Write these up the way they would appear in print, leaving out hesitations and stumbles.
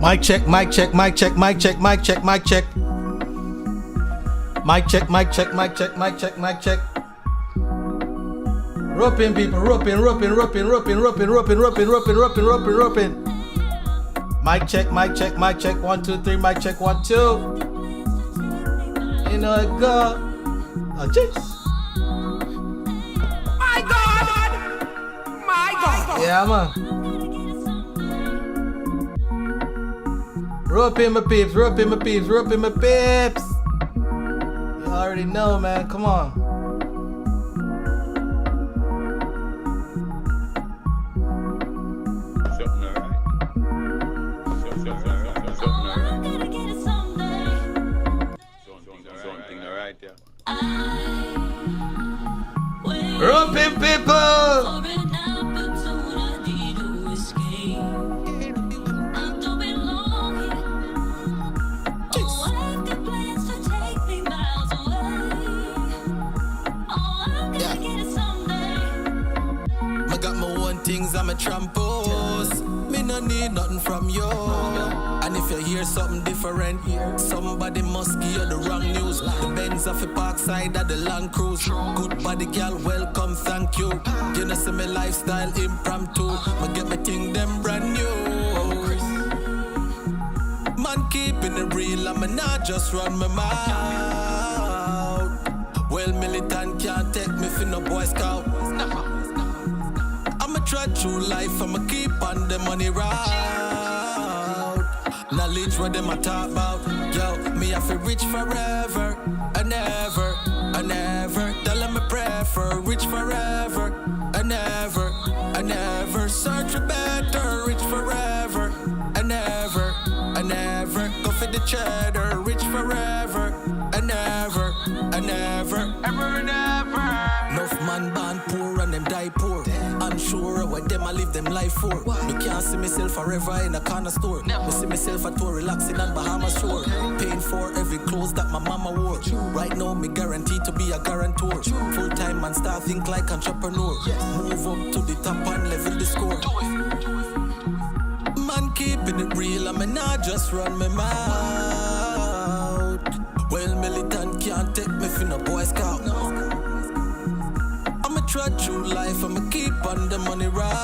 Mic check, mic check, mic check, mic check, mic check, mic check. Mic check, mic check, mic check, mic check, mic check. Roping people, roping. Mic check, mic check, mic check, 1, 2, 3, mic check, 1, 2. You know it go. Oh, jeez. My God! My God! Yeah, man. Roping my peeps, roping my peeps, roping my peeps. You already know, man. Come on. Roping people. Things I'm a trampos. Me no need nothing from you. And if you hear something different, somebody must give you the wrong news. The Benz off the park side of the Land Cruise. Good body girl, welcome, thank you. You know see me lifestyle impromptu. Me get me thing them brand new. Man keeping it real, I'm not just run my mouth. Well, militant can't take me for no Boy Scout. I'ma try through life, I'ma keep on the money route. Knowledge what them a talk about. Yo, me have to rich forever and ever and ever. Tell them I pray for rich forever and ever and ever. Search for better, rich forever and ever and ever. Go for the cheddar, rich forever and ever and ever, ever and ever. Enough man born poor and them die poor. Unsure what them I live them life for. Me can't see myself forever in a corner store. Me see myself at tour relaxing on Bahamas shore. Paying for every clothes that my mama wore. Right now me guaranteed to be a guarantor. Full time and start think like entrepreneur. Move up to the top and level the score. Man keeping it real, I'm not just run my mouth. Well, militant can't take me for no Boy Scout. I'ma try through life, I'ma keep on the money route.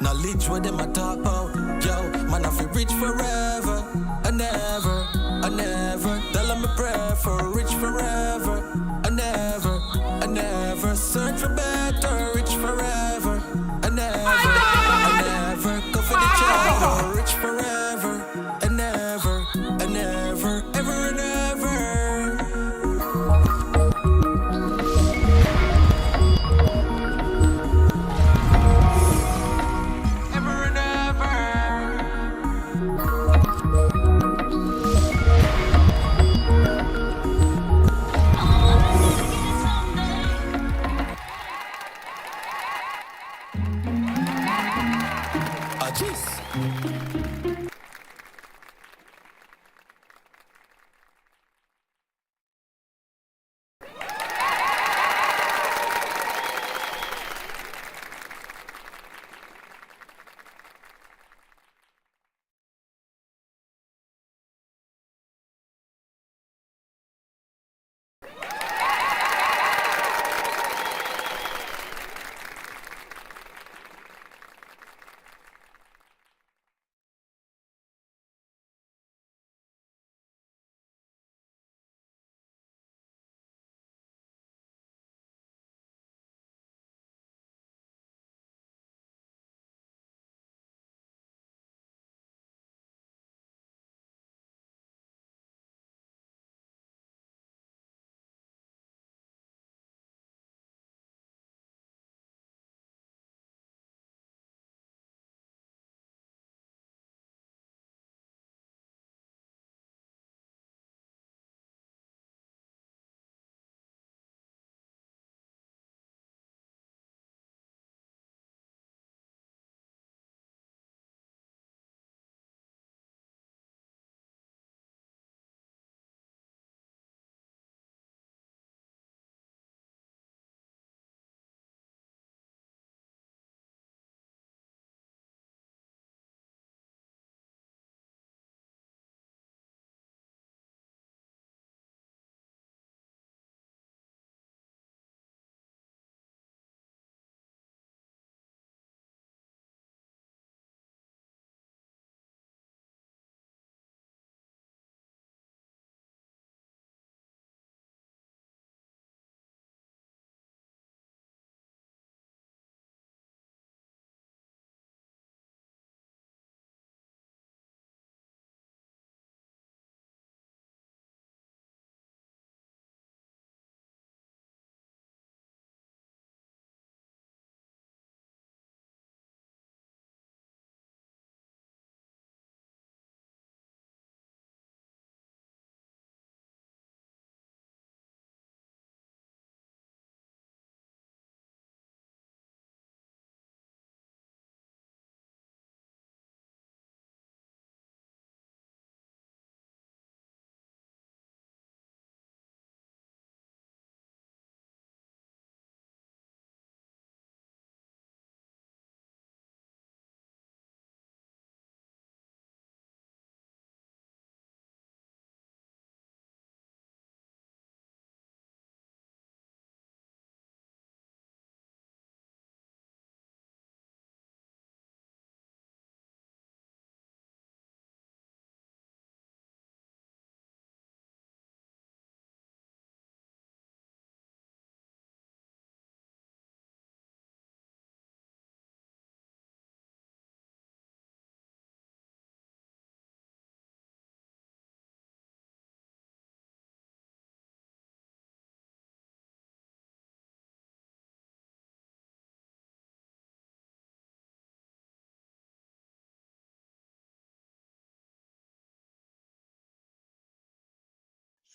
Knowledge what them I talk about. Yo, man I feel rich forever and ever and ever. Tell them I pray for rich forever and ever and ever. Search for better, rich forever and ever and ever. Go for the cheddar, rich forever and ever and ever, ever and ever. Ever and ever.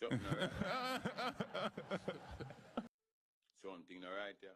Something alright. Something alright, yeah.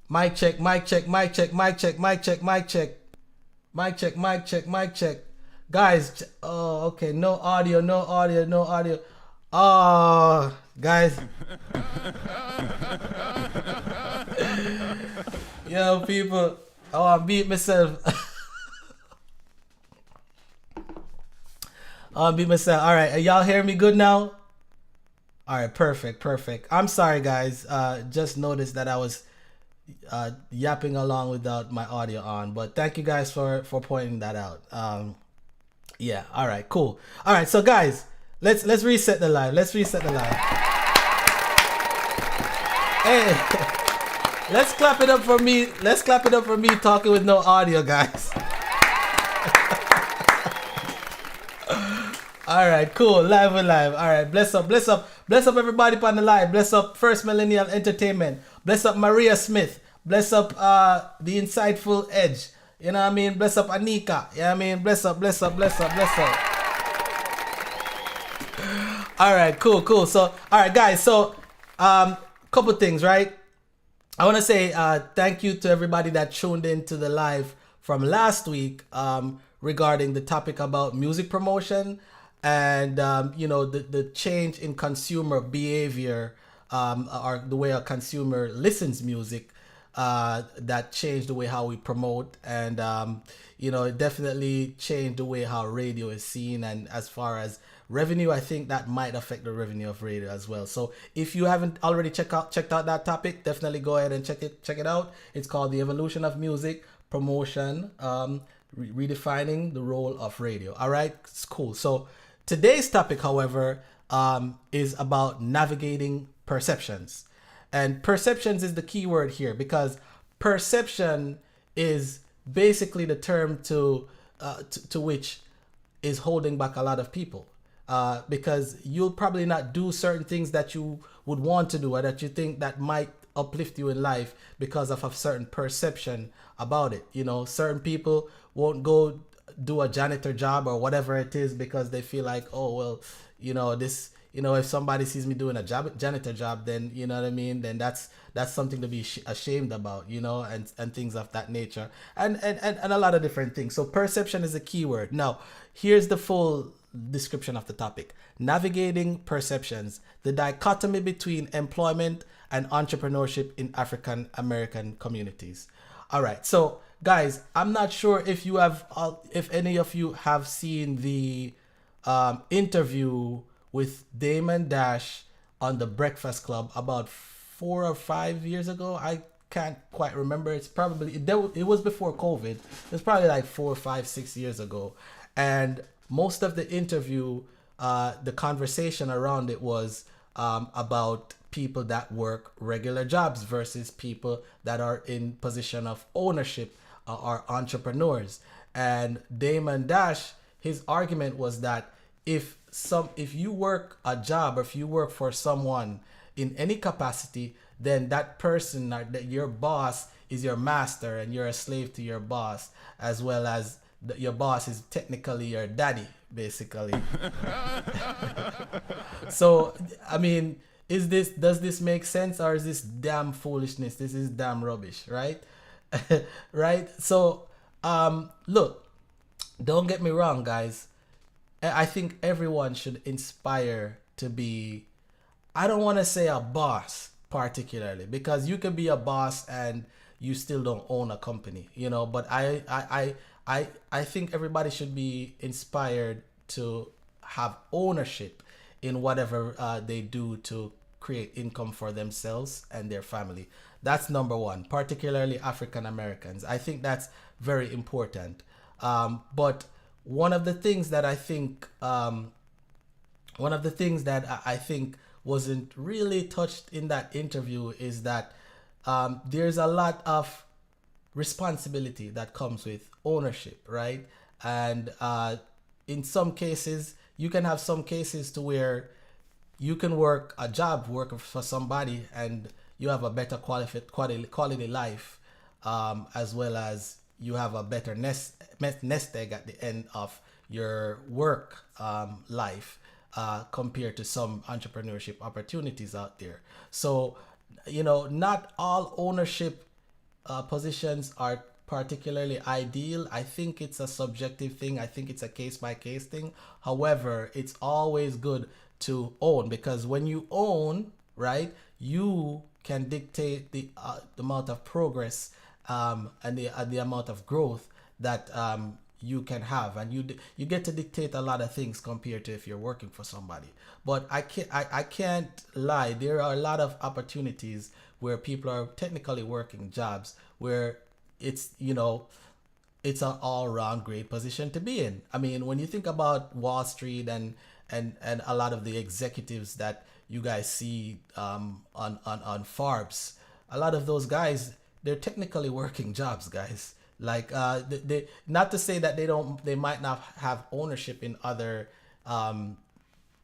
Mic check, mic check, mic check, mic check, mic check, mic check. Mic check, mic check, mic check. Guys, oh, okay, no audio, no audio, no audio. Oh, guys. Yo, people. Oh, I beat myself. I beat myself. All right, y'all hear me good now? All right, perfect, perfect. I'm sorry, guys. Just noticed that I was yapping along without my audio on, but thank you guys for pointing that out. Yeah, all right, cool. All right, so guys, let's reset the live. Let's reset the live. Hey, let's clap it up for me. Let's clap it up for me talking with no audio, guys. All right, cool. Live and live. All right, bless up, bless up, bless up everybody on the live. Bless up First Millennial Entertainment. Bless up Maria Smith. Bless up the Insightful Edge. You know what I mean? Bless up Anika. You know what I mean? Bless up, bless up, bless up, bless up. All right, cool, cool. So, all right, guys. So, couple things, right? I want to say thank you to everybody that tuned in to the live from last week regarding the topic about music promotion and you know, the change in consumer behavior or the way a consumer listens music that changed the way how we promote, and you know, it definitely changed the way how radio is seen. And as far as revenue, I think that might affect the revenue of radio as well. So if you haven't already checked out that topic, definitely go ahead and check it out. It's called The Evolution of Music Promotion, redefining the role of radio. All right, it's cool. So today's topic, however, is about navigating perceptions. And perceptions is the key word here, because perception is basically the term to which is holding back a lot of people. Because you'll probably not do certain things that you would want to do or that you think that might uplift you in life because of a certain perception about it. You know, certain people won't go do a janitor job or whatever it is because they feel like, oh, well, you know, this, you know, if somebody sees me doing a janitor job, then, you know what I mean, then that's something to be ashamed about, you know, and things of that nature, and a lot of different things. So perception is a key word. Now, here's the full description of the topic: navigating perceptions, the dichotomy between employment and entrepreneurship in African American communities. All right, so guys, I'm not sure if you have, if any of you have seen the interview with Damon Dash on the Breakfast Club about 4 or 5 years ago. I can't quite remember. It's probably, it was before COVID. It's probably like 4, 5, 6 years ago. And most of the interview, the conversation around it was about people that work regular jobs versus people that are in position of ownership or entrepreneurs. And Damon Dash, his argument was that if you work a job, or if you work for someone in any capacity, then that person, or that your boss, is your master and you're a slave to your boss, as well as your boss is technically your daddy, basically. So, I mean, does this make sense, or is this damn foolishness? This is damn rubbish, right? Right? So, look, don't get me wrong, guys. I think everyone should inspire to be, I don't want to say a boss particularly, because you can be a boss and you still don't own a company, you know, but I think everybody should be inspired to have ownership in whatever they do to create income for themselves and their family. That's number one, particularly African Americans. I think that's very important. But one of the things that I think wasn't really touched in that interview is that there's a lot of responsibility that comes with ownership, right? And in some cases, you can have some cases to where you can work for somebody and you have a better quality life, as well as you have a better nest egg at the end of your work life, compared to some entrepreneurship opportunities out there. So, you know, not all ownership positions are particularly ideal. I think it's a subjective thing. I think it's a case-by-case thing. However, it's always good to own, because when you own, right, you can dictate the amount of progress and the amount of growth that you can have, and you get to dictate a lot of things compared to if you're working for somebody. But I can't lie, there are a lot of opportunities where people are technically working jobs where it's, you know, it's an all-round great position to be in. I mean, when you think about Wall Street and a lot of the executives that you guys see on Forbes, a lot of those guys, they're technically working jobs, guys. Like, they not to say that they might not have ownership in other,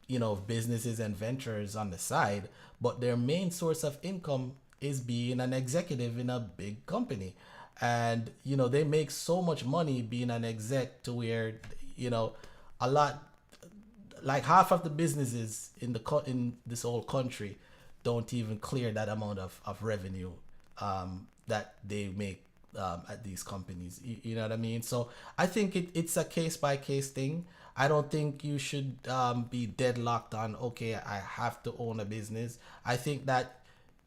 you know, businesses and ventures on the side, but their main source of income is being an executive in a big company. And, you know, they make so much money being an exec to where, you know, a lot, like half of the businesses in this whole country don't even clear that amount of revenue that they make at these companies. You know what I mean? So I think it's a case-by-case thing. I don't think you should be deadlocked on, okay, I have to own a business. I think that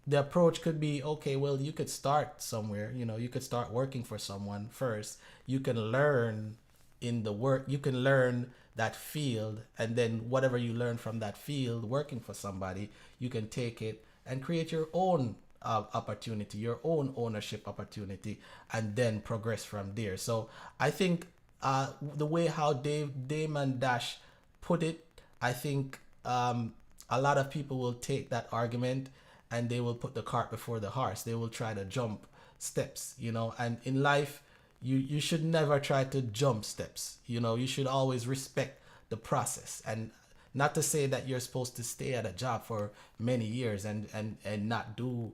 the approach could be, okay, well, you could start somewhere, you know, you could start working for someone first. You can learn in the work, you can learn that field, and then whatever you learn from that field working for somebody, you can take it and create your own opportunity, your own ownership opportunity, and then progress from there. So I think the way how Damon Dash put it, I think a lot of people will take that argument and they will put the cart before the horse. They will try to jump steps, you know. And in life, you should never try to jump steps. You know, you should always respect the process. And not to say that you're supposed to stay at a job for many years and not do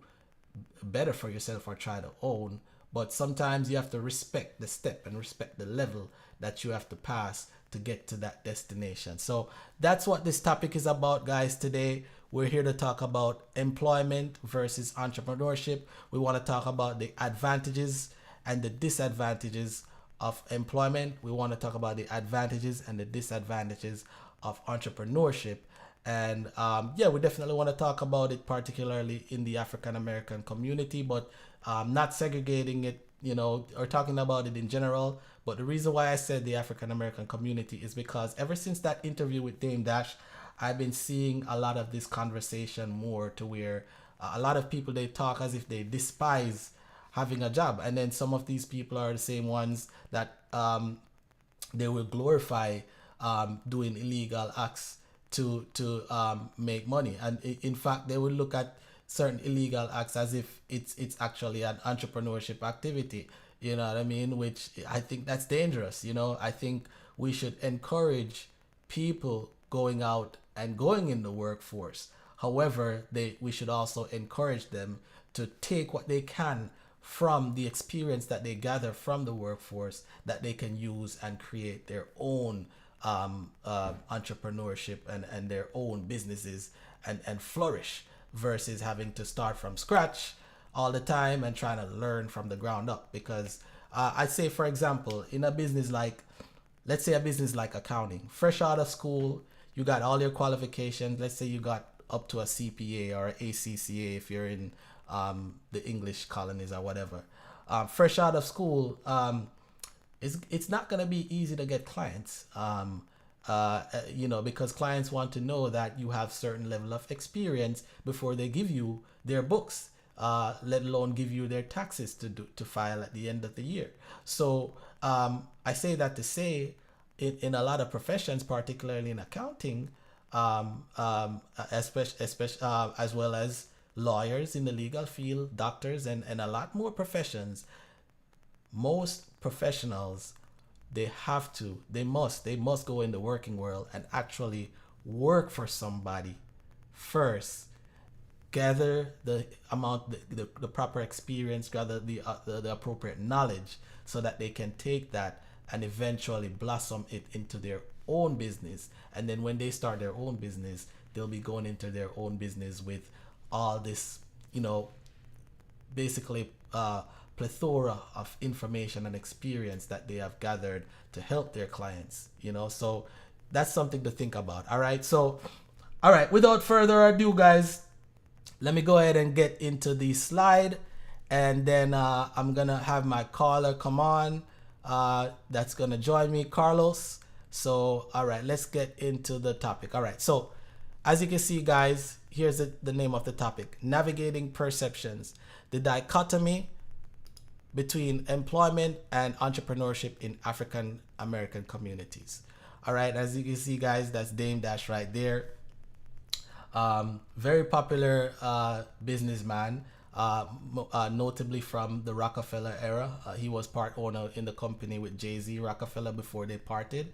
better for yourself or try to own, but sometimes you have to respect the step and respect the level that you have to pass to get to that destination. So that's what this topic is about, guys. Today we're here to talk about employment versus entrepreneurship. We want to talk about the advantages and the disadvantages of employment. We want to talk about the advantages and the disadvantages of entrepreneurship. And yeah, we definitely want to talk about it, particularly in the African American community, but not segregating it, you know, or talking about it in general. But the reason why I said the African American community is because ever since that interview with Dame Dash, I've been seeing a lot of this conversation more to where a lot of people, they talk as if they despise having a job. And then some of these people are the same ones that they will glorify doing illegal acts to make money. And in fact, they will look at certain illegal acts as if it's actually an entrepreneurship activity, you know what I mean? Which I think that's dangerous. You know, I think we should encourage people going out and going in the workforce. However, we should also encourage them to take what they can from the experience that they gather from the workforce that they can use and create their own entrepreneurship and their own businesses and flourish, versus having to start from scratch all the time and trying to learn from the ground up. Because I'd say, for example, in a business like, let's say a business like accounting, fresh out of school, you got all your qualifications. Let's say you got up to a CPA or ACCA if you're in the English colonies or whatever. Fresh out of school, it's not going to be easy to get clients, you know, because clients want to know that you have certain level of experience before they give you their books, let alone give you their taxes to file at the end of the year. So I say that to say in a lot of professions, particularly in accounting, especially as well as lawyers in the legal field, doctors, and a lot more professions, most professionals, they must go in the working world and actually work for somebody first, gather the proper experience, gather the appropriate knowledge, so that they can take that and eventually blossom it into their own business. And then when they start their own business, they'll be going into their own business with all this, you know, basically plethora of information and experience that they have gathered to help their clients, you know. So that's something to think about. All right, so all right, without further ado, guys, let me go ahead and get into the slide, and then I'm gonna have my caller come on, that's gonna join me, Carlos. So all right, let's get into the topic. All right, so as you can see, guys, here's the name of the topic: navigating perceptions, the dichotomy between employment and entrepreneurship in African American communities. All right, as you can see, guys, that's Dame Dash right there. Very popular businessman, notably from the Rockefeller era. He was part owner in the company with Jay-Z, Rockefeller, before they parted.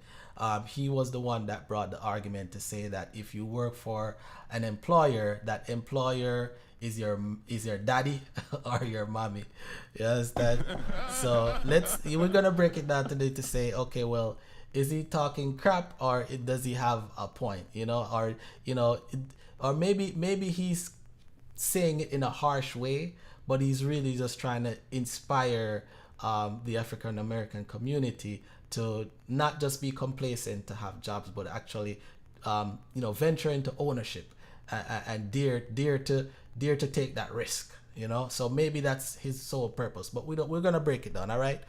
He was the one that brought the argument to say that if you work for an employer, that employer is your daddy or your mommy. You understand? So we're gonna break it down today to say, okay, well, is he talking crap, or does he have a point? You know, or you know, or maybe he's saying it in a harsh way, but he's really just trying to inspire the African American community to not just be complacent to have jobs, but actually, you know, venture into ownership and dare to take that risk, you know. So maybe that's his sole purpose, but we're gonna break it down. All right,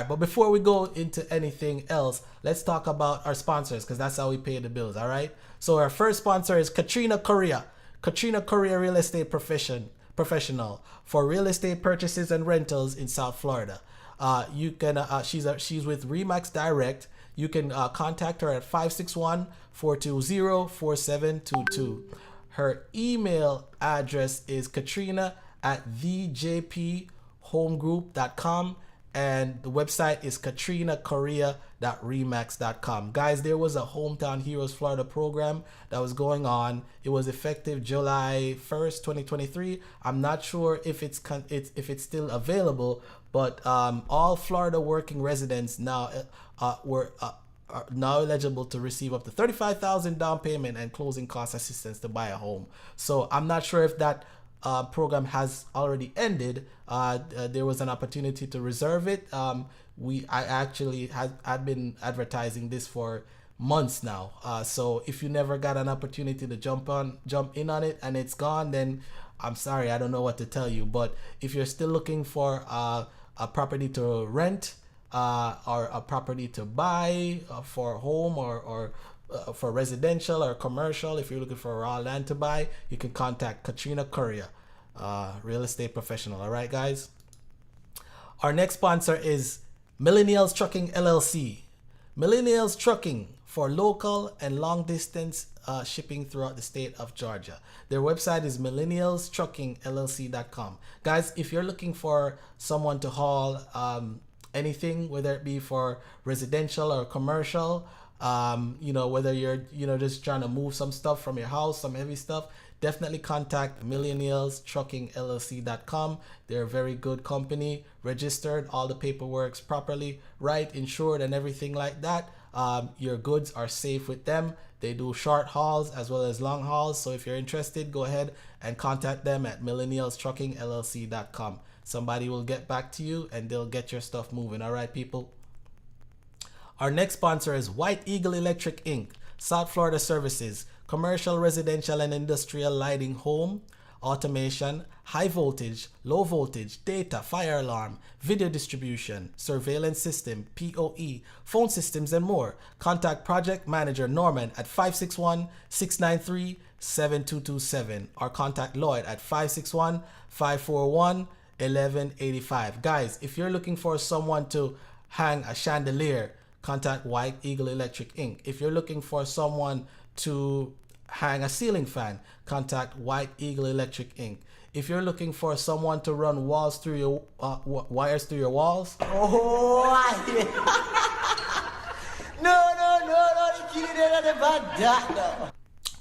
but before we go into anything else, let's talk about our sponsors, because that's how we pay the bills. All right, so our first sponsor is Katrina Correa Real Estate Professional for real estate purchases and rentals in South Florida. You can she's with Remax Direct. You can contact her at 561-420-4722. Her email address is katrina@thejphomegroup.com, and the website is katrinakorea.remax.com. Guys, there was a Hometown Heroes Florida program that was going on. It was effective July 1st, 2023. I'm not sure if it's still available, but all Florida working residents now are now eligible to receive up to $35,000 down payment and closing cost assistance to buy a home. So I'm not sure if that program has already ended. There was an opportunity to reserve it. I actually had been advertising this for months now. So if you never got an opportunity to jump in on it and it's gone, then I'm sorry, I don't know what to tell you. But if you're still looking for a property to rent, or a property to buy for a home, or for residential or commercial, if you're looking for raw land to buy, you can contact Katrina Korea, real estate professional. All right, guys. Our next sponsor is Millennials Trucking LLC. Millennials Trucking for local and long distance shipping throughout the state of Georgia. Their website is millennialstruckingllc.com. Guys, if you're looking for someone to haul anything, whether it be for residential or commercial, whether you're just trying to move some stuff from your house, some heavy stuff, definitely contact millennialstruckingllc.com. They're a very good company, registered, all the paperwork's properly right, insured, and everything like that. Your goods are safe with them. They do short hauls as well as long hauls. So if you're interested, go ahead and contact them at millennialstruckingllc.com. Somebody will get back to you and they'll get your stuff moving. All right, people. Our next sponsor is White Eagle Electric Inc. South Florida Services, commercial, residential, and industrial lighting, home, automation, high voltage, low voltage, data, fire alarm, video distribution, surveillance system, POE, phone systems, and more. Contact Project Manager Norman at 561-693-7227 or contact Lloyd at 561-541-1185. Guys, if you're looking for someone to hang a chandelier, contact White Eagle Electric Inc. If you're looking for someone to hang a ceiling fan, contact White Eagle Electric Inc. If you're looking for someone to run wires through your walls, no,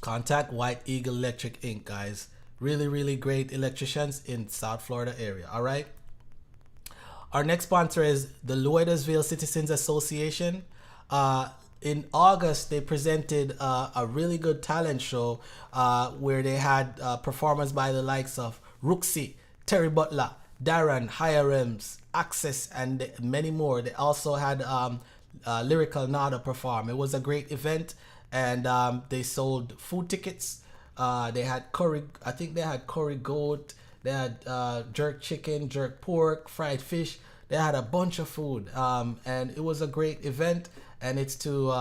contact White Eagle Electric Inc. Guys, really great electricians in South Florida area. All right. Our next sponsor is the Loydersville Citizens Association. In August, they presented a really good talent show where they had performance by the likes of Rooksy, Terry Butler, Darren, Hierems, Access, and many more. They also had Lyrical Nada perform. It was a great event, and they sold food tickets. They had curry, I think they had curry goat, they had jerk chicken, jerk pork, fried fish. They had a bunch of food, and it was a great event. And it's to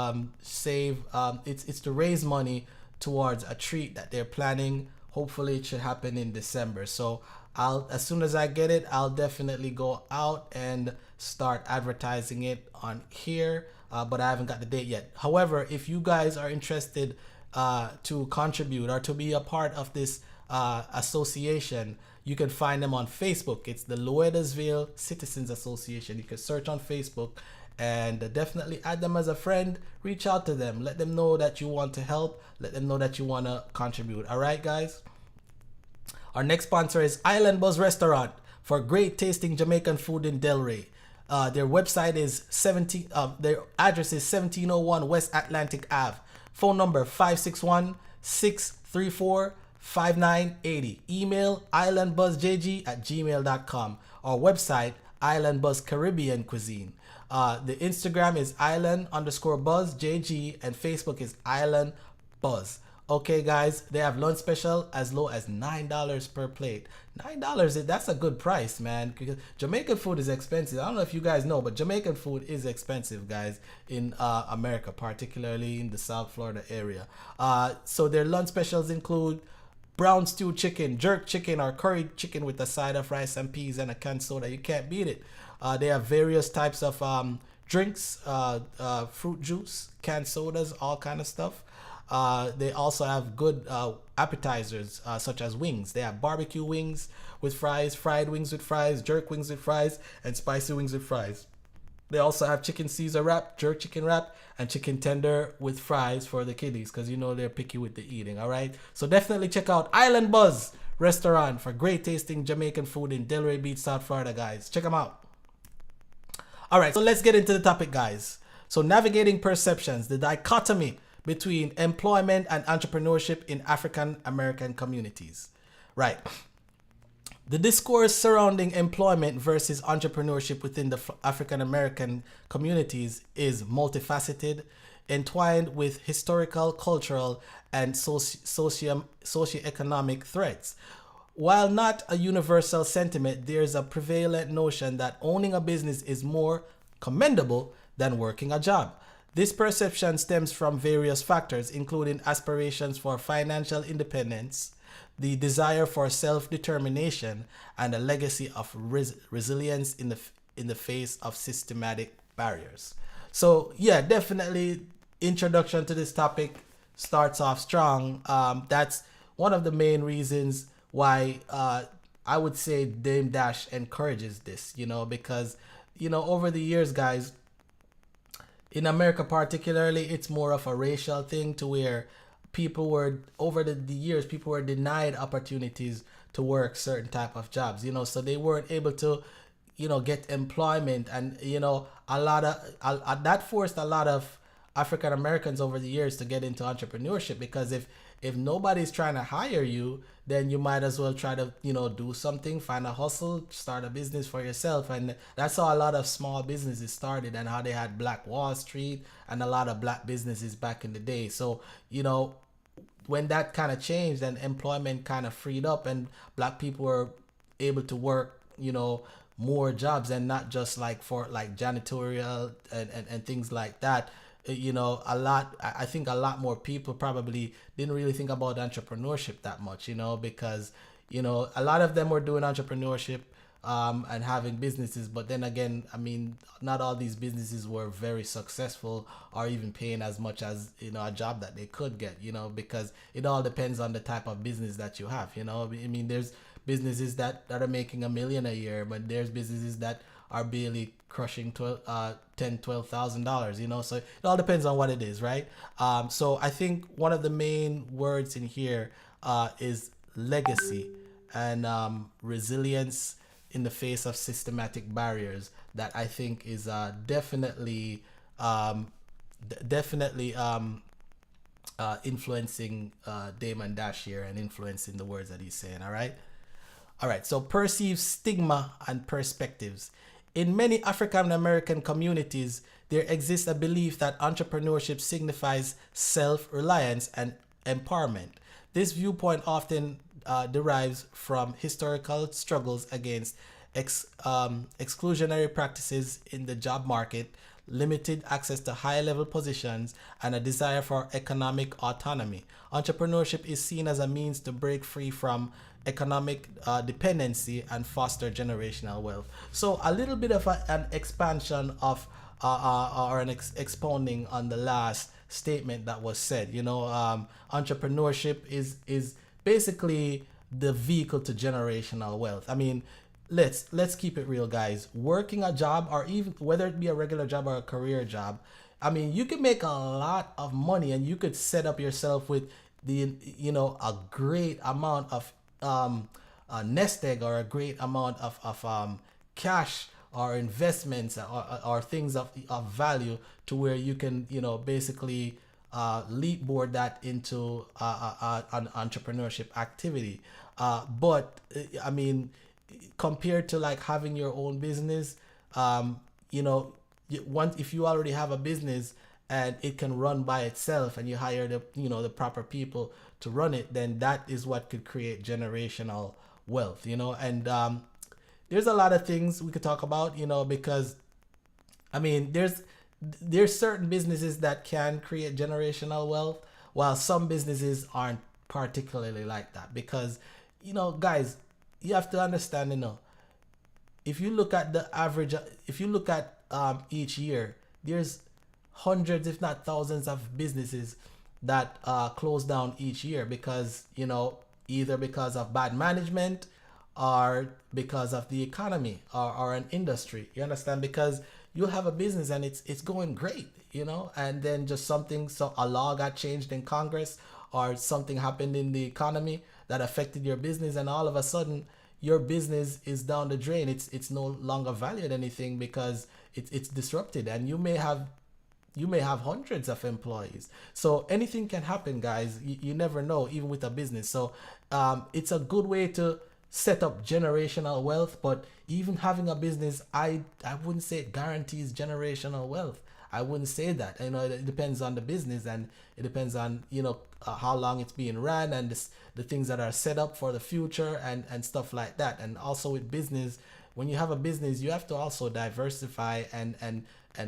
it's to raise money towards a treat that they're planning. Hopefully, it should happen in December. So as soon as I get it, I'll definitely go out and start advertising it on here. But I haven't got the date yet. However, if you guys are interested to contribute or to be a part of this association, you can find them on Facebook. It's the Loydersville Citizens Association. You can search on Facebook and definitely add them as a friend. Reach out to them. Let them know that you want to help. Let them know that you want to contribute. All right, guys. Our next sponsor is Island Buzz Restaurant for great tasting Jamaican food in Delray. Their website is their address is 1701 West Atlantic Ave. Phone number 561-634-5980. Email islandbuzzjg@gmail.com. Our website, Island Buzz Caribbean Cuisine. The Instagram is island_buzzjg and Facebook is Island Buzz. Okay, guys, they have lunch special as low as $9 per plate. $9, that's a good price, man. Because Jamaican food is expensive. I don't know if you guys know, but Jamaican food is expensive, guys, in America, particularly in the South Florida area. So their lunch specials include brown stew chicken, jerk chicken, or curried chicken with a side of rice and peas and a canned soda. You can't beat it. They have various types of drinks, fruit juice, canned sodas, all kind of stuff. They also have good appetizers such as wings. They have barbecue wings with fries, fried wings with fries, jerk wings with fries, and spicy wings with fries. They also have chicken Caesar wrap, jerk chicken wrap, and chicken tender with fries for the kiddies, because you know they're picky with the eating, all right? So definitely check out Island Buzz Restaurant for great tasting Jamaican food in Delray Beach, South Florida, guys. Check them out. All right, so let's get into the topic, guys. So navigating perceptions, the dichotomy between employment and entrepreneurship in African American communities. Right. The discourse surrounding employment versus entrepreneurship within the African American communities is multifaceted, entwined with historical, cultural, and socioeconomic threats. While not a universal sentiment, there's a prevalent notion that owning a business is more commendable than working a job. This perception stems from various factors, including aspirations for financial independence, the desire for self-determination, and a legacy of resilience in the face of systematic barriers. So yeah, definitely introduction to this topic starts off strong. That's one of the main reasons why I would say Dame Dash encourages this, because, over the years, guys, in America particularly, it's more of a racial thing to where people were, over the years, people were denied opportunities to work certain type of jobs, so they weren't able to, get employment. And, that forced a lot of African Americans over the years to get into entrepreneurship, because if nobody's trying to hire you, then you might as well try to, do something, find a hustle, start a business for yourself. And that's how a lot of small businesses started, and how they had Black Wall Street and a lot of black businesses back in the day. So, when that kind of changed and employment kind of freed up and black people were able to work, more jobs, and not just for janitorial and things like that, I think a lot more people probably didn't really think about entrepreneurship that much, because, a lot of them were doing entrepreneurship and having businesses. But then again, not all these businesses were very successful or even paying as much as, a job that they could get, because it all depends on the type of business that you have, there's businesses that are making $1 million a year, but there's businesses that are barely crushing $12,000, so it all depends on what it is, right? So I think one of the main words in here is legacy and resilience in the face of systematic barriers, that I think is definitely influencing Damon Dash here, and influencing the words that he's saying. All right, so perceived stigma and perspectives. In many African American communities, there exists a belief that entrepreneurship signifies self-reliance and empowerment. This viewpoint often derives from historical struggles against exclusionary practices in the job market, limited access to high-level positions, and a desire for economic autonomy. Entrepreneurship is seen as a means to break free from economic dependency and foster generational wealth. So a little bit of an expansion of or an expounding on the last statement that was said. Entrepreneurship is basically the vehicle to generational wealth. Let's keep it real, guys. Working a job, or even whether it be a regular job or a career job, you can make a lot of money, and you could set up yourself with a great amount of nest egg, or a great amount of cash or investments, or things of value, to where you can basically leapboard that into an entrepreneurship activity. But compared to having your own business, if you already have a business and it can run by itself, and you hire the proper people to run it, then that is what could create generational wealth. And there's a lot of things we could talk about, because there's certain businesses that can create generational wealth, while some businesses aren't particularly like that. Because guys, you have to understand, if you look at the average, if you look at each year, there's hundreds, if not thousands, of businesses that close down each year because, either because of bad management or because of the economy or an industry. You understand? Because you'll have a business and it's going great, and then just so a law got changed in Congress or something happened in the economy that affected your business, and all of a sudden your business is down the drain. It's no longer valued anything because it's disrupted, and you may have hundreds of employees. So anything can happen, guys. You never know, even with a business. So it's a good way to set up generational wealth. But even having a business, I wouldn't say it guarantees generational wealth. I wouldn't say that. It depends on the business, and it depends on how long it's being ran, and the things that are set up for the future, and stuff like that. And also with business, when you have a business, you have to also diversify and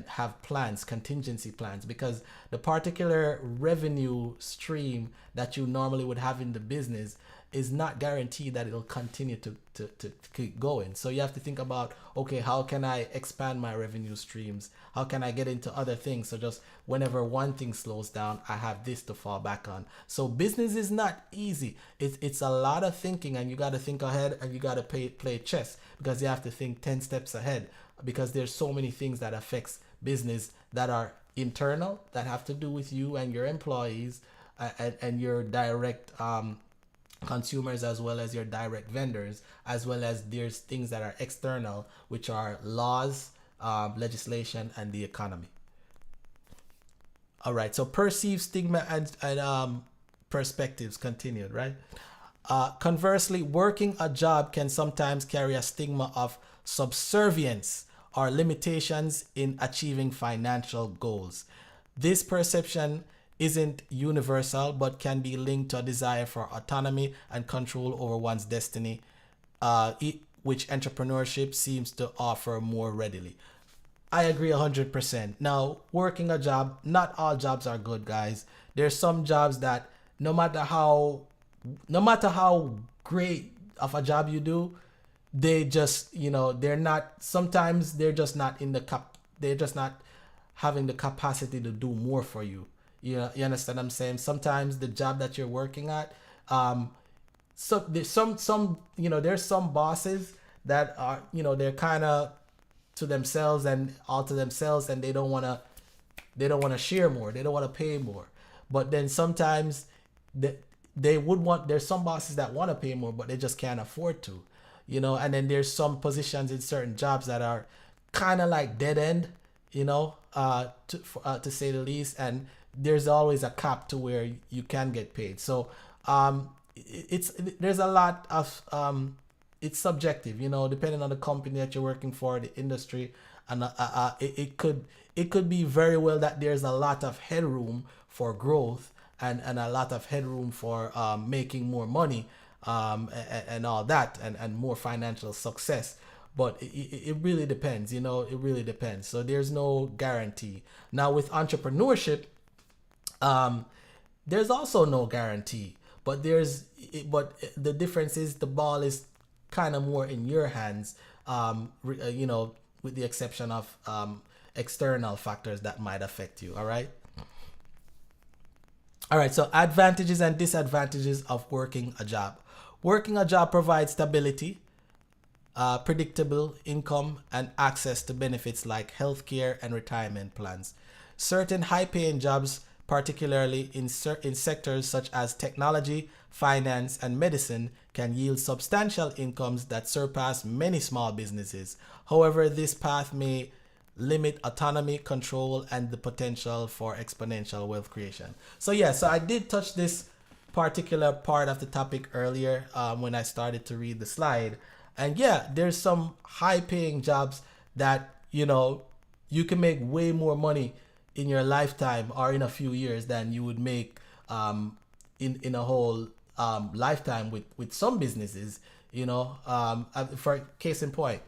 have plans, contingency plans, because the particular revenue stream that you normally would have in the business is not guaranteed that it'll continue to keep going. So you have to think about, okay, how can I expand my revenue streams? How can I get into other things? So just whenever one thing slows down, I have this to fall back on. So business is not easy. It's a lot of thinking, and you got to think ahead, and you got to play chess, because you have to think 10 steps ahead, because there's so many things that affects business that are internal, that have to do with you and your employees, and your direct consumers, as well as your direct vendors, as well as there's things that are external, which are laws, legislation, and the economy. All right, so perceived stigma and perspectives continued, right? Conversely, working a job can sometimes carry a stigma of subservience or limitations in achieving financial goals. This perception isn't universal, but can be linked to a desire for autonomy and control over one's destiny, which entrepreneurship seems to offer more readily. I agree 100%. Now, working a job, not all jobs are good, guys. There's some jobs that no matter how great of a job you do, they just, they're not having the capacity to do more for you. You understand what I'm saying? Sometimes the job that you're working at, so there's there's some bosses that are, they're kind of to themselves and all to themselves, and they don't want to share more. They don't want to pay more. But then sometimes there's some bosses that want to pay more, but they just can't afford to, and then there's some positions in certain jobs that are kind of like dead end, to say the least. And there's always a cap to where you can get paid. So there's a lot of it's subjective, depending on the company that you're working for, the industry, and it could be very well that there's a lot of headroom for growth and a lot of headroom for making more money, and all that, and more financial success. But it really depends, it really depends. So there's no guarantee. Now with entrepreneurship, there's also no guarantee, but the difference is the ball is kind of more in your hands, with the exception of external factors that might affect you. All right, so advantages and disadvantages of working a job. Working a job provides stability, predictable income, and access to benefits like healthcare and retirement plans. Certain high-paying jobs, particularly in sectors such as technology, finance, and medicine, can yield substantial incomes that surpass many small businesses. However, this path may limit autonomy, control, and the potential for exponential wealth creation. So I did touch this particular part of the topic earlier when I started to read the slide. And there's some high-paying jobs that, you can make way more money in your lifetime or in a few years than you would make in a whole lifetime with some businesses. For case in point,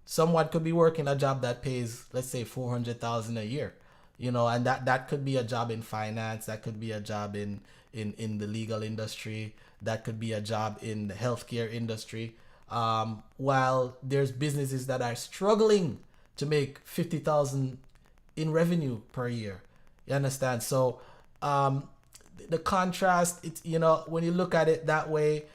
someone could be working a job that pays, let's say, $400,000 a year, and that could be a job in finance, that could be a job in the legal industry, that could be a job in the healthcare industry, while there's businesses that are struggling to make $50,000 in revenue per year. You understand? So the contrast, it's, when you look at it that way,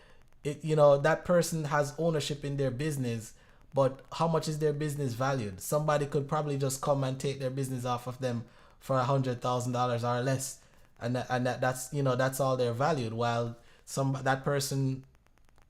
that person has ownership in their business, but how much is their business valued? Somebody could probably just come and take their business off of them for $100,000 or less, and that's all they're valued. While that person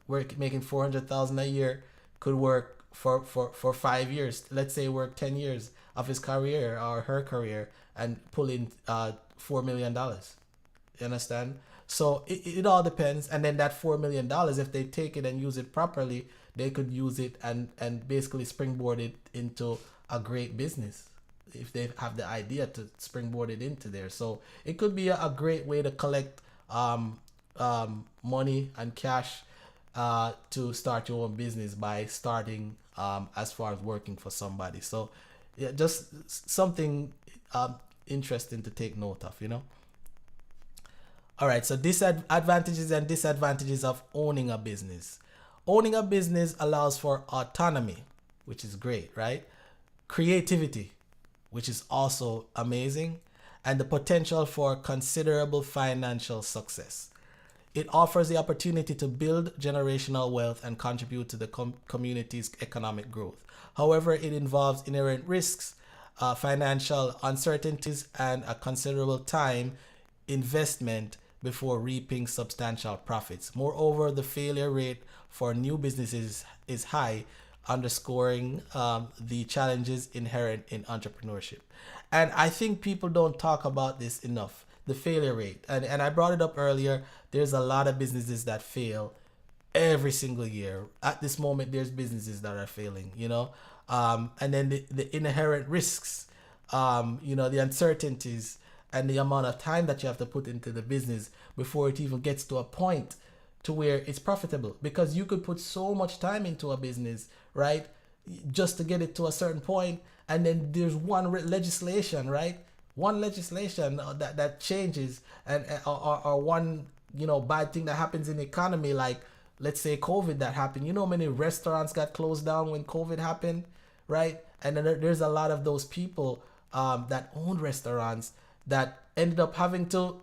making 400,000 a year could work for 5 years. Let's say work 10 years of his career or her career and pull in $4 million. You understand? So it all depends. And then that $4 million, if they take it and use it properly, they could use it and basically springboard it into a great business if they have the idea to springboard it into there. So it could be a great way to collect money and cash to start your own business by starting as far as working for somebody. So yeah, just something interesting to take note of, All right, so advantages and disadvantages of owning a business. Owning a business allows for autonomy, which is great, right? Creativity, which is also amazing, and the potential for considerable financial success. It offers the opportunity to build generational wealth and contribute to the community's economic growth. However, it involves inherent risks, financial uncertainties, and a considerable time investment before reaping substantial profits. Moreover, the failure rate for new businesses is high, underscoring the challenges inherent in entrepreneurship. And I think people don't talk about this enough, the failure rate. And I brought it up earlier. There's a lot of businesses that fail every single year. At this moment, there's businesses that are failing, and then the inherent risks, the uncertainties, and the amount of time that you have to put into the business before it even gets to a point to where it's profitable. Because you could put so much time into a business, right, just to get it to a certain point, and then there's one legislation, right? One legislation that changes, and or one bad thing that happens in the economy, like let's say COVID that happened. You know how many restaurants got closed down when COVID happened, right? And then there's a lot of those people that owned restaurants that ended up having to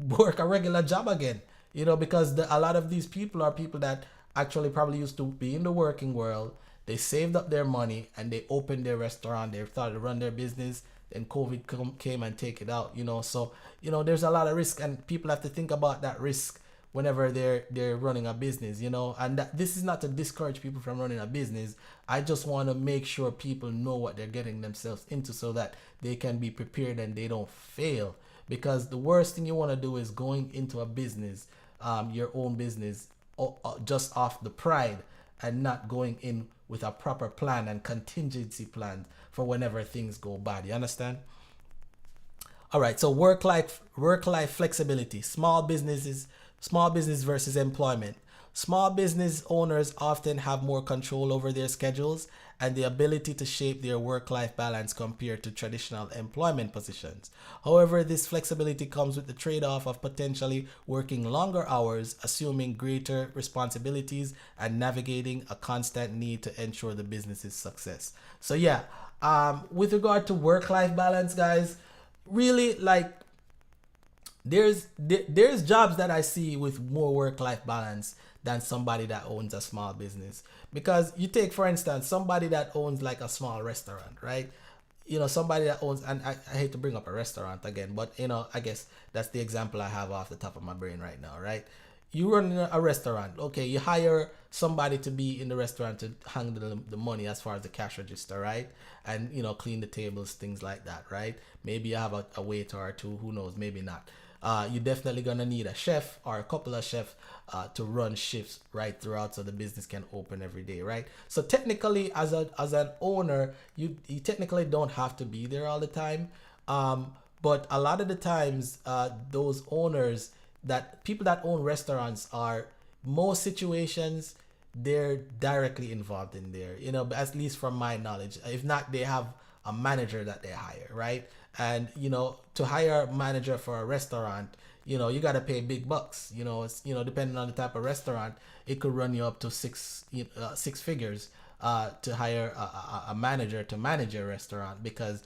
work a regular job again, because a lot of these people are people that actually probably used to be in the working world. They saved up their money and they opened their restaurant. They started to run their business. Then COVID came and take it out, So, there's a lot of risk, and people have to think about that risk whenever they're running a business, And this is not to discourage people from running a business. I just want to make sure people know what they're getting themselves into so that they can be prepared and they don't fail. Because the worst thing you want to do is going into a business, your own business, just off the pride and not going in with a proper plan and contingency plan for whenever things go bad. You understand? All right. So work life flexibility. Small business versus employment. Small business owners often have more control over their schedules and the ability to shape their work-life balance compared to traditional employment positions. However, this flexibility comes with the trade-off of potentially working longer hours, assuming greater responsibilities, and navigating a constant need to ensure the business's success. So yeah, with regard to work-life balance, guys, really, like, there's jobs that I see with more work-life balance than somebody that owns a small business. Because you take, for instance, somebody that owns like a small restaurant, right? Somebody that owns, and I hate to bring up a restaurant again, but I guess that's the example I have off the top of my brain right now, right? You run a restaurant, okay, you hire somebody to be in the restaurant to handle the money as far as the cash register, right? And clean the tables, things like that, right? Maybe you have a waiter or two, who knows, maybe not. You're definitely gonna need a chef or a couple of chefs to run shifts right throughout, so the business can open every day, right? So technically, as an owner, you technically don't have to be there all the time, but a lot of the times, those owners, people that own restaurants, are, most situations, they're directly involved in there, at least from my knowledge. If not, they have a manager that they hire, right? And to hire a manager for a restaurant, you got to pay big bucks. It's, depending on the type of restaurant, it could run you up to six figures to hire a manager to manage your restaurant, because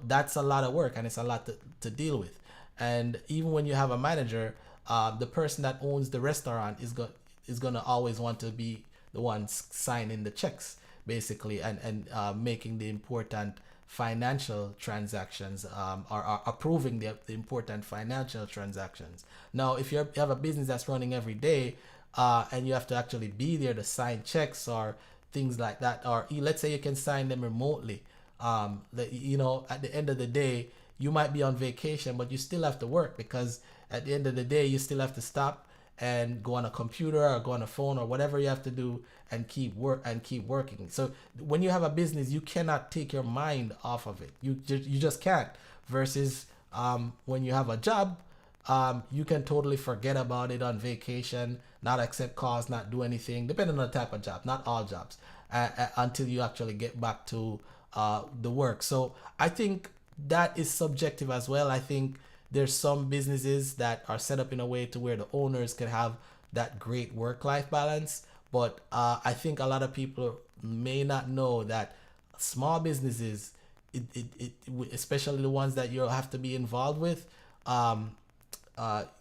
that's a lot of work and it's a lot to deal with. And even when you have a manager, the person that owns the restaurant is gonna always want to be the one signing the checks, basically, and making the important financial transactions, or approving the important financial transactions. Now, if you have a business that's running every day, and you have to actually be there to sign checks or things like that, or let's say you can sign them remotely, at the end of the day, you might be on vacation, but you still have to work, because at the end of the day, you still have to stop and go on a computer or go on a phone or whatever you have to do and keep working. So when you have a business, you cannot take your mind off of it. You just can't. Versus when you have a job, you can totally forget about it on vacation, not accept calls, not do anything, depending on the type of job, not all jobs, until you actually get back to the work. So I think that is subjective as well. I think there's some businesses that are set up in a way to where the owners can have that great work-life balance. But I think a lot of people may not know that small businesses, especially the ones that you have to be involved with,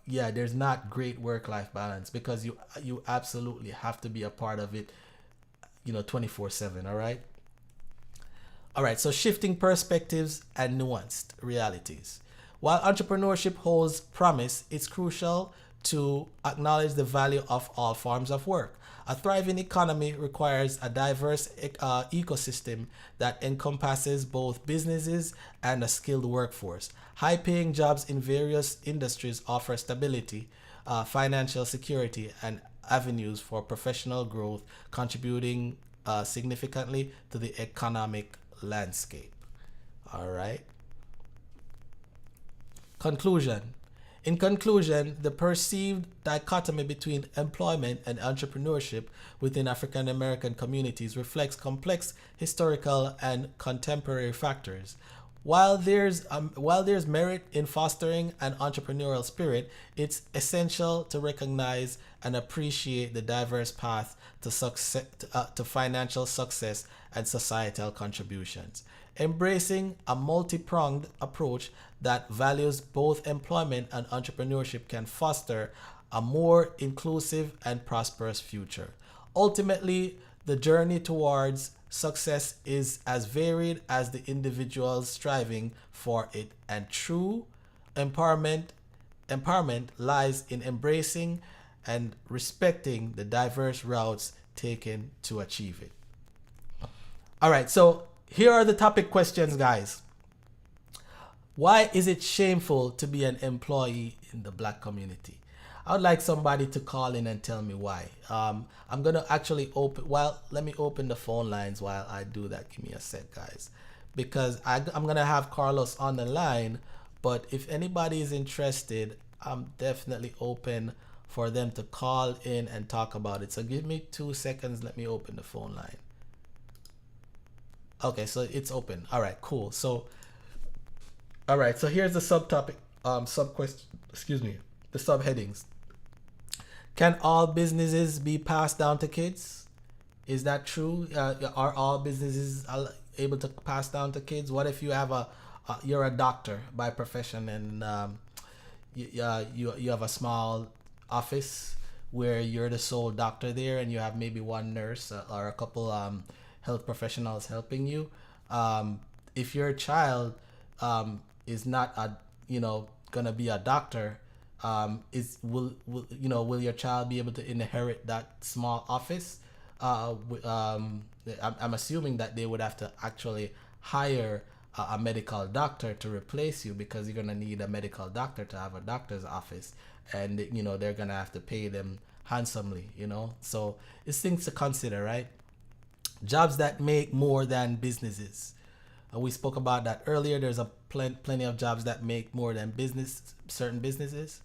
there's not great work-life balance, because you absolutely have to be a part of it, 24/7. All right, so shifting perspectives and nuanced realities. While entrepreneurship holds promise, it's crucial to acknowledge the value of all forms of work. A thriving economy requires a diverse ecosystem that encompasses both businesses and a skilled workforce. High-paying jobs in various industries offer stability, financial security, and avenues for professional growth, contributing significantly to the economic landscape. All right. Conclusion. In conclusion, the perceived dichotomy between employment and entrepreneurship within African American communities reflects complex historical and contemporary factors. While there's merit in fostering an entrepreneurial spirit, it's essential to recognize and appreciate the diverse path to success, to financial success and societal contributions. Embracing a multi-pronged approach that values both employment and entrepreneurship can foster a more inclusive and prosperous future. Ultimately, the journey towards success is as varied as the individuals striving for it, and true empowerment lies in embracing and respecting the diverse routes taken to achieve it. All right, so here are the topic questions, guys. Why is it shameful to be an employee in the Black community? I would like somebody to call in and tell me why. I'm gonna actually let me open the phone lines while I do that. Give me a sec, guys, because I'm gonna have Carlos on the line. But if anybody is interested, I'm definitely open for them to call in and talk about it. So give me 2 seconds. Let me open the phone line. Okay, so it's open. All right, cool. So, all right, so here's the subtopic, the subheadings. Can all businesses be passed down to kids? Is that true? Are all businesses able to pass down to kids? What if you have you're a doctor by profession, and you have a small office where you're the sole doctor there, and you have maybe one nurse or a couple health professionals helping you. If your child is not gonna be a doctor, will your child be able to inherit that small office? I'm assuming that they would have to actually hire a medical doctor to replace you, because you're gonna need a medical doctor to have a doctor's office, and they're gonna have to pay them handsomely. So it's things to consider, right? Jobs that make more than businesses. We spoke about that earlier. There's plenty of jobs that make more than certain businesses.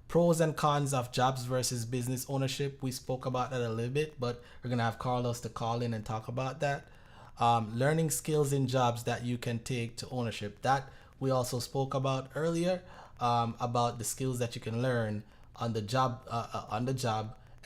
Pros and cons of jobs versus business ownership. We spoke about that a little bit, but we're going to have Carlos to call in and talk about that. Learning skills in jobs that you can take to ownership. That we also spoke about earlier, about the skills that you can learn on the job,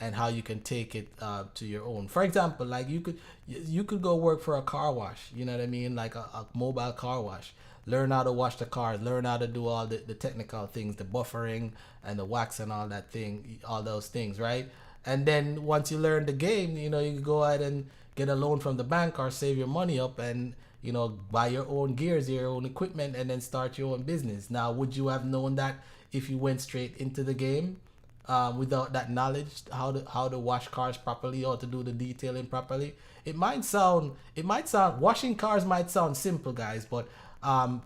and how you can take it to your own. For example, like you could go work for a car wash, you know what I mean, like a mobile car wash. learn how to wash the car, learn how to do all the technical things, the buffering and the wax and all that thing, all those things, right? And then once you learn the game, you know, you can go ahead and get a loan from the bank or save your money up and, you know, buy your own gears, your own equipment, and then start your own business. Now, would you have known that if you went straight into the game without that knowledge, how to wash cars properly or to do the detailing properly? It might sound washing cars might sound simple, guys, but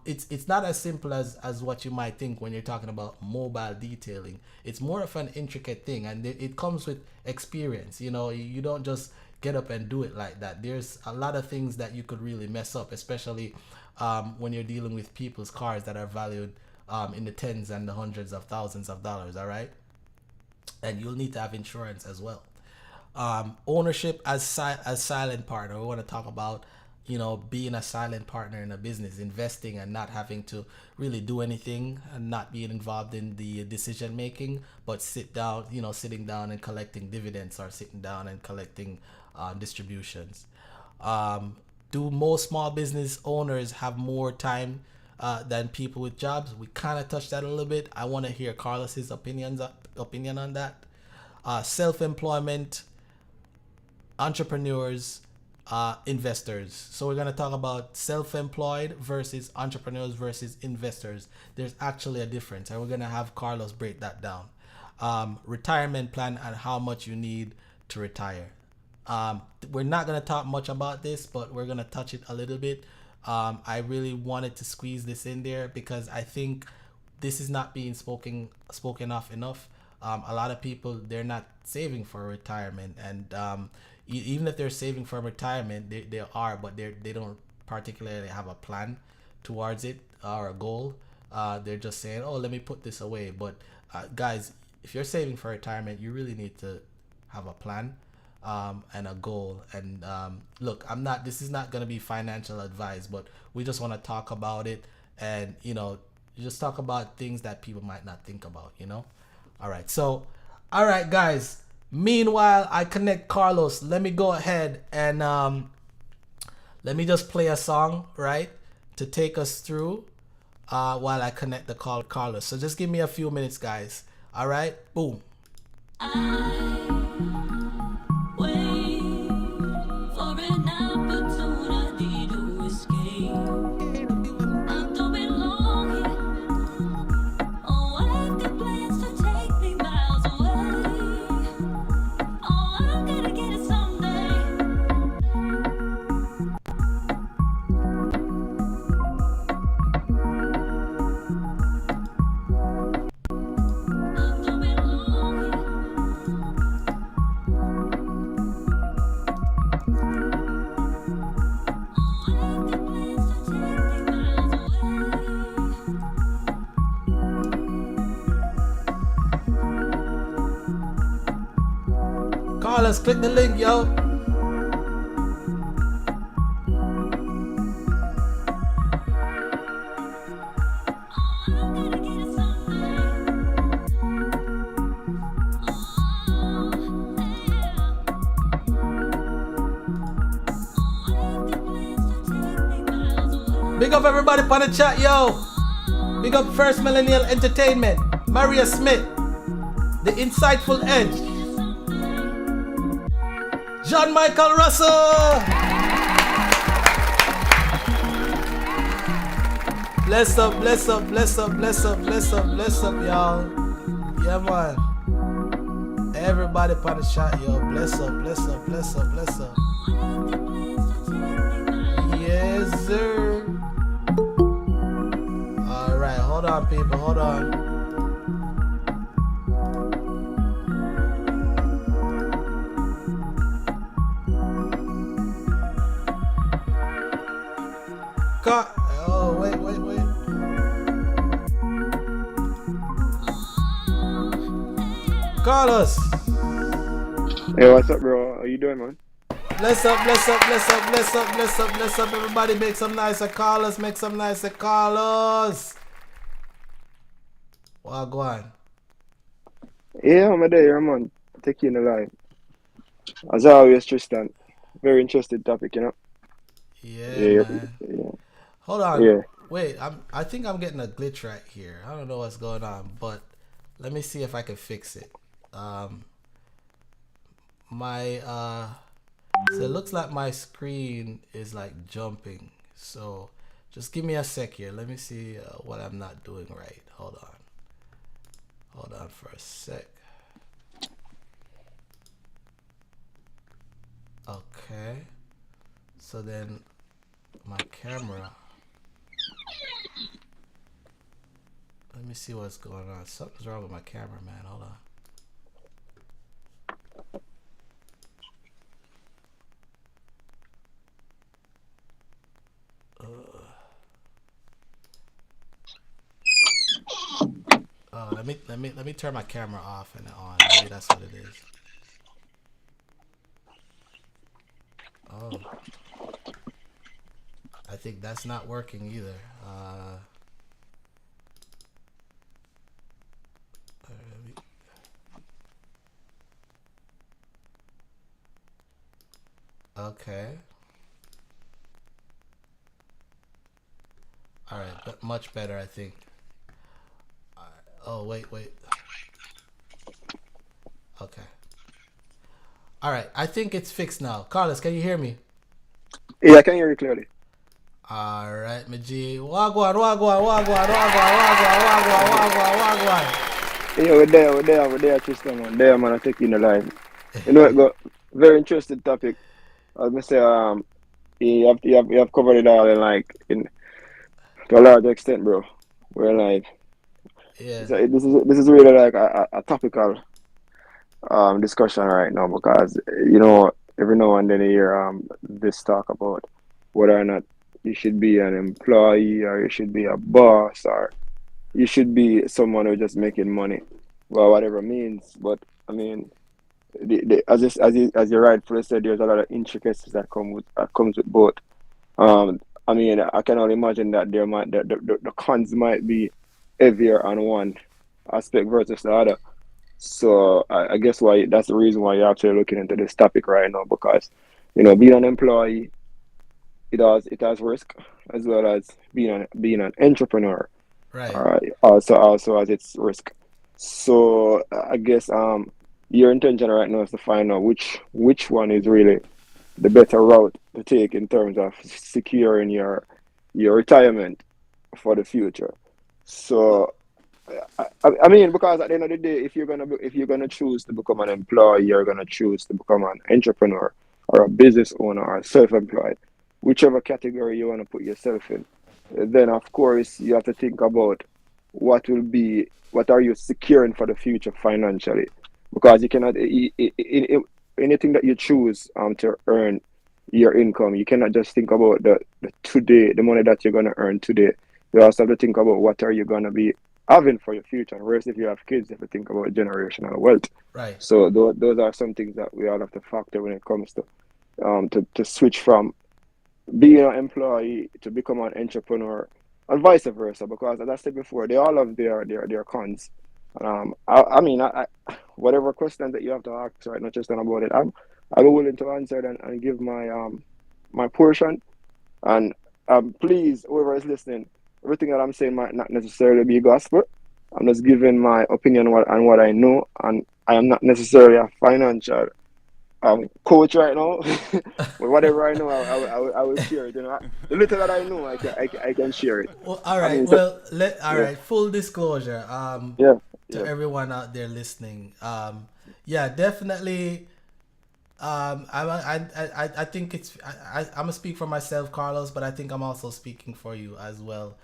it's not as simple as what you might think when you're talking about mobile detailing. It's more of an intricate thing, and it comes with experience. You know, you don't just get up and do it like that. There's a lot of things that you could really mess up, especially when you're dealing with people's cars that are valued in the tens and the hundreds of thousands of dollars. All right, and you'll need to have insurance as well. Ownership as silent partner. We want to talk about, you know, being a silent partner in a business, investing and not having to really do anything and not being involved in the decision making, but sitting down and collecting dividends or sitting down and collecting distributions. Do most small business owners have more time than people with jobs? We kind of touched that a little bit. I want to hear Carlos's opinion on that. Self-employment, entrepreneurs, investors. So we're going to talk about self-employed versus entrepreneurs versus investors. There's actually a difference, and we're going to have Carlos break that down. Retirement plan and how much you need to retire. We're not going to talk much about this, but we're going to touch it a little bit. I really wanted to squeeze this in there because I think this is not being spoken of enough. A lot of people, they're not saving for retirement, and even if they're saving for retirement, they are, but they don't particularly have a plan towards it or a goal. They're just saying, oh, let me put this away. But guys, if you're saving for retirement, you really need to have a plan and a goal. And look, this is not going to be financial advice, but we just want to talk about it, and, you know, just talk about things that people might not think about, you know? All right, guys. Meanwhile, I connect Carlos. Let me go ahead and let me just play a song, right, to take us through while I connect the call Carlos. So just give me a few minutes, guys. All right, boom. Carlos, click the link, yo. Big up everybody on the chat, yo. Big up First Millennial Entertainment, Maria Smith, The Insightful Edge, John Michael Russell. Bless up, bless up, bless up, bless up, bless up, bless up, y'all. Yeah, man. Everybody on the chat, yo. Bless up, bless up, bless up, bless up. Yes, sir. All right, hold on, people, hold on. Oh, wait. Carlos. Hey, what's up, bro? How you doing, man? Bless up, bless up, bless up, bless up, bless up, bless up. Everybody make some nice at Carlos. Make some nice at Carlos. Well, go on. Yeah, I'm there, man. Take you in the line. As always, Tristan. Very interesting topic, you know? Yeah, man. Yeah. Hold on. Yeah. Wait, I think I'm getting a glitch right here. I don't know what's going on, but let me see if I can fix it. My so it looks like my screen is like jumping. So just give me a sec here. Let me see what I'm not doing right. Hold on for a sec. Okay. So then my camera. Let me see what's going on. Something's wrong with my camera, man. Hold on. Let me turn my camera off and on. Maybe that's what it is. Oh, I think that's not working either. Okay. All right, but much better, I think. Oh, wait. Okay. All right, I think it's fixed now. Carlos, can you hear me? Yeah, I can hear you clearly. All right, my G. Wagwan. Yeah, we're there, Tristan, man. There, man, I take you in the line. You know, it got very interesting topic. I was gonna say, you have covered it all in to a large extent, bro. We're like, Yeah. this is really like a topical discussion right now because every now and then you hear this talk about whether or not you should be an employee or you should be a boss or you should be someone who's just making money, well, whatever it means. But I mean, as you rightfully said, there's a lot of intricacies that comes with both. I mean, I can only imagine that the cons might be heavier on one aspect versus the other. So I guess why that's the reason why you're actually looking into this topic right now because being an employee it has risk as well as being an entrepreneur. Right. Also has its risk. So I guess your intention right now is to find out which one is really the better route to take in terms of securing your retirement for the future. So I mean, because at the end of the day, if you're gonna choose to become an employee, you're gonna choose to become an entrepreneur or a business owner or self-employed, whichever category you want to put yourself in. Then of course you have to think about what are you securing for the future financially, because you cannot anything that you choose to earn your income, you cannot just think about the money that you're gonna earn today. You also have to think about what are you gonna be having for your future. Whereas if you have kids, you have to think about generational wealth. Right. So those are some things that we all have to factor when it comes to switch from being an employee to become an entrepreneur and vice versa. Because as I said before, they all have their cons. I mean, whatever questions that you have to ask right now, just about it, I'm willing to answer it and give my portion. And please, whoever is listening, everything that I'm saying might not necessarily be gospel. I'm just giving my opinion on what I know, and I am not necessarily a financial coach right now. But whatever I know, I will share it. The little that I know, I can share it. Well, all right. I mean, Right. Full disclosure. Yeah. To everyone out there listening. Yeah, definitely. I think I'm gonna speak for myself, Carlos, but I think I'm also speaking for you as well.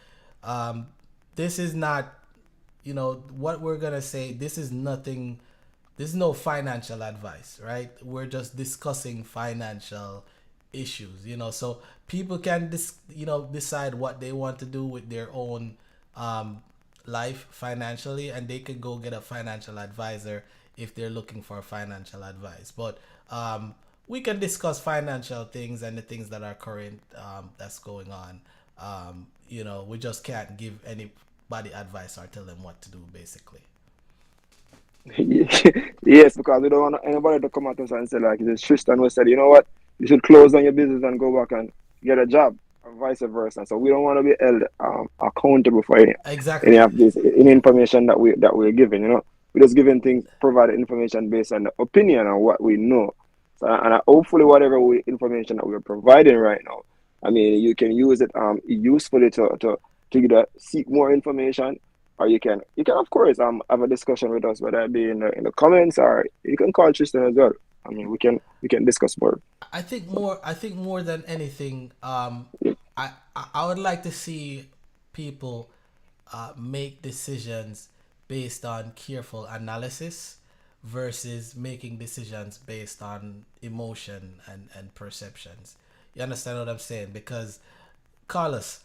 This is not, what we're gonna say. This is nothing. This is no financial advice, right? We're just discussing financial issues, so people can decide what they want to do with their own life financially, and they could go get a financial advisor if they're looking for financial advice. But we can discuss financial things and the things that are current, that's going on. We just can't give anybody advice or tell them what to do, basically. Yes, because we don't want anybody to come at us and say like this. Tristan was said, you know what, you should close down your business and go back and get a job. vice versa. So we don't want to be held accountable for any Exactly. of this any information that we're given. We're just giving things, provide information based on the opinion on what we know. So, and hopefully, whatever information that we're providing right now, I mean, you can use it usefully to either seek more information, or you can of course have a discussion with us, whether it be in the comments, or you can call Tristan as well. I mean, we can discuss more. I think more than anything, I would like to see people make decisions based on careful analysis versus making decisions based on emotion and perceptions. You understand what I'm saying? Because Carlos,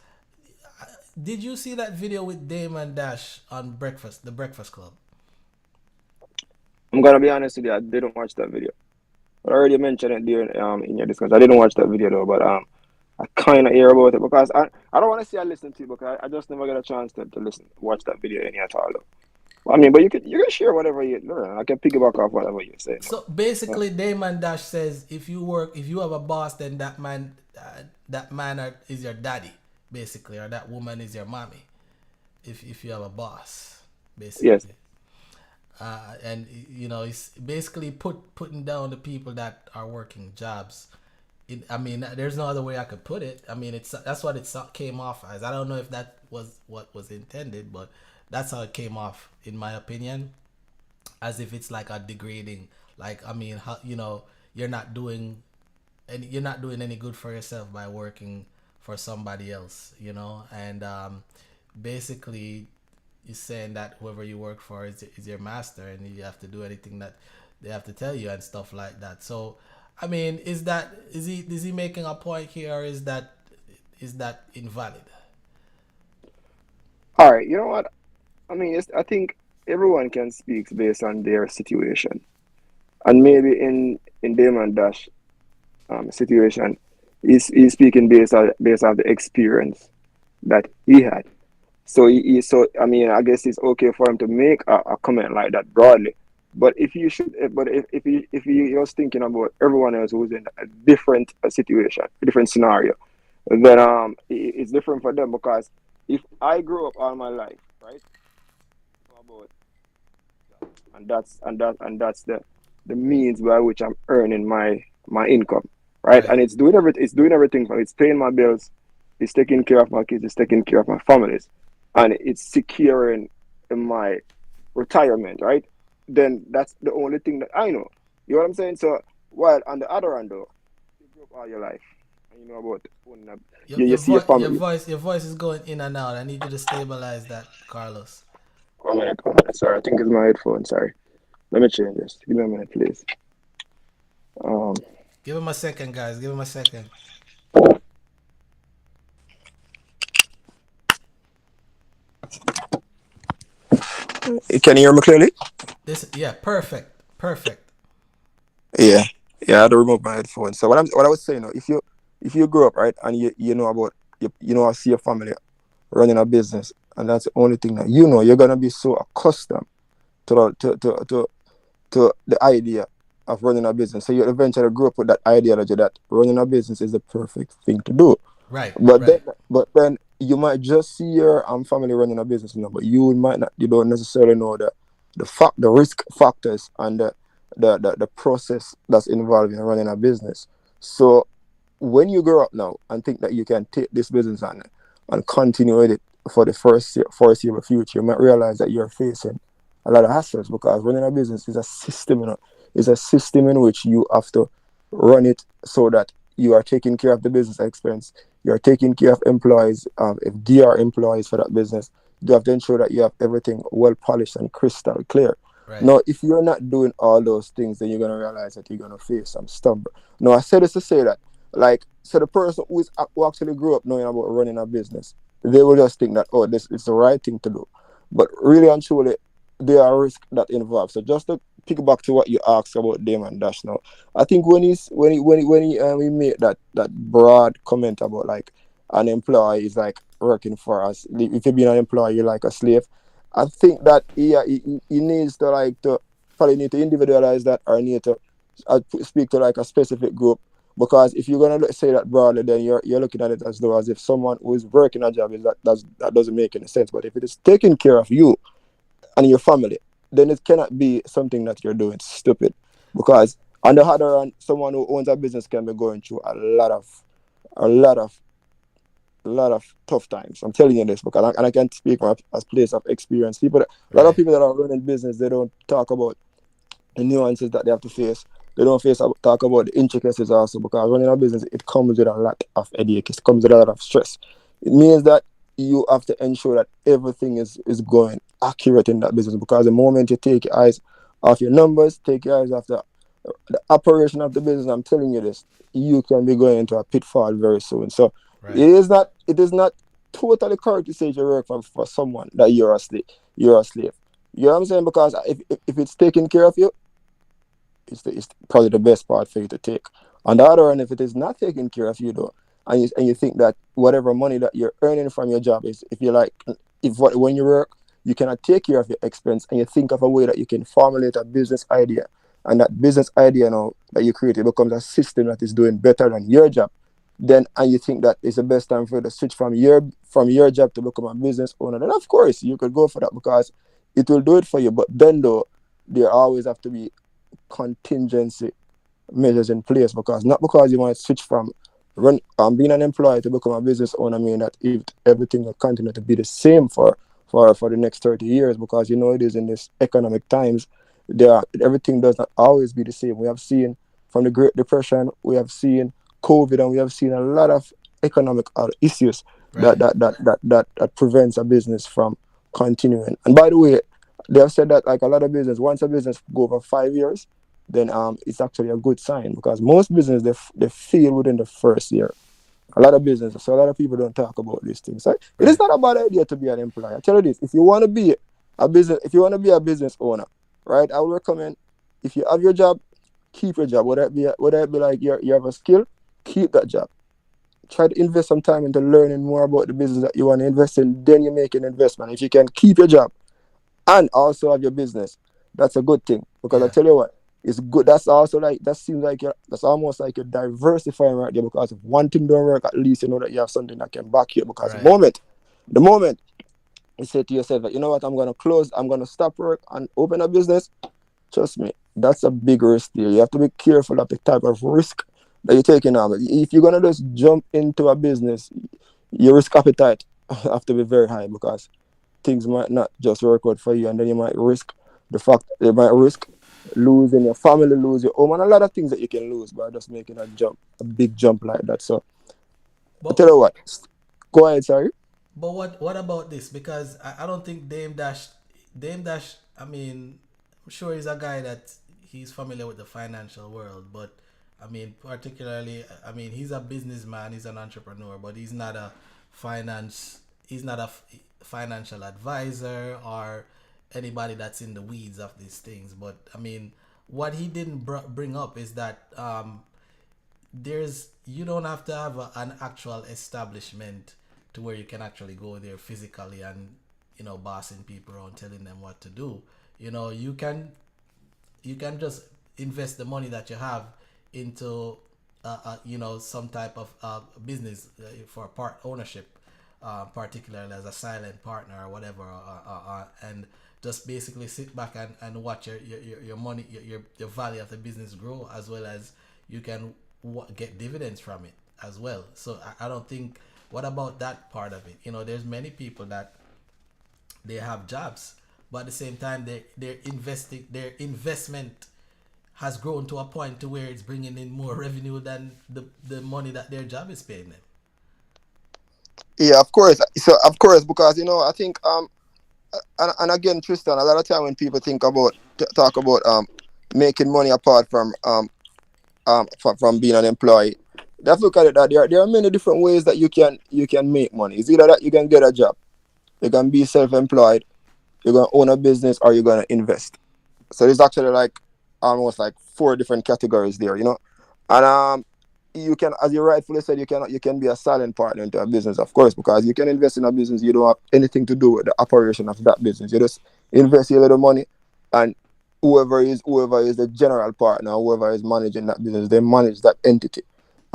did you see that video with Dame and Dash on Breakfast, the Breakfast Club? I'm gonna be honest with you, I didn't watch that video. I already mentioned it during in your discussion. I didn't watch that video though, but I kind of hear about it because I don't want to say I listen to it because I just never get a chance to listen watch that video any at all. Though. I mean, but you can share whatever you learn. I can piggyback off whatever you say. So Yeah. basically, Damon Dash says if you have a boss, then that man is your daddy, basically, or that woman is your mommy. If you have a boss, Yes. basically, and it's basically putting down the people that are working jobs. I mean, there's no other way I could put it. I mean, that's what it came off as. I don't know if that was what was intended, but that's how it came off, in my opinion, as if it's like a degrading. Like, I mean, how, you're not doing any good for yourself by working for somebody else, and basically you're saying that whoever you work for is your master, and you have to do anything that they have to tell you and stuff like that. So I mean, is he making a point here, or is that invalid? All right. You know what? I mean, I think everyone can speak based on their situation, and maybe in Damon Dash situation, he's speaking based on the experience that he had. So I mean, I guess it's okay for him to make a comment like that broadly. But if he was thinking about everyone else who's in a different situation, a different scenario, then it's different for them because if I grew up all my life, right, about and that's the means by which I'm earning my income, right, Right. and it's doing everything for it's paying my bills, it's taking care of my kids, it's taking care of my families, and it's securing my retirement, right? Then that's the only thing that I know. You know what I'm saying? So while on the other hand though, you grew up all your life and you know about owning a, Your you your see your voice your family. voice your voice is going in and out. I need you to stabilize that, Carlos. 1 minute, 1 minute. Sorry, I think it's my headphone. Sorry. Let me change this. Give me a minute, please. Um, Give him a second, guys. Give him a second. can you hear me clearly? Yeah, perfect, perfect. Yeah, yeah. I had to remove my headphones. So what I was saying, if you grow up right and you know about I see your family running a business, and that's the only thing that you're gonna be so accustomed to the idea of running a business. So you eventually grow up with that ideology that running a business is the perfect thing to do. Right, But then, right, but then you might just see your family running a business, but you don't necessarily know the risk factors and the process that's involved in running a business. So when you grow up now and think that you can take this business and continue with it for the foreseeable future, you might realize that you're facing a lot of hassles because running a business is a system, It's a system in which you have to run it so that you are taking care of the business expense, you are taking care of employees. If they are employees for that business, you have to ensure that you have everything well polished and crystal clear. right. Now, if you're not doing all those things, then you're gonna realize that you're gonna face some stumble. Now, I said this to say that, like, so the person who actually grew up knowing about running a business, they will just think that, oh, this is the right thing to do. But really and truly, there are risks that involve. So just to pick back to what you asked about Damon Dash now, I think when he made that broad comment about like an employee is like working for us. If you're being an employee, you're like a slave. I think that he needs to probably need to individualize that or need to speak to like a specific group Because if you're gonna say that broadly, then you're looking at it as though as if someone who is working a job is that doesn't make any sense. But if it is taking care of you and your family, then it cannot be something that you're doing stupid. Because on the other hand, someone who owns a business can be going through a lot of a lot of tough times. I'm telling you this because and I can speak from a place of experience. A lot of Right. people that are running business, they don't talk about the nuances that they have to face. They don't talk about the intricacies also because running a business it comes with a lot of headache. It comes with a lot of stress. It means that you have to ensure that everything is going accurate in that business because the moment you take your eyes off your numbers, take your eyes off the operation of the business, I'm telling you this, you can be going into a pitfall very soon. So Right. it is not totally correct to say you work for someone that you're a slave. You're a slave. You know what I'm saying? Because if it's taking care of you, it's probably the best part for you to take. On the other hand, if it is not taking care of you though, and you think that whatever money that you're earning from your job is, if you like, when you work, you cannot take care of your expense, and you think of a way that you can formulate a business idea, and that business idea now that you created becomes a system that is doing better than your job, then and you think that it's the best time for you to switch from your job to become a business owner, then of course you could go for that because it will do it for you. But then though, there always have to be contingency measures in place because not because you might switch from being an employee to become a business owner mean that if everything will continue to be the same for the next 30 years because you know it is in this economic times everything does not always be the same. We have seen from the Great Depression, we have seen COVID, and we have seen a lot of economic issues Right. that prevents a business from continuing. And by the way, they have said that like a lot of business, once a business go over 5 years, then it's actually a good sign because most business they fail within the first year. A lot of businesses, so a lot of people don't talk about these things. Right? It is Right. not a bad idea to be an employee. I tell you this: if you want to be if you want to be a business owner, right? I would recommend if you have your job, keep your job. Whether it be like you have a skill, keep that job. Try to invest some time into learning more about the business that you want to invest in. Then you make an investment. If you can keep your job and also have your business, that's a good thing. Because I Yeah. tell you what, it's good. That's also like that seems like that's almost like you're diversifying right there. Because if one thing don't work, at least you know that you have something that can back you. Because Right. the moment you say to yourself, that, you know what, I'm gonna stop work and open a business. Trust me, that's a big risk there. You have to be careful of the type of risk that you're taking on. If you're gonna just jump into a business, your risk appetite have to be very high because things might not just work out for you, and then you might risk losing your family, lose your home, and a lot of things that you can lose by just making a big jump like that. So I tell But you what, go ahead, sorry. what about this? Because I don't think Dame Dash. I mean, I'm sure he's a guy that he's familiar with the financial world, but I mean, particularly, I mean, he's a businessman, he's an entrepreneur, but he's not a finance. He's not a financial advisor or anybody that's in the weeds of these things. But I mean, what he didn't bring up is that there's you don't have to have an actual establishment to where you can actually go there physically and bossing people around telling them what to do. You can just invest the money that you have into some type of business for part ownership, particularly as a silent partner or whatever, and just basically sit back and watch your money, your value of the business grow, as well as you can get dividends from it as well. So I don't think. What about that part of it? There's many people that they have jobs, but at the same time, their investment has grown to a point to where it's bringing in more revenue than the money that their job is paying them. Yeah, of course. So of course, because I think and again, Tristan, a lot of time when people talk about making money apart from being an employee, they have to look at it that there are many different ways that you can make money. It's either that you can get a job, you can be self-employed, you're gonna own a business, or you're gonna invest. So there's actually like almost like four different categories there. And you can, as you rightfully said, you can be a silent partner into a business, of course, because you can invest in a business, you don't have anything to do with the operation of that business. You just invest your little money, and whoever is the general partner, whoever is managing that business, they manage that entity.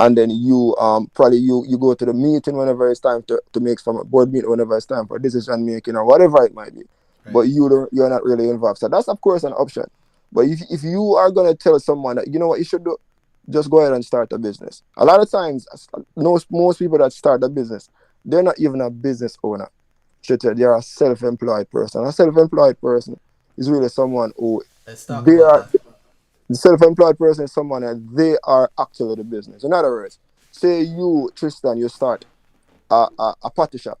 and then you probably you go to the meeting whenever it's time to make some board meeting whenever it's time for decision making or whatever it might be. But Right. you're not really involved. So that's of course an option. But if you are gonna tell someone that you know what you should do, just go ahead and start a business. A lot of times, most people that start a business, they're not even a business owner. They're a self-employed person. A self-employed person is really someone who Let's talk they about are. that. The self-employed person is someone that they are actually the business. In other words, say you, Tristan, you start a potty shop.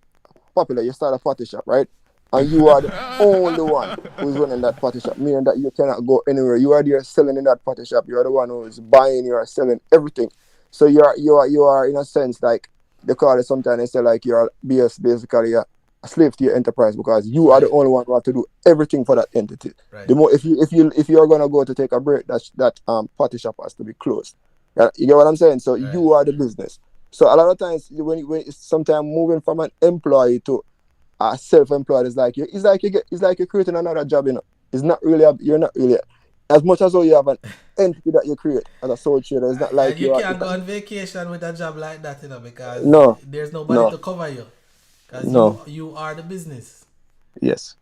Popular, you start a potty shop, right? And you are the only one who's running that potty shop, meaning that you cannot go anywhere. You are there selling in that potty shop. You are the one who is buying. You are selling everything. So you are in a sense like they call it sometimes. They say like you're basically a slave to your enterprise because you are the Right. only one who have to do everything for that entity. Right. The more if you are gonna go to take a break, that potty shop has to be closed. You get what I'm saying? So Right. you are the business. So a lot of times when it's sometimes moving from an employee to self-employed is like it's like you're creating another job. It's not really you're not really as much as though you have an entity that you create as a sole trader. It's not like And you you are. can't go on vacation with a job like that, because No, there's nobody no, to cover you. Because you no. you are the business. Yes,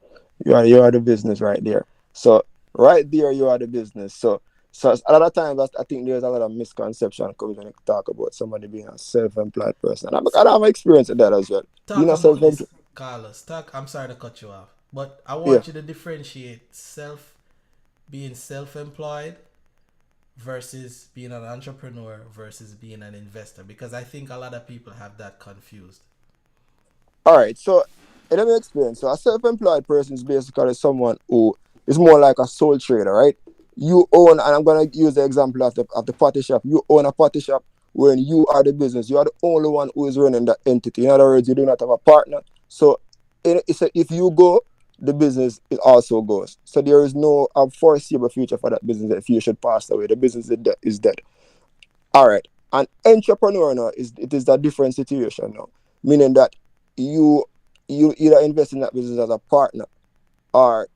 you are the business right there. So right there you are the business. So a lot of times I think there's a lot of misconception comes when you talk about somebody being a self-employed person. I have experience with that as well. Being Talk a about this, self-employed, Carlos. Talk. I'm sorry to cut you off, but I yeah. want you to differentiate being self-employed versus being an entrepreneur versus being an investor, because I think a lot of people have that confused. All right, so let me explain. So a self-employed person is basically someone who is more like a sole trader, right? You own, and I'm gonna use the example of the potty shop. You own a potty shop when you are the business. You are the only one who is running that entity. In other words, you do not have a partner. So if you go, the business it also goes. So there is no foreseeable future for that business if you should pass away. The business is dead. All right. An entrepreneur now is a different situation now, meaning that you you either invest in that business as a partner or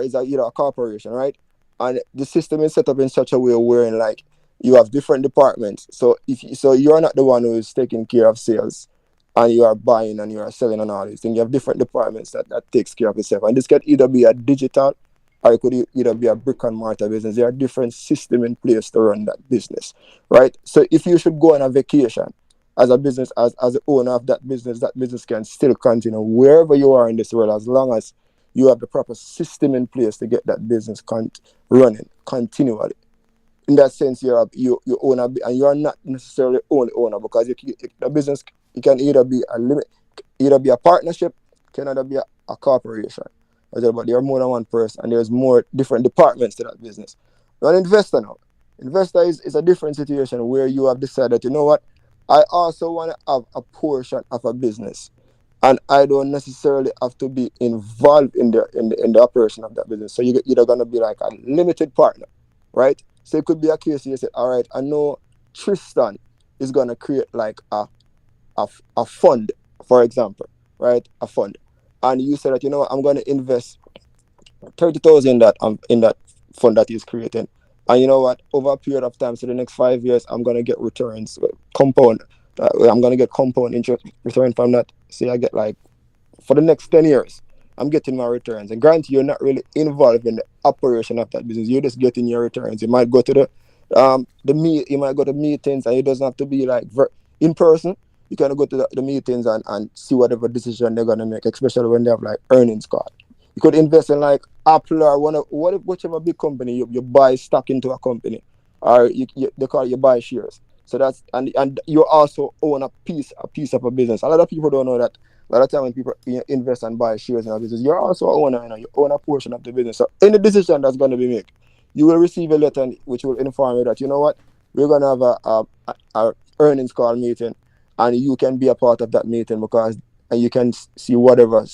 is either a corporation, right? And the system is set up in such a way wherein like you have different departments. So you're not the one who is taking care of sales and you are buying and you are selling and all these things. You have different departments that takes care of itself. And this can either be a digital or it could either be a brick and mortar business. There are different systems in place to run that business, right? So if you should go on a vacation as a business, as the owner of that business can still continue wherever you are in this world as long as you have the proper system in place to get that business running continually. In that sense, you own and you are not necessarily only owner because the business it can either be either be a partnership, can either be a corporation. But there are more than one person, and there's more different departments to that business. You're an investor now. Investor is a different situation where you have decided, you know what, I also want to have a portion of a business and I don't necessarily have to be involved in the operation of that business. So you're either gonna be like a limited partner, right? So it could be a case you say, all right, I know Tristan is gonna create like a fund, for example, right? A fund, and you say that you know what, I'm gonna invest 30,000 in that fund that he's creating, and you know what, over a period of time, so the next 5 years, I'm gonna get returns, compound. I'm gonna get compound interest return from that. Say I get like for the next 10 years, I'm getting my returns. And granted, you're not really involved in the operation of that business. You're just getting your returns. You might go to you might go to meetings, and it doesn't have to be like in person. You can go to the meetings and see whatever decision they're gonna make, especially when they have like earnings card. You could invest in like Apple or whichever big company you buy stock into a company, or they call it you buy shares. So that's and you also own a piece of a business. A lot of people don't know that. A lot of time when people invest and buy shares in a business, you're also a owner. You own a portion of the business. So any decision that's going to be made, you will receive a letter which will inform you that you know what, we're going to have a earnings call meeting, and you can be a part of that meeting because and you can see whatever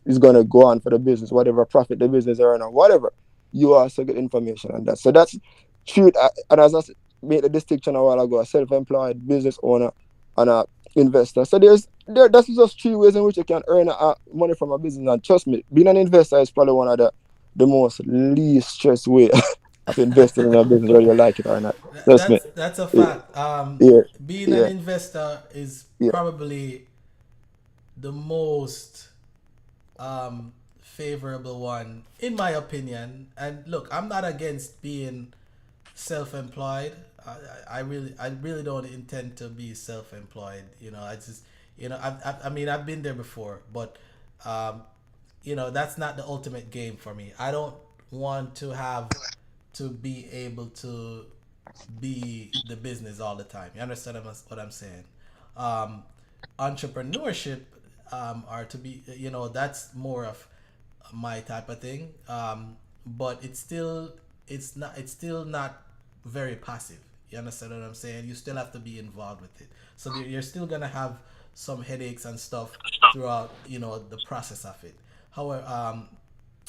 is going to go on for the business, whatever profit the business earn or whatever. You also get information on that. So that's true. And as I made the distinction a while ago, a self-employed business owner and a investor. So that's just three ways in which you can earn money from a business. And trust me, being an investor is probably one of the most least stress way of investing in a business, whether you like it or not. Trust me. That's a Yeah, fact. yeah, Being an yeah. investor is Yeah. probably the most favorable one, in my opinion. And look, I'm not against being self-employed. I really don't intend to be self-employed. I just, I mean, I've been there before, but um, that's not the ultimate game for me. I don't want to have to be able to be the business all the time. You understand what I'm saying? Um, Entrepreneurship, or to be, that's more of my type of thing. But it's still not very passive. You understand what I'm saying? You still have to be involved with it. So you're still gonna have some headaches and stuff throughout, the process of it. However,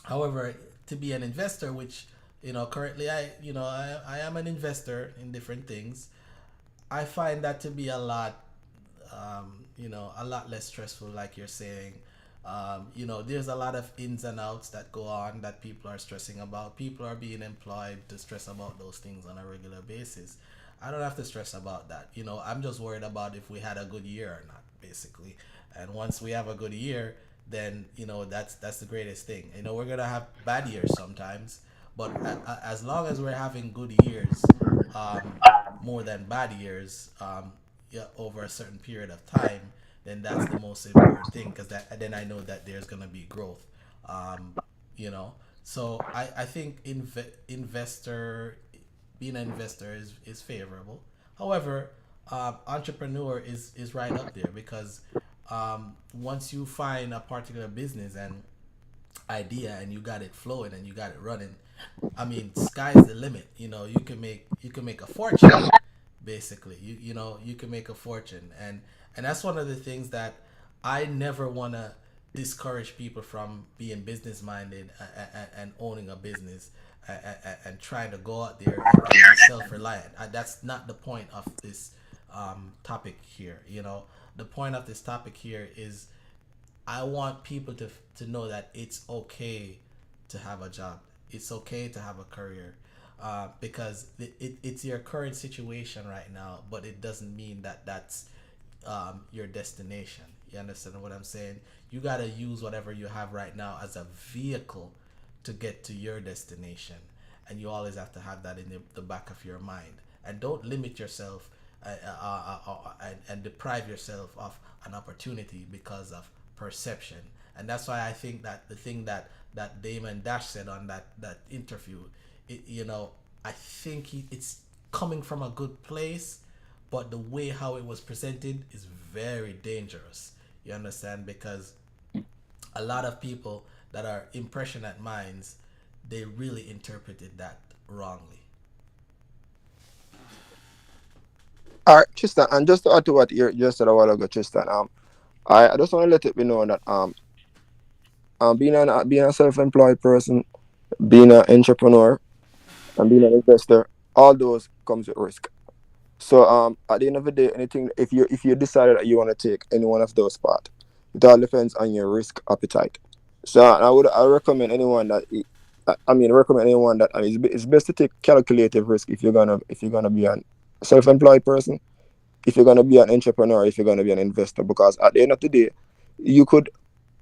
however, to be an investor, which currently I am an investor in different things. I find that to be a lot less stressful, like you're saying. There's a lot of ins and outs that go on that people are stressing about. People are being employed to stress about those things on a regular basis. I don't have to stress about that. I'm just worried about if we had a good year or not, basically. And once we have a good year, then that's the greatest thing. We're gonna have bad years sometimes, but as long as we're having good years, um, more than bad years, yeah, over a certain period of time, then that's the most important thing, because then I know that there's gonna be growth. Um, you know, so I think investor being an investor is favorable. However, entrepreneur is right up there, because once you find a particular business and idea and you got it flowing and you got it running, I mean, sky's the limit. You can make a fortune, basically. You can make a fortune, and that's one of the things that I never want to discourage people from being business minded, and owning a business, and trying to go out there and be self-reliant. That's not the point of this topic here. The point of this topic here is, I want people to know that it's okay to have a job. It's okay to have a career, because it's your current situation right now, but it doesn't mean that that's your destination. You understand what I'm saying? You got to use whatever you have right now as a vehicle to get to your destination. And you always have to have that in the back of your mind. And don't limit yourself, and deprive yourself of an opportunity because of perception. And that's why I think that the thing that Damon Dash said on that interview, I think it's coming from a good place, but the way how it was presented is very dangerous. You understand? Because a lot of people that are impressionate minds, they really interpreted that wrongly. All right, Tristan, and just to add to what you just said a while ago, Tristan, I just want to let it be known that being a self-employed person, being an entrepreneur, and being an investor, all those comes with risk. So at the end of the day, anything, if you decide that you want to take any one of those paths, it all depends on your risk appetite. So I recommend anyone that recommend anyone that, it's best to take calculative risk if you're gonna be an self-employed person, if you're gonna be an entrepreneur, if you're gonna be an investor, because at the end of the day, you could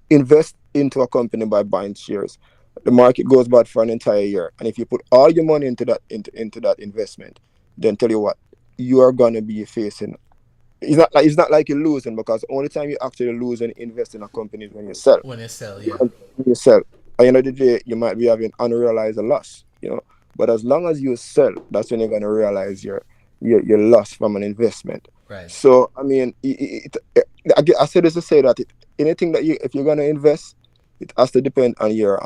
invest into a company by buying shares. The market goes bad for an entire year, and if you put all your money into that investment, then tell you what, you are gonna be facing. It's not like you're losing, because the only time you actually lose and invest in a company is when you sell. When they sell, yeah. When you sell, at the end of the day, you might be having unrealized loss. But as long as you sell, that's when you're gonna realize your loss from an investment. Right. So I mean, I said this to say that anything that if you're gonna invest, it has to depend on your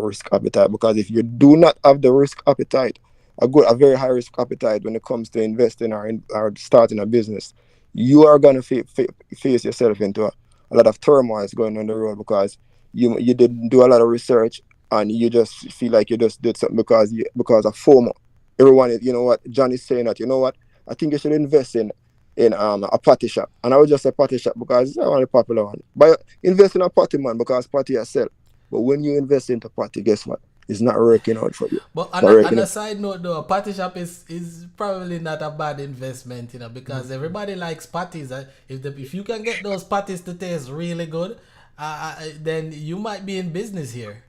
risk appetite. Because if you do not have the risk appetite, a very high risk appetite when it comes to investing or starting a business, you are gonna face yourself into a lot of turmoil going on the road, because you didn't do a lot of research, and you just feel like you just did something because of FOMO. Everyone, what John is saying, that, I think you should invest in a party shop. And I would just say party shop because it's one of the popular one. But invest in a party, man, because party has sell. But when you invest into party, guess what? is not working out for you. But It's not on working a out. side note, though, a party shop is probably not a bad investment, because everybody likes patties. If you can get those patties to taste really good, then you might be in business here.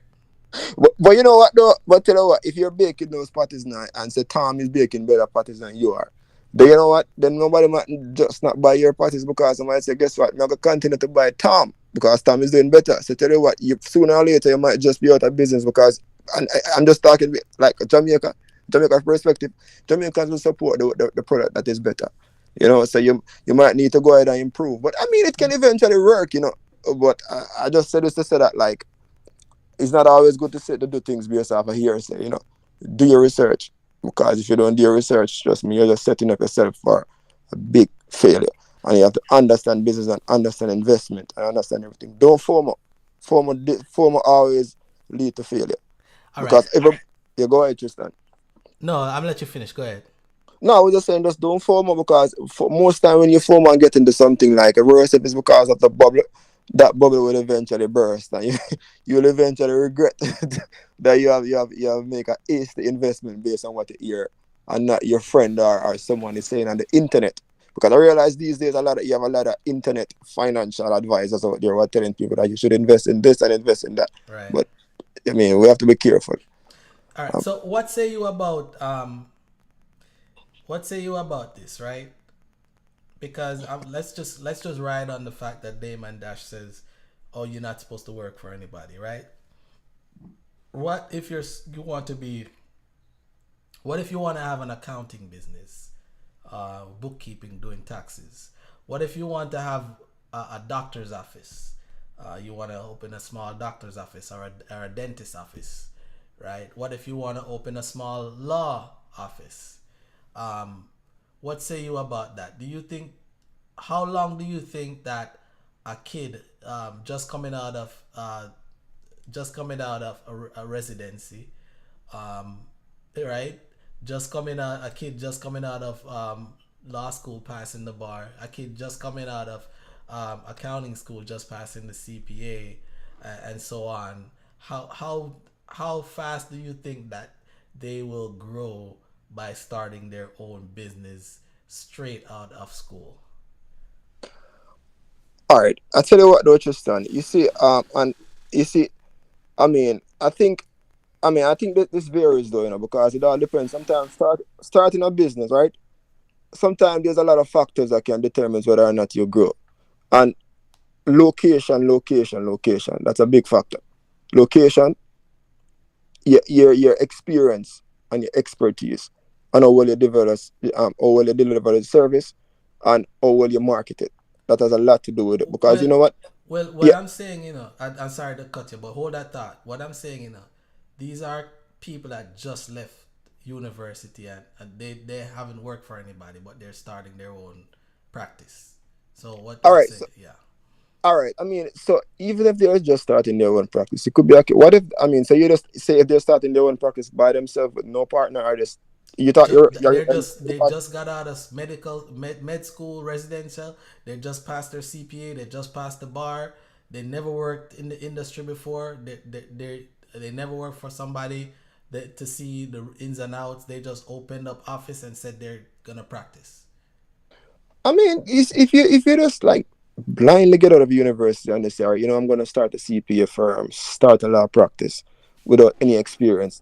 But you know what though? But you know what? If you're baking those patties now and say Tom is baking better patties than you are, then you know what? Then nobody might just not buy your patties because somebody say, guess what? I'm gonna continue to buy Tom because Tom is doing better. So tell you what, you sooner or later you might just be out of business because and I'm just talking like Jamaica perspective. Jamaicans will support the product that is better. So you might need to go ahead and improve. But I mean it can eventually work. But I just said this to say that like it's not always good to do things based off a hearsay. Do your research because if you don't do your research, trust me, you're just setting up yourself for a big failure. And you have to understand business and understand investment and understand everything. Don't FOMO. FOMO always lead to failure All right. because every you go ahead, Tristan. No, I'm gonna let you finish. Go ahead. No, I was just saying just don't FOMO because for most time when you FOMO and get into something like a worse if it's because of the bubble, that bubble will eventually burst and you'll eventually regret that you have make a hasty investment based on what you hear and not your friend or someone is saying on the internet. Because I realize these days you have a lot of internet financial advisors out there who are telling people that you should invest in this and invest in that. Right. But I mean we have to be careful. All right. So what say you about this, right? Because let's just ride on the fact that Damon Dash says, "Oh, you're not supposed to work for anybody," right? What if you want to be? What if you want to have an accounting business, bookkeeping, doing taxes? What if you want to have a doctor's office? You want to open a small doctor's office or a dentist office, right? What if you want to open a small law office? What say you about that? How long do you think that a kid just coming out of a residency, right? A kid just coming out of law school passing the bar, a kid just coming out of accounting school just passing the CPA, and so on. How fast do you think that they will grow by starting their own business straight out of school? All right, I tell you what, though, Tristan. You see, and you see, I think that this varies though, because it all depends. Sometimes starting a business, right? Sometimes there's a lot of factors that can determine whether or not you grow. And location. That's a big factor. Location, your experience and your expertise, and how well you deliver the service, and how well you market it. That has a lot to do with it because you Well, know what? what Yeah, I'm saying, I'm sorry to cut you, but hold that thought. What I'm saying, these are people that just left university and they haven't worked for anybody, but they're starting their own practice. So all what right. say? So Yeah. all right. I mean, so even if they're just starting their own practice, it could be okay. What if I mean, so you just say if they're starting their own practice by themselves with no partner, or just you thought They just got out of med school residential. They just passed their CPA. They just passed the bar. They never worked in the industry before. They never worked for somebody to see the ins and outs. They just opened up office and said they're gonna practice. I mean, if you just like blindly get out of university and they say, all right, I'm going to start a CPA firm, start a law practice without any experience,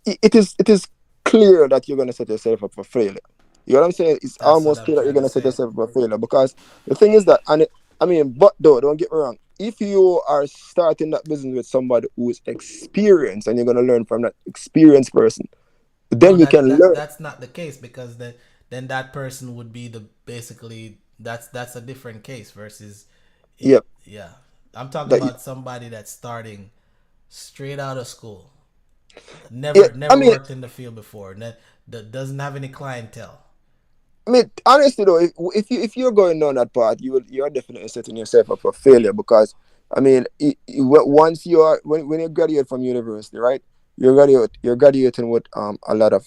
it is clear that you're going to set yourself up for failure. You know what I'm saying? It's That's what almost I'm clear that you're trying to going to set say. yourself up for failure because the thing is that, I mean, but though, don't get me wrong. If you are starting that business with somebody who is experienced and you're going to learn from that experienced person, No, then you can learn. that's not the case because then that person would be the basically that's a different case versus it. Yep. Yeah, I'm talking That, about somebody that's starting straight out of school, yeah, I never mean, worked in the field before, that doesn't have any clientele. honestly though, if you're going down that path, you're definitely setting yourself up for failure because I mean, once you are when you graduate from university, right? You're graduating with a lot of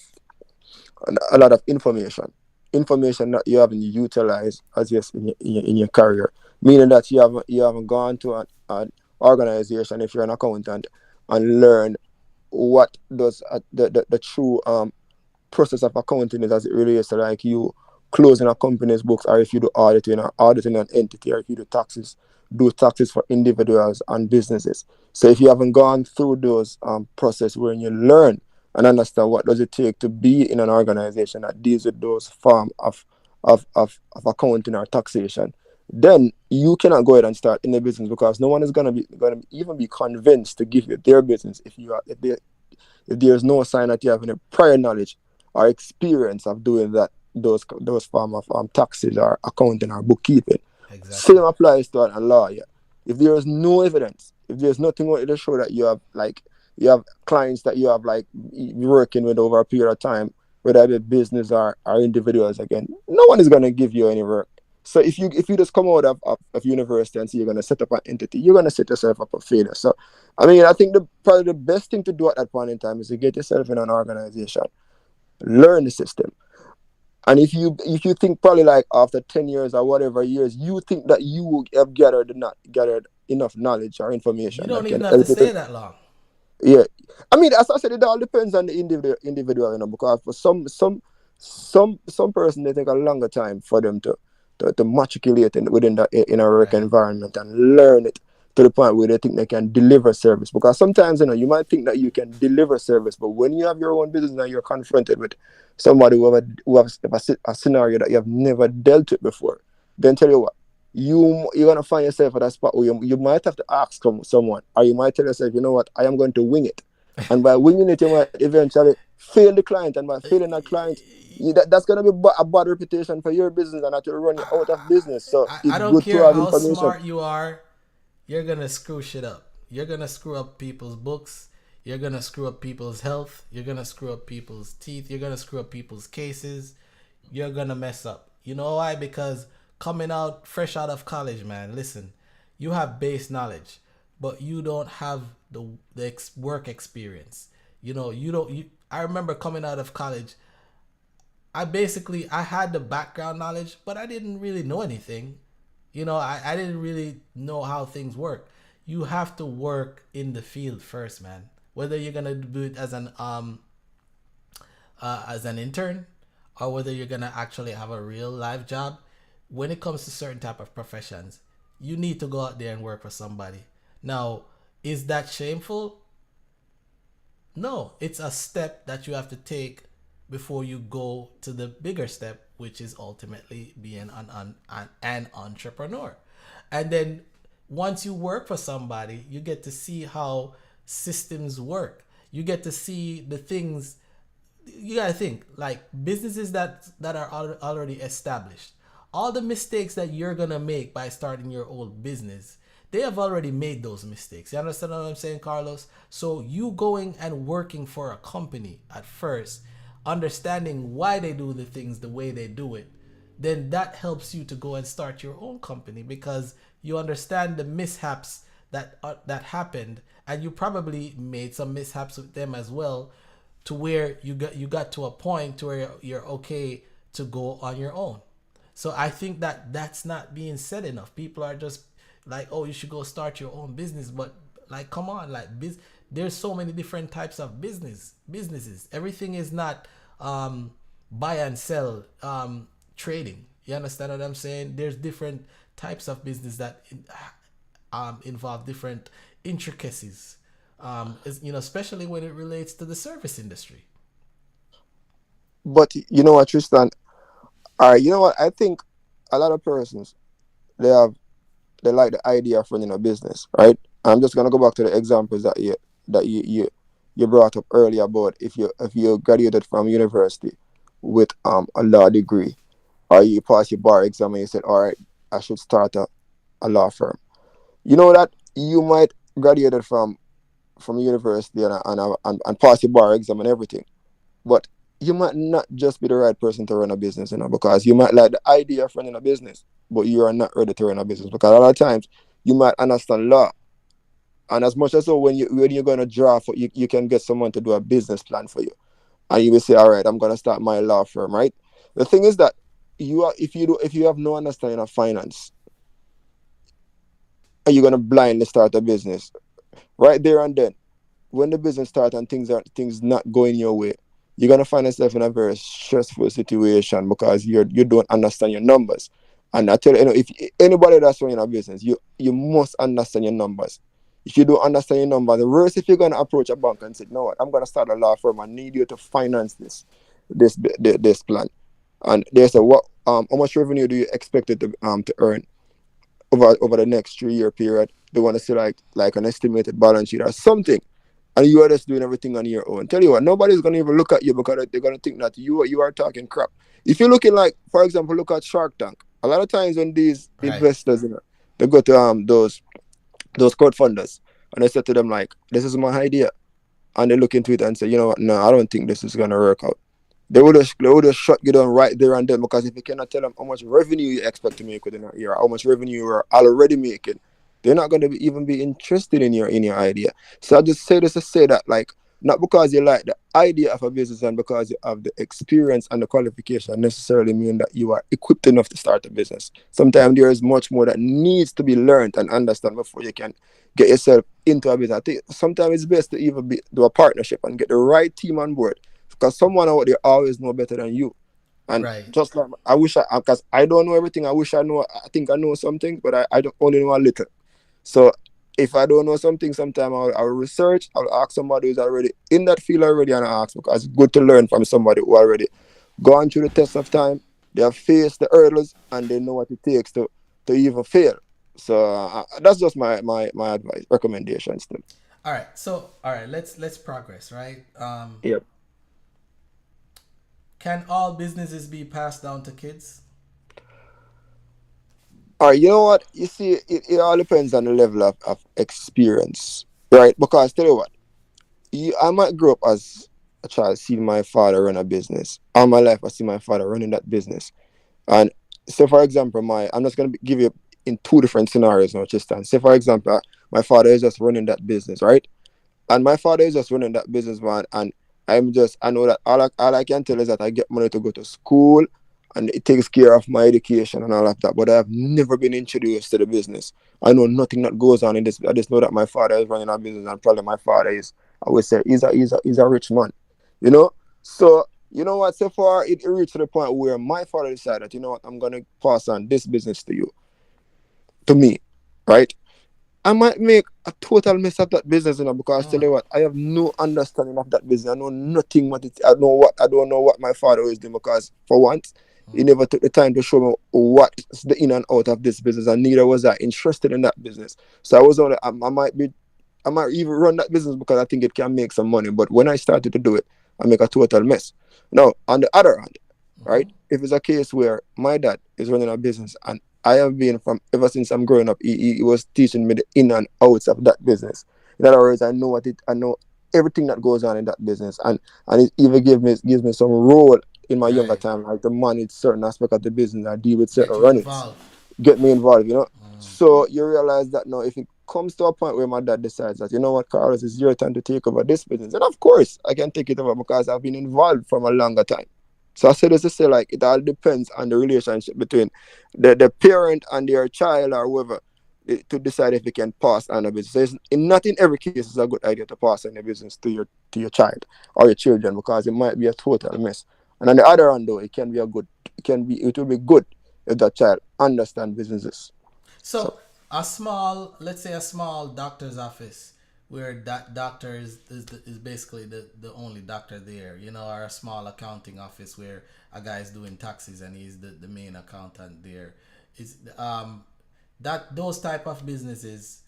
information that you haven't utilized as yes in your career, meaning that you haven't gone to an organization if you're an accountant and learn what does the true process of accounting is as it relates to like you closing a company's books, or if you do auditing an entity, or if you do taxes for individuals and businesses. So if you haven't gone through those process where you learn and understand what does it take to be in an organization that deals with those form of accounting or taxation, then you cannot go ahead and start in the business, because no one is gonna even be convinced to give you their business if there's no sign that you have any prior knowledge or experience of doing those form of taxes or accounting or bookkeeping. Same Exactly. applies to a lawyer. If there is no evidence, if there's nothing to show that you have clients that you have like working with over a period of time, whether it be business or individuals, again, no one is gonna give you any work. So if you just come out of university and say you're gonna set up an entity, you're gonna set yourself up for failure. So I mean, I think probably the best thing to do at that point in time is to get yourself in an organization, learn the system. And if you think probably like after 10 years or whatever years, you think that you have not gathered enough knowledge or You information don't that even can have to help you stay to, that long. yeah. I mean, as I said, it all depends on the individual, because for some person they take a longer time for them to matriculate within the in a work Right. environment and learn it to the point where they think they can deliver service. Because sometimes you might think that you can deliver service, but when you have your own business and you're confronted with somebody who have a scenario that you have never dealt with before, then tell you what, you're gonna find yourself at that spot where you might have to ask someone, or you might tell yourself, you know what, I am going to wing it, and by winging it, you might eventually fail the client, and by failing that client, that's gonna be a bad reputation for your business, and that will run you out of business. So I it's don't good to care have how information. smart you are, you're gonna screw shit up. You're gonna screw up people's books. You're gonna screw up people's health. You're gonna screw up people's teeth. You're gonna screw up people's cases. You're gonna mess up. You know why? Because coming out fresh out of college, man, listen, you have base knowledge, but you don't have the work experience. You know, you don't. I remember coming out of college, I had the background knowledge, but I didn't really know anything. You know, I didn't really know how things work. You have to work in the field first, man. Whether you're gonna do it as an intern, or whether you're gonna actually have a real life job, when it comes to certain type of professions, you need to go out there and work for somebody. Now, is that shameful? No, it's a step that you have to take before you go to the bigger step, which is ultimately being an entrepreneur. And then once you work for somebody, you get to see how systems work. You get to see the things. You gotta think like businesses that are already established. All the mistakes that you're gonna make by starting your old business, they have already made those mistakes. You understand what I'm saying, Carlos? So you going and working for a company at first, understanding why they do the things the way they do it, then that helps you to go and start your own company because you understand the mishaps that happened, and you probably made some mishaps with them as well, to where you got to a point to where you're okay to go on your own. So I think that that's not being said enough. People are just like, oh, you should go start your own business, but like, come on, like, there's so many different types of businesses. Everything is not buy and sell trading. You understand what I'm saying? There's different types of business that involve different intricacies. Especially when it relates to the service industry. But you know what, Tristan? All right, you know what? I think a lot of persons they have they like the idea of running a business, right? I'm just gonna go back to the examples that you brought up earlier about if you graduated from university with a law degree, or you pass your bar exam and you said, all right, I should start a law firm. You know that you might graduated from university and pass your bar exam and everything, but you might not just be the right person to run a business, because you might like the idea of running a business, but you are not ready to run a business, because a lot of times you might understand law, and as much as so when you're gonna draft, you can get someone to do a business plan for you, and you will say, all right, I'm gonna start my law firm, right? The thing is that if you have no understanding of finance, are you gonna blindly start a business right there and then? when the business starts and things not going your way, you're gonna find yourself in a very stressful situation because you don't understand your numbers. And I tell you, if anybody that's running a business, you must understand your numbers. If you don't understand your numbers, the worst if you're gonna approach a bank and say, "No, what, I'm gonna start a law firm. I need you to finance this plan." And they say, "What? How much revenue do you expect it to earn over the next 3 year period?" They want to see like an estimated balance sheet or something, and you are just doing everything on your own. Tell you what, nobody's gonna even look at you because they're gonna think that you are talking crap. If you're looking like, for example, look at Shark Tank. A lot of times when these Right. investors, they go to those crowdfunders and they say to them like, "This is my idea," and they look into it and say, "You know what? No, I don't think this is gonna work out." They would have shut you down right there and then, because if you cannot tell them how much revenue you expect to make within a year, how much revenue you are already making, they're not going to even be interested in your idea. So I just say this to say that, like, not because you like the idea of a business and because you have the experience and the qualification necessarily mean that you are equipped enough to start a business. Sometimes there is much more that needs to be learned and understand before you can get yourself into a business. I think sometimes it's best to even do a partnership and get the right team on board, because someone out there always know better than you. And Right. just like I wish because I don't know everything. I wish I know. I think I know something, but I don't only know a little. So if I don't know something, sometime I'll research. I'll ask somebody who's already in that field already, and I ask, because it's good to learn from somebody who already gone through the test of time. They have faced the hurdles and they know what it takes to even fail. So that's just my advice, recommendations. To them. All right. So, all right, let's progress, right? Yep. Can all businesses be passed down to kids? All right, you know what? You see, it all depends on the level of experience, right? Because tell you what, I might grow up as a child, see my father run a business. All my life, I see my father running that business. And say, for example, I'm just going to give you in two different scenarios now, Tristan. Say, for example, my father is just running that business, right? And my father is just running that business, man. And I know that all I can tell is that I get money to go to school and it takes care of my education and all of that. But I have never been introduced to the business. I know nothing that goes on in this. I just know that my father is running a business, and probably my father is, I would say, he's a rich man, you know? So, you know what? So far, it reached to the point where my father decided, you know what, I'm going to pass on this business to me, right? I might make a total mess of that business, because tell you what, I have no understanding of that business. I know nothing what it. I don't know what my father is doing, because for once, he never took the time to show me what's the in and out of this business, and neither was I interested in that business. So I was only, I might even run that business because I think it can make some money. But when I started to do it, I make a total mess. Now, on the other hand, right? If it's a case where my dad is running a business and I have been from ever since I'm growing up, he was teaching me the in and outs of that business. In other words, I know everything that goes on in that business, and it even gives me some role in my younger Right. time, like to manage certain aspect of the business and deal with certain Get you runnings, involved. get me involved. So you realize that now, if it comes to a point where my dad decides that, you know what, Carlos, it's your time to take over this business, and of course I can take it over because I've been involved from a longer time. So I said this to say, like, it all depends on the relationship between the parent and their child or whoever, to decide if you can pass on a business. So not in every case is a good idea to pass on a business to your child or your children, because it might be a total mess. And on the other hand, though, it will be good if that child understand businesses. So So a small, let's say a small doctor's office where that doctor is basically the only doctor there, or a small accounting office where a guy is doing taxes and he's the main accountant there. Is that those type of businesses,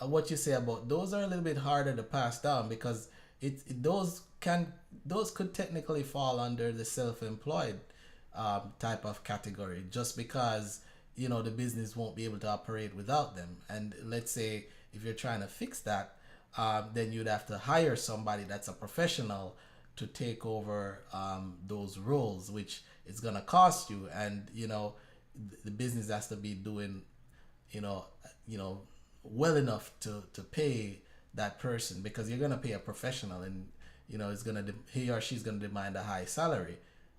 what you say about those are a little bit harder to pass down because those could technically fall under the self-employed type of category just because the business won't be able to operate without them. And let's say if you're trying to fix that, then you'd have to hire somebody that's a professional to take over those roles, which is going to cost you. And the business has to be doing you know, well enough to pay that person because you're gonna pay a professional, and it's he or she's gonna demand a high salary,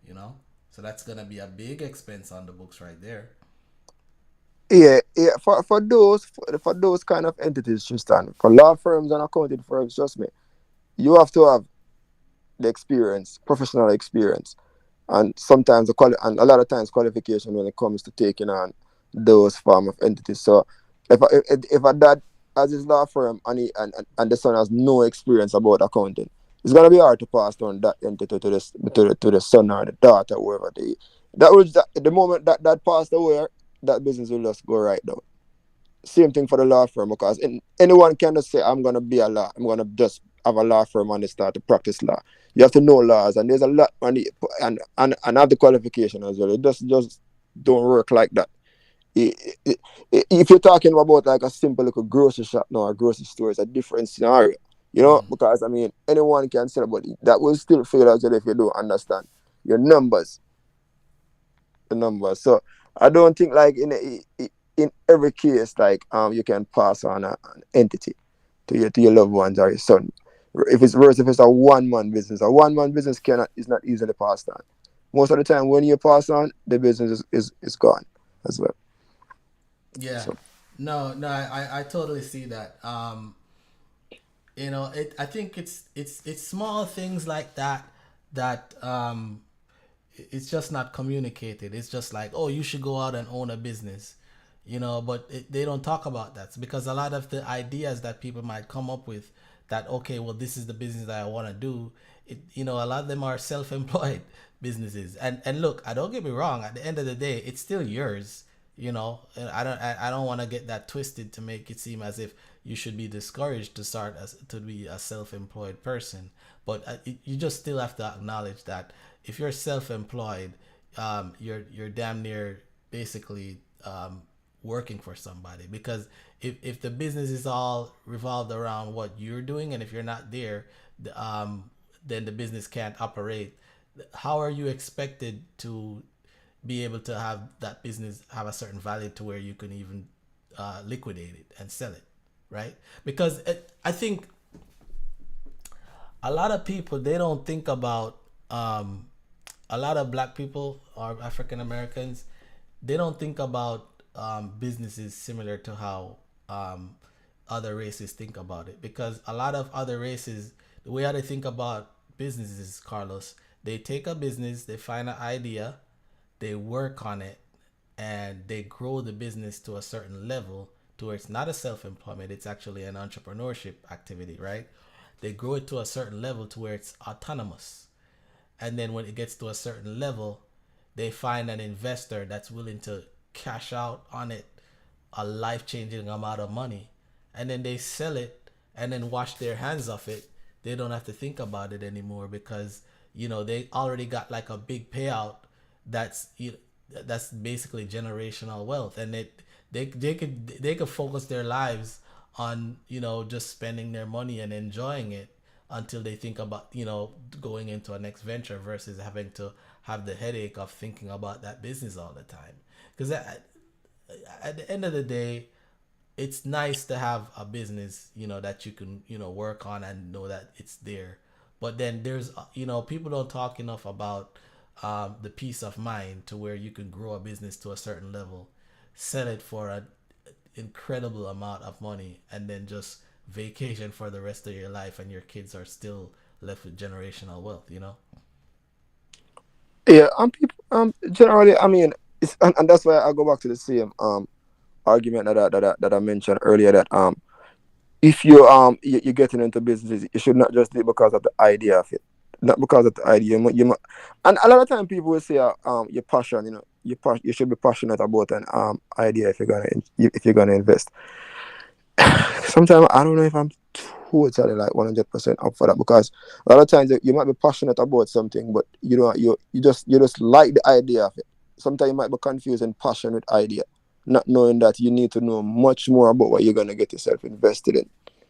you know. So that's gonna be a big expense on the books right there. for those kind of entities, Tristan, for law firms and accounting firms, trust me, you have to have the experience, professional experience, and sometimes and a lot of times qualification when it comes to taking on those form of entities. So if a dad has his law firm and the son has no experience about accounting, it's gonna be hard to pass on that entity to the son or the daughter, whoever they. That was the moment that passed away, that business will just go right down. Same thing for the law firm, because anyone can just say, I'm going to be a law. I'm going to just have a law firm and start to practice law. You have to know laws, and there's a lot, and have the qualification as well. It just don't work like that. If you're talking about like a simple little grocery shop now, a grocery store, it's a different scenario, because I mean, anyone can sell, but that will still fail as well if you don't understand your numbers, the numbers. So I don't think like in every case like you can pass on an entity to your loved ones or your son. If it's worse, if it's a one man business cannot is not easily passed on. Most of the time when you pass on, the business is gone as well. Yeah. So No, I totally see that. I think it's small things like that that it's just not communicated. It's just like, oh, you should go out and own a business, but they don't talk about that because a lot of the ideas that people might come up with that, okay, well, this is the business that I want to do. A lot of them are self-employed businesses. And look, I don't get me wrong. At the end of the day, it's still yours. And I don't want to get that twisted to make it seem as if you should be discouraged to be a self-employed person. But you just still have to acknowledge that if you're self-employed, you're damn near basically working for somebody, because if the business is all revolved around what you're doing, and if you're not there, then the business can't operate. How are you expected to be able to have that business have a certain value to where you can even liquidate it and sell it, right? Because I think a lot of people, they don't think about a lot of black people or African Americans, they don't think about businesses similar to how other races think about it, because a lot of other races, the way how they think about businesses, Carlos, they take a business, they find an idea, they work on it, and they grow the business to a certain level to where it's not a self-employment, it's actually an entrepreneurship activity, right? They grow it to a certain level to where it's autonomous. And then when it gets to a certain level, they find an investor that's willing to cash out on it a life-changing amount of money, and then they sell it and then wash their hands off it. They don't have to think about it anymore because they already got like a big payout that's that's basically generational wealth, and they could focus their lives on just spending their money and enjoying it until they think about going into a next venture versus having to have the headache of thinking about that business all the time. Because at the end of the day, it's nice to have a business that you can work on and know that it's there. But then there's people don't talk enough about the peace of mind to where you can grow a business to a certain level, sell it for an incredible amount of money, and then just vacation for the rest of your life, and your kids are still left with generational wealth. yeah, people generally, I mean, and that's why I go back to the same argument that I mentioned earlier, that if you're getting into business, you should not just do it because of the idea of it, not because of the idea. And a lot of time people will say your passion, you should be passionate about an idea if you're gonna invest. Sometimes I don't know if I'm totally like 100% up for that, because a lot of times you might be passionate about something, but you just like the idea of it. Sometimes you might be confusing passion with idea, not knowing that you need to know much more about what you're gonna get yourself invested in,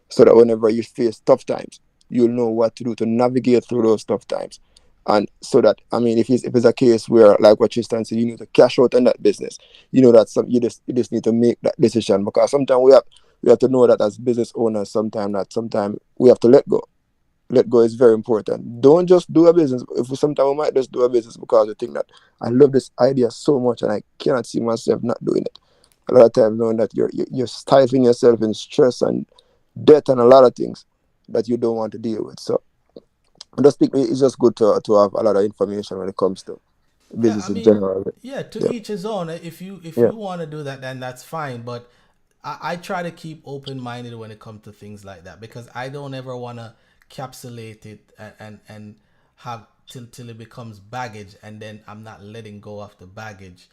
so that whenever you face tough times, you'll know what to do to navigate through those tough times. And so that, I mean, if it's a case where, like what Tristan said, you need to cash out on that business, that you just need to make that decision, because sometimes we have to know that as business owners, sometimes we have to let go. Let go is very important. Don't just do a business. If sometimes we might just do a business because we think that I love this idea so much and I cannot see myself not doing it. A lot of times knowing that you're stifling yourself in stress and debt and a lot of things. that you don't want to deal with. So I just think it's just good to have a lot of information when it comes to Yeah, business I in mean, general. yeah, to Yeah, each his own. If yeah, you want to do that, then that's fine. But I try to keep open minded when it comes to things like that because I don't ever want to capsulate it and have till it becomes baggage, and then I'm not letting go of the baggage,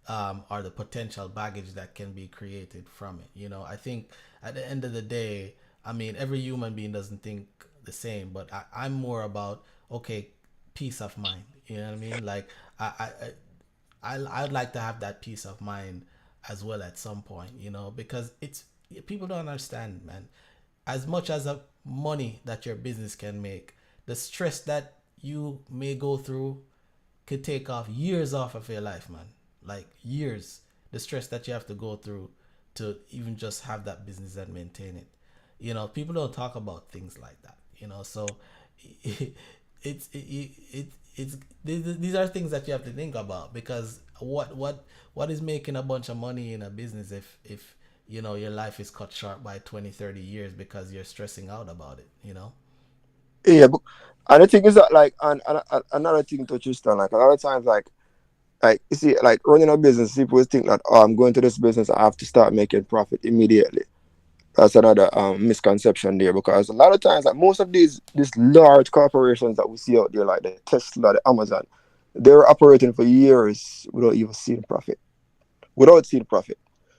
or the potential baggage that can be created from it. I think at the end of the day, I mean, every human being doesn't think the same, but I'm more about, okay, peace of mind. You know what I mean? Like I'd like to have that peace of mind as well at some point, because it's people don't understand, man. As much as the money that your business can make, the stress that you may go through could take off years off of your life, man. Like years. The stress that you have to go through to even just have that business and maintain it. People don't talk about things like that. So it's these are things that you have to think about, because what is making a bunch of money in a business if your life is cut short by 20-30 years because you're stressing out about it. yeah. But, and the thing is that like, and another thing to just on, like a lot of times, like you see, like running a business, people think that, oh, I'm going to this business, I have to start making profit immediately. That's another misconception there, because a lot of times, like most of these large corporations that we see out there, like the Tesla, the Amazon, they're operating for years without even seeing profit, without seeing profit.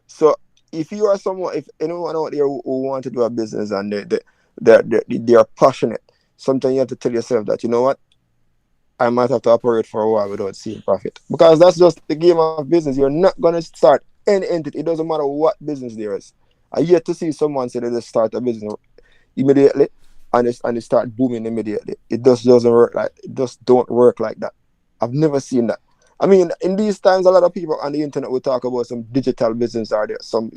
So if you are someone, if anyone out there who want to do a business and they are passionate, sometimes you have to tell yourself that, you know what, I might have to operate for a while without seeing profit, because that's just the game of business. You're not gonna start any entity. It doesn't matter what business there is. I yet to see someone say they just start a business immediately and they start booming immediately. It just doesn't work like it just don't work like that. I've never seen that. I mean, in these times, a lot of people on the internet will talk about some digital business. Are there some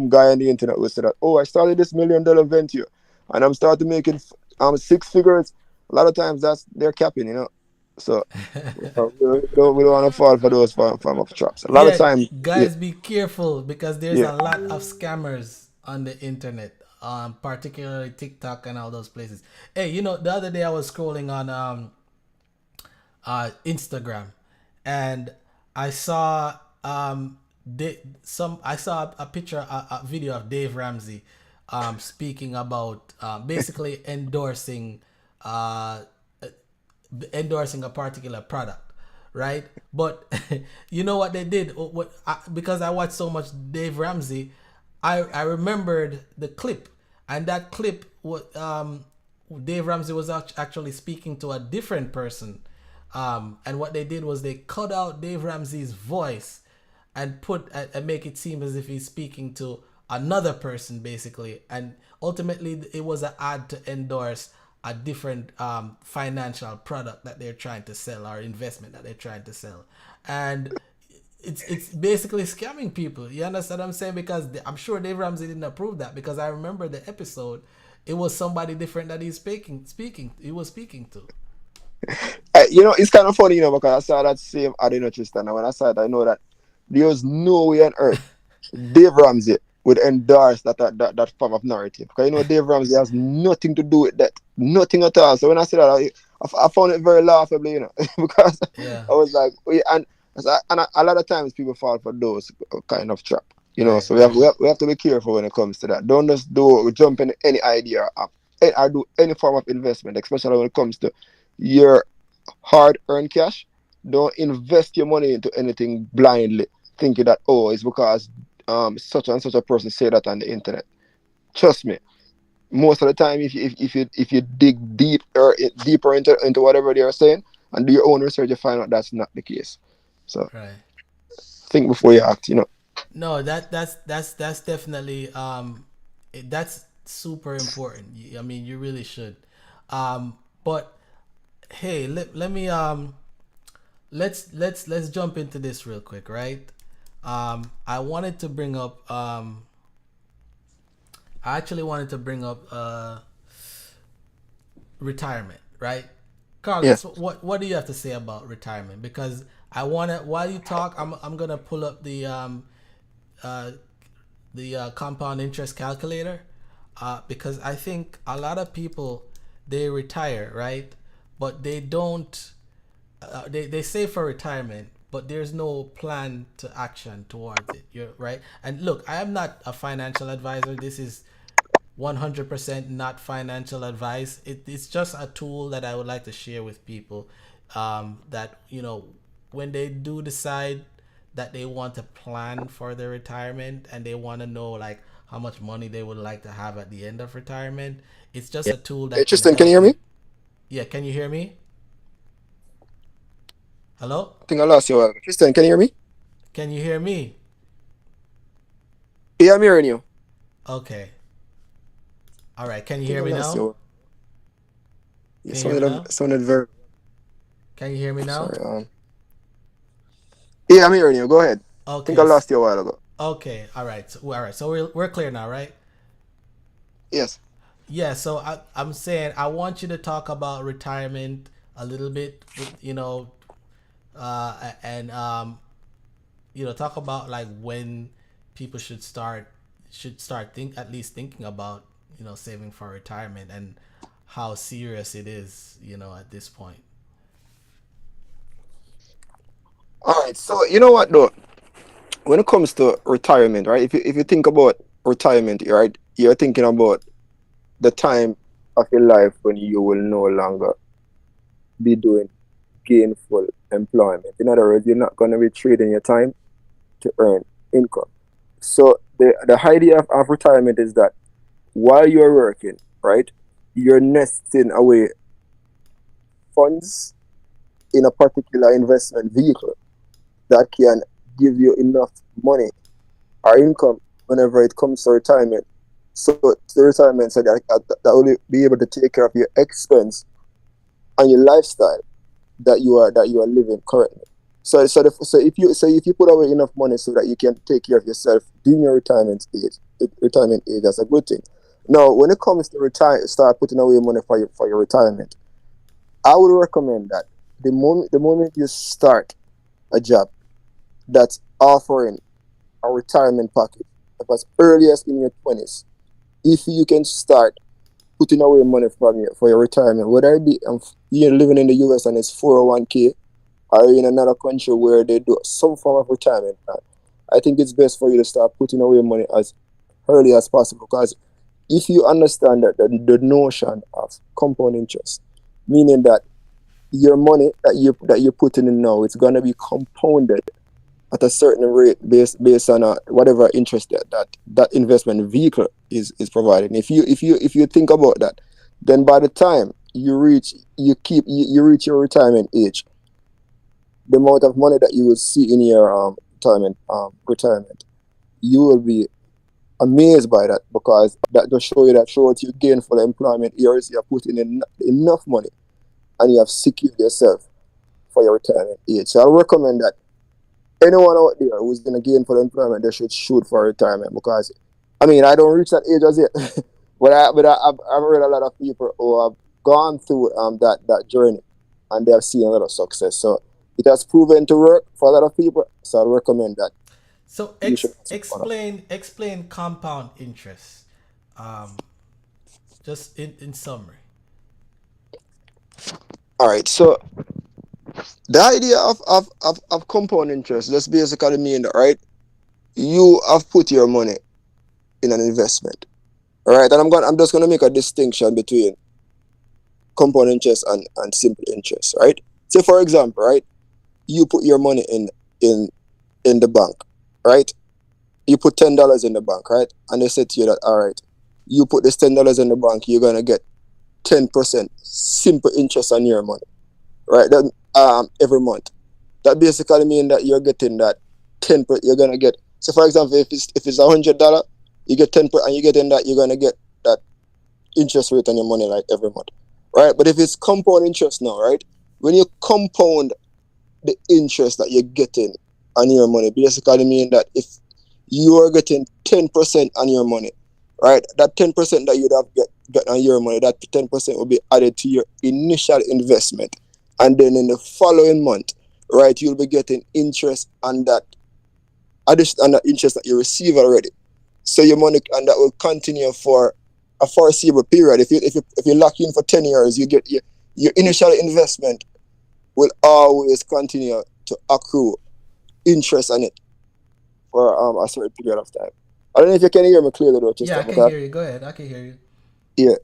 guy on the internet will say that, oh, I started this $1 million venture and I'm starting making six figures. A lot of times that's they're capping. So we don't want to fall for those form of traps. A lot of Yeah, time, yeah, guys, be careful because there's yeah, a lot of scammers on the internet, particularly TikTok and all those places. Hey, the other day I was scrolling on Instagram, and I saw I saw a picture, a video of Dave Ramsey, speaking about basically uh, endorsing a particular product, right? But you know what they did? Because I watched so much Dave Ramsey, I remembered the clip, and that clip, what Dave Ramsey was actually speaking to a different person, and what they did was they cut out Dave Ramsey's voice and and make it seem as if he's speaking to another person, basically, and ultimately it was an ad to endorse a different financial product that they're trying to sell, or investment that they're trying to sell, and it's basically scamming people. You understand what I'm saying? Because I'm sure Dave Ramsey didn't approve that, because I remember the episode, it was somebody different that he was speaking to. it's kind of funny, because I saw that same ad in Tristan, and when I saw it, I know that there was no way on earth Dave Ramsey would endorse that form of narrative. Because Dave Ramsey has nothing to do with that, nothing at all. So when I said that, I found it very laughable, because Yeah. I was like, a lot of times people fall for those kind of trap, Right. So Right. we have to be careful when it comes to that. Don't just jump in any idea or do any form of investment, especially when it comes to your hard-earned cash. Don't invest your money into anything blindly, thinking that, oh, it's because such and such a person say that on the internet. Trust me, most of the time, if you dig deeper into whatever they are saying and do your own research, you find out that's not the case. So Right. think before you act. No, that's definitely that's super important. I mean, you really should. But hey, let me let's jump into this real quick, right? I wanted to bring up I actually wanted to bring up retirement, right? Yeah, Carlos, what do you have to say about retirement? Because I want to, while you talk, I'm gonna pull up uh, the compound interest calculator, because I think a lot of people, they retire, right? But they don't. They save for retirement, but there's no plan to action towards it. You're right. And look, I am not a financial advisor. This is 100% not financial advice. It's just a tool that I would like to share with people, that, when they do decide that they want to plan for their retirement and they want to know like how much money they would like to have at the end of retirement, it's just a tool Hey, that can Tristan, can you help hear you. me? Yeah, can you hear me? Hello? I think I lost you. Tristan, can you hear me? Can you hear me? Yeah, I'm hearing you. Okay. All right. Can I you think hear I me lost now? you. You Can you hear me now? sounded very. Can you hear me now? Sorry. Yeah, I'm hearing you. Go ahead. I think Okay. I lost you a while ago. Okay. All right. So we're clear now, right? Yes. Yeah. So I'm saying I want you to talk about retirement a little bit, and talk about like when people should start at least thinking about saving for retirement, and how serious it is at this point. All right. So you know what though, when it comes to retirement, right? If you think about retirement, right, you're thinking about the time of your life when you will no longer be doing gainful employment. In other words, you're not going to be trading your time to earn income. So the idea of retirement is that while you're working, right, you're nesting away funds in a particular investment vehicle that can give you enough money or income whenever it comes to retirement. So the retirement so that will be able to take care of your expense and your lifestyle that you are living currently. So if you put away enough money so that you can take care of yourself during your retirement age, that's a good thing. Now, when it comes to retire, start putting away money for your retirement. I would recommend that the moment you start a job that's offering a retirement package, as early as in your 20s, if you can start putting away money for your retirement, whether it be you're living in the US and it's 401k, or in another country where they do some form of retirement plan, I think it's best for you to start putting away money as early as possible. Because if you understand that the notion of compound interest, meaning that your money that you're putting in now, it's gonna be compounded at a certain rate based on whatever interest that investment vehicle is providing. If you think about that, then by the time you reach your retirement age, the amount of money that you will see in your retirement, you will be amazed by that, because that just show you that throughout your gainful employment years, you are putting in enough money and you have secured yourself for your retirement age. So I recommend that anyone out there who's in a gainful employment, they should shoot for retirement, because I mean, I don't reach that age as yet, but I've read a lot of people who have gone through that journey, and they have seen a lot of success. So it has proven to work for a lot of people. So I recommend that So you should also follow. explain compound interest, um, just in summary. All right. So the idea of compound interest just basically mean that, right, you have put your money in an investment. All right. And I'm just gonna make a distinction between compound interest and simple interest, right? So for example, right, you put your money in in the bank, right? You put $10 in the bank, right? And they said to you that, all right, you put this $10 in the bank, you're gonna get 10% simple interest on your money, right? Then every month. That basically means that you're getting that 10%. You're gonna get. So for example, if it's $100, you get 10%, and you get in that, you're gonna get that interest rate on your money like every month, right? But if it's compound interest now, right? When you compound the interest that you're getting on your money, basically mean that if you are getting 10% on your money, right? That 10% that you'd have get on your money, that 10% will be added to your initial investment. And then in the following month, right, you'll be getting interest on that interest that you receive already. So your money, and that will continue for a foreseeable period. If you lock in for 10 years, you get your initial investment will always continue to accrue interest on it for a certain period of time. I don't know if you can hear me clearly though, Yeah, I Tristan. can Okay? hear you. Go ahead. I can hear you. Yeah.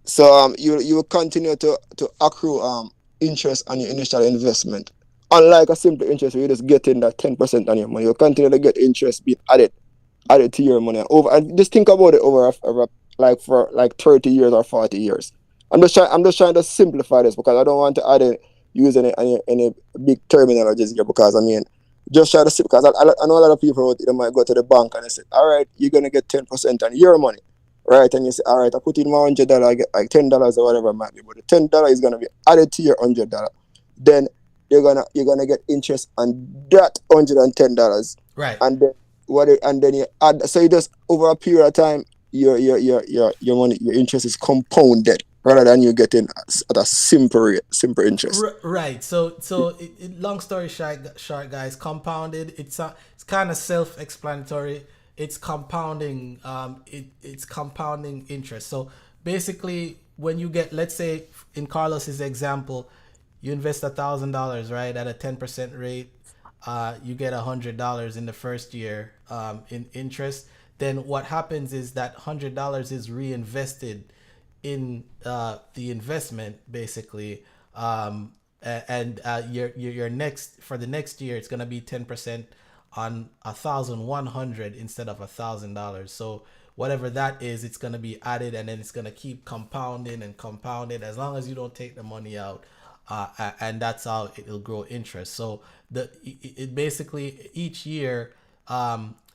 So you will continue to accrue interest on your initial investment. Unlike a simple interest where you just get in that 10% on your money, you'll continue to get interest being added to your money over. And just think about it over like for like 30 years or 40 years. I'm just trying to simplify this because I don't want to use any big terminologies here, because I mean, just try to see, because I know a lot of people they might go to the bank and they say, all right, you're gonna get 10% on your money, right? And you say, all right, I put in my $100, I get like $10 or whatever it might be, but the $10 is gonna be added to your $100. Then you're gonna get interest on that $110, Right. and then and then you add. So you just over a period of time, your money, your interest is compounded rather than you getting at a simple interest. Right. So long story short, guys, compounded. It's kind of self-explanatory. It's compounding. It's compounding interest. So basically, when you get, let's say, in Carlos's example, you invest $1,000, right, at a 10% rate. You get $100 in the first year in interest. Then what happens is that $100 is reinvested in the investment, basically, and your next, for the next year, it's gonna be 10% on 1,100 instead of $1,000. So whatever that is, it's gonna be added, and then it's gonna keep compounding and compounding as long as you don't take the money out, and that's how it'll grow interest. So it basically each year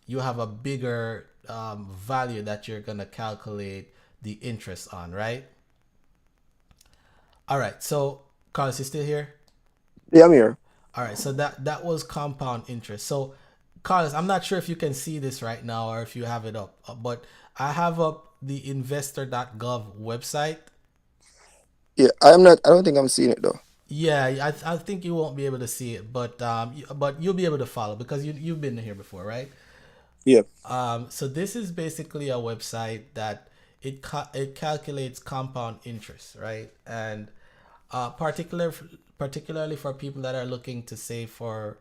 you have a bigger value that you're gonna calculate the interest on, right? All right. So Carlos, you still here? Yeah, I'm here. All right. So that was compound interest. So Carlos, I'm not sure if you can see this right now or if you have it up, but I have up the investor.gov website. Yeah, I'm not. I don't think I'm seeing it though. Yeah, I think you won't be able to see it, but you'll be able to follow because you've been here before, right? Yeah. So this is basically a website that it calculates compound interest, right? And particularly for people that are looking to save for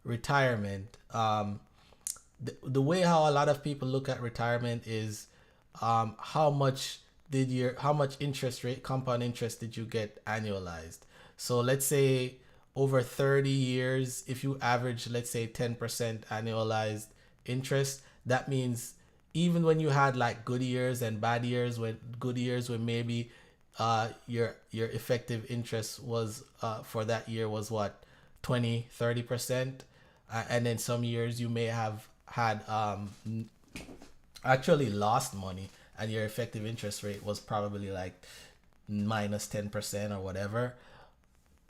retirement. The way how a lot of people look at retirement is how much interest rate, compound interest, did you get annualized? So let's say over 30 years, if you average, let's say 10% annualized interest, that means even when you had like good years and bad years, when good years when maybe your effective interest was for that year was what, 20-30%, and then some years you may have had actually lost money and your effective interest rate was probably like minus 10% or whatever.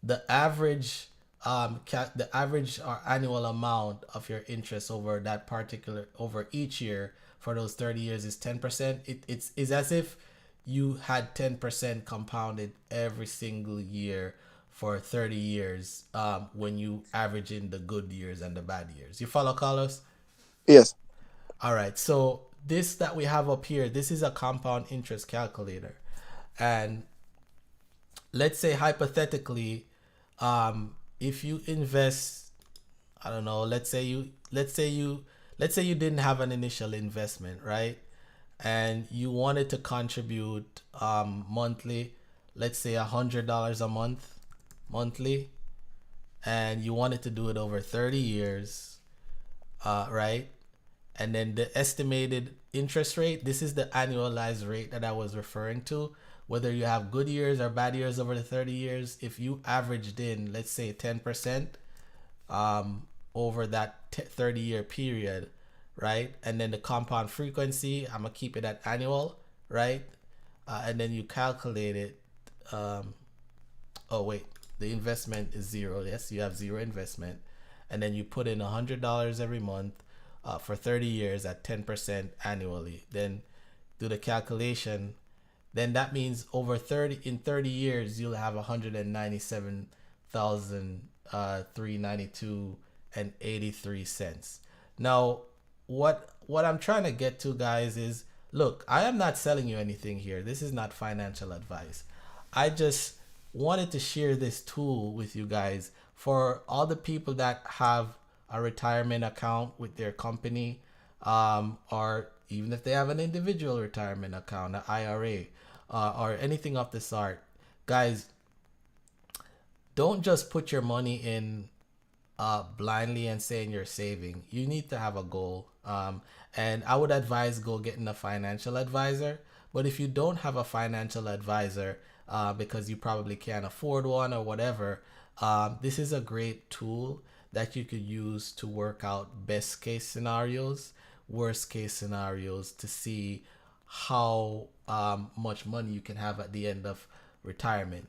The average or annual amount of your interest over that particular, over each year for those 30 years is 10%. It's as if you had 10% compounded every single year for 30 years, when you average in the good years and the bad years. You follow, Carlos? Yes. All right. So this that we have up here, this is a compound interest calculator. And let's say hypothetically, if you invest, I don't know, let's say you didn't have an initial investment, right? And you wanted to contribute monthly, let's say $100 a month monthly, and you wanted to do it over 30 years, right? And then the estimated interest rate, this is the annualized rate that I was referring to. Whether you have good years or bad years over the 30 years, if you averaged in, let's say 10% over that 30-year period, right? And then the compound frequency, I'm going to keep it at annual, right? And then you calculate it. Oh, wait, the investment is zero. Yes, you have zero investment. And then you put in $100 every month for 30 years at 10% annually. Then do the calculation. Then that means over 30 years, you'll have 197,392 and 83 cents. Now, what I'm trying to get to, guys, is look, I am not selling you anything here. This is not financial advice. I just wanted to share this tool with you guys for all the people that have a retirement account with their company, or even if they have an individual retirement account, an IRA, or anything of the sort. Guys, don't just put your money in blindly and saying you're saving. You need to have a goal. And I would advise go getting a financial advisor. But if you don't have a financial advisor, because you probably can't afford one or whatever, this is a great tool that you could use to work out best case scenarios, worst case scenarios, to see how much money you can have at the end of retirement.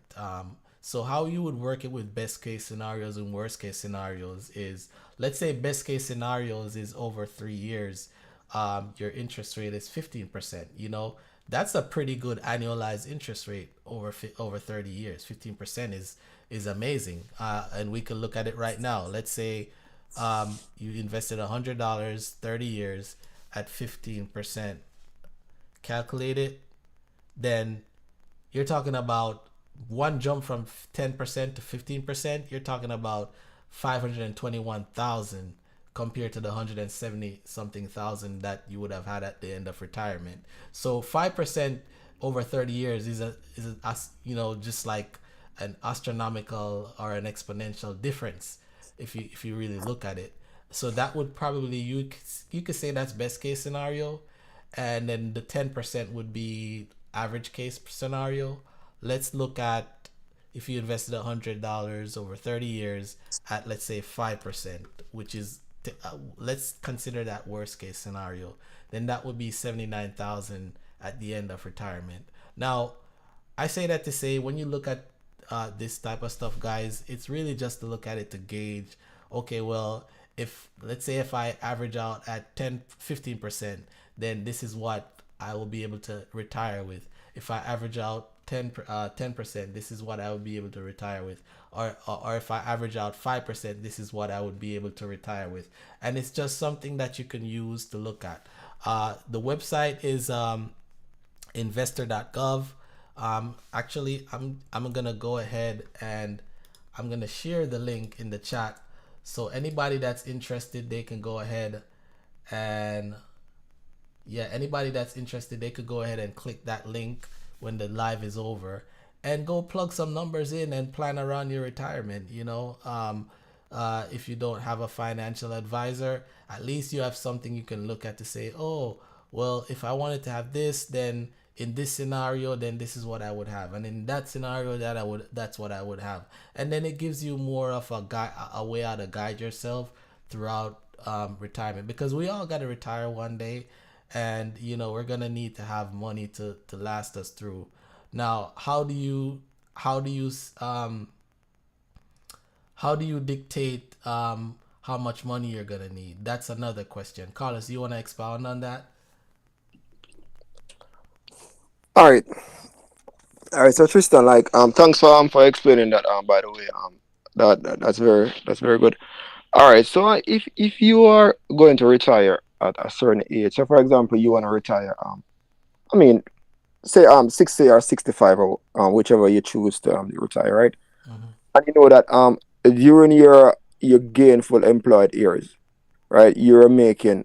So how you would work it with best case scenarios and worst case scenarios is, let's say best case scenarios is over 3 years, your interest rate is 15%. That's a pretty good annualized interest rate over 30 years. 15% is amazing. And we can look at it right now. Let's say you invested $100, 30 years at 15%. Calculate it, then you're talking about one jump from 10% to 15%. You're talking about 521,000 compared to the 170 something thousand that you would have had at the end of retirement. So 5% over 30 years is just like an astronomical or an exponential difference if you really look at it. So that would probably, you could say that's best case scenario, and then the 10% would be average case scenario. Let's look at if you invested $100 over 30 years at, let's say, 5%, which is let's consider that worst case scenario. Then that would be 79,000 at the end of retirement. Now, I say that to say, when you look at this type of stuff, guys, it's really just to look at it to gauge, okay, well, if let's say if I average out at 15%, then this is what I will be able to retire with. If I average out 10%, this is what I would be able to retire with. Or if I average out 5%, this is what I would be able to retire with. And it's just something that you can use to look at. The website is investor.gov. Actually, I'm gonna go ahead and I'm gonna share the link in the chat, so anybody that's interested, they can go ahead and anybody that's interested, they could go ahead and click that link when the live is over and go plug some numbers in and plan around your retirement. If you don't have a financial advisor, at least you have something you can look at to say, oh, well, if I wanted to have this, then in this scenario, then this is what I would have, and in that scenario, that's what I would have. And then it gives you more of a way how to guide yourself throughout retirement, because we all got to retire one day, and we're gonna need to have money to last us through. Now, how do you dictate how much money you're gonna need? That's another question. Carlos, you want to expound on that? All right. All right. So Tristan, thanks for explaining that. By the way, that's very good. All right. So if you are going to retire at a certain age, so for example, you want to retire, I mean, say 60 or 65, or whichever you choose to retire, right? Mm-hmm. And you know that during your gainful employed years, right, you're making,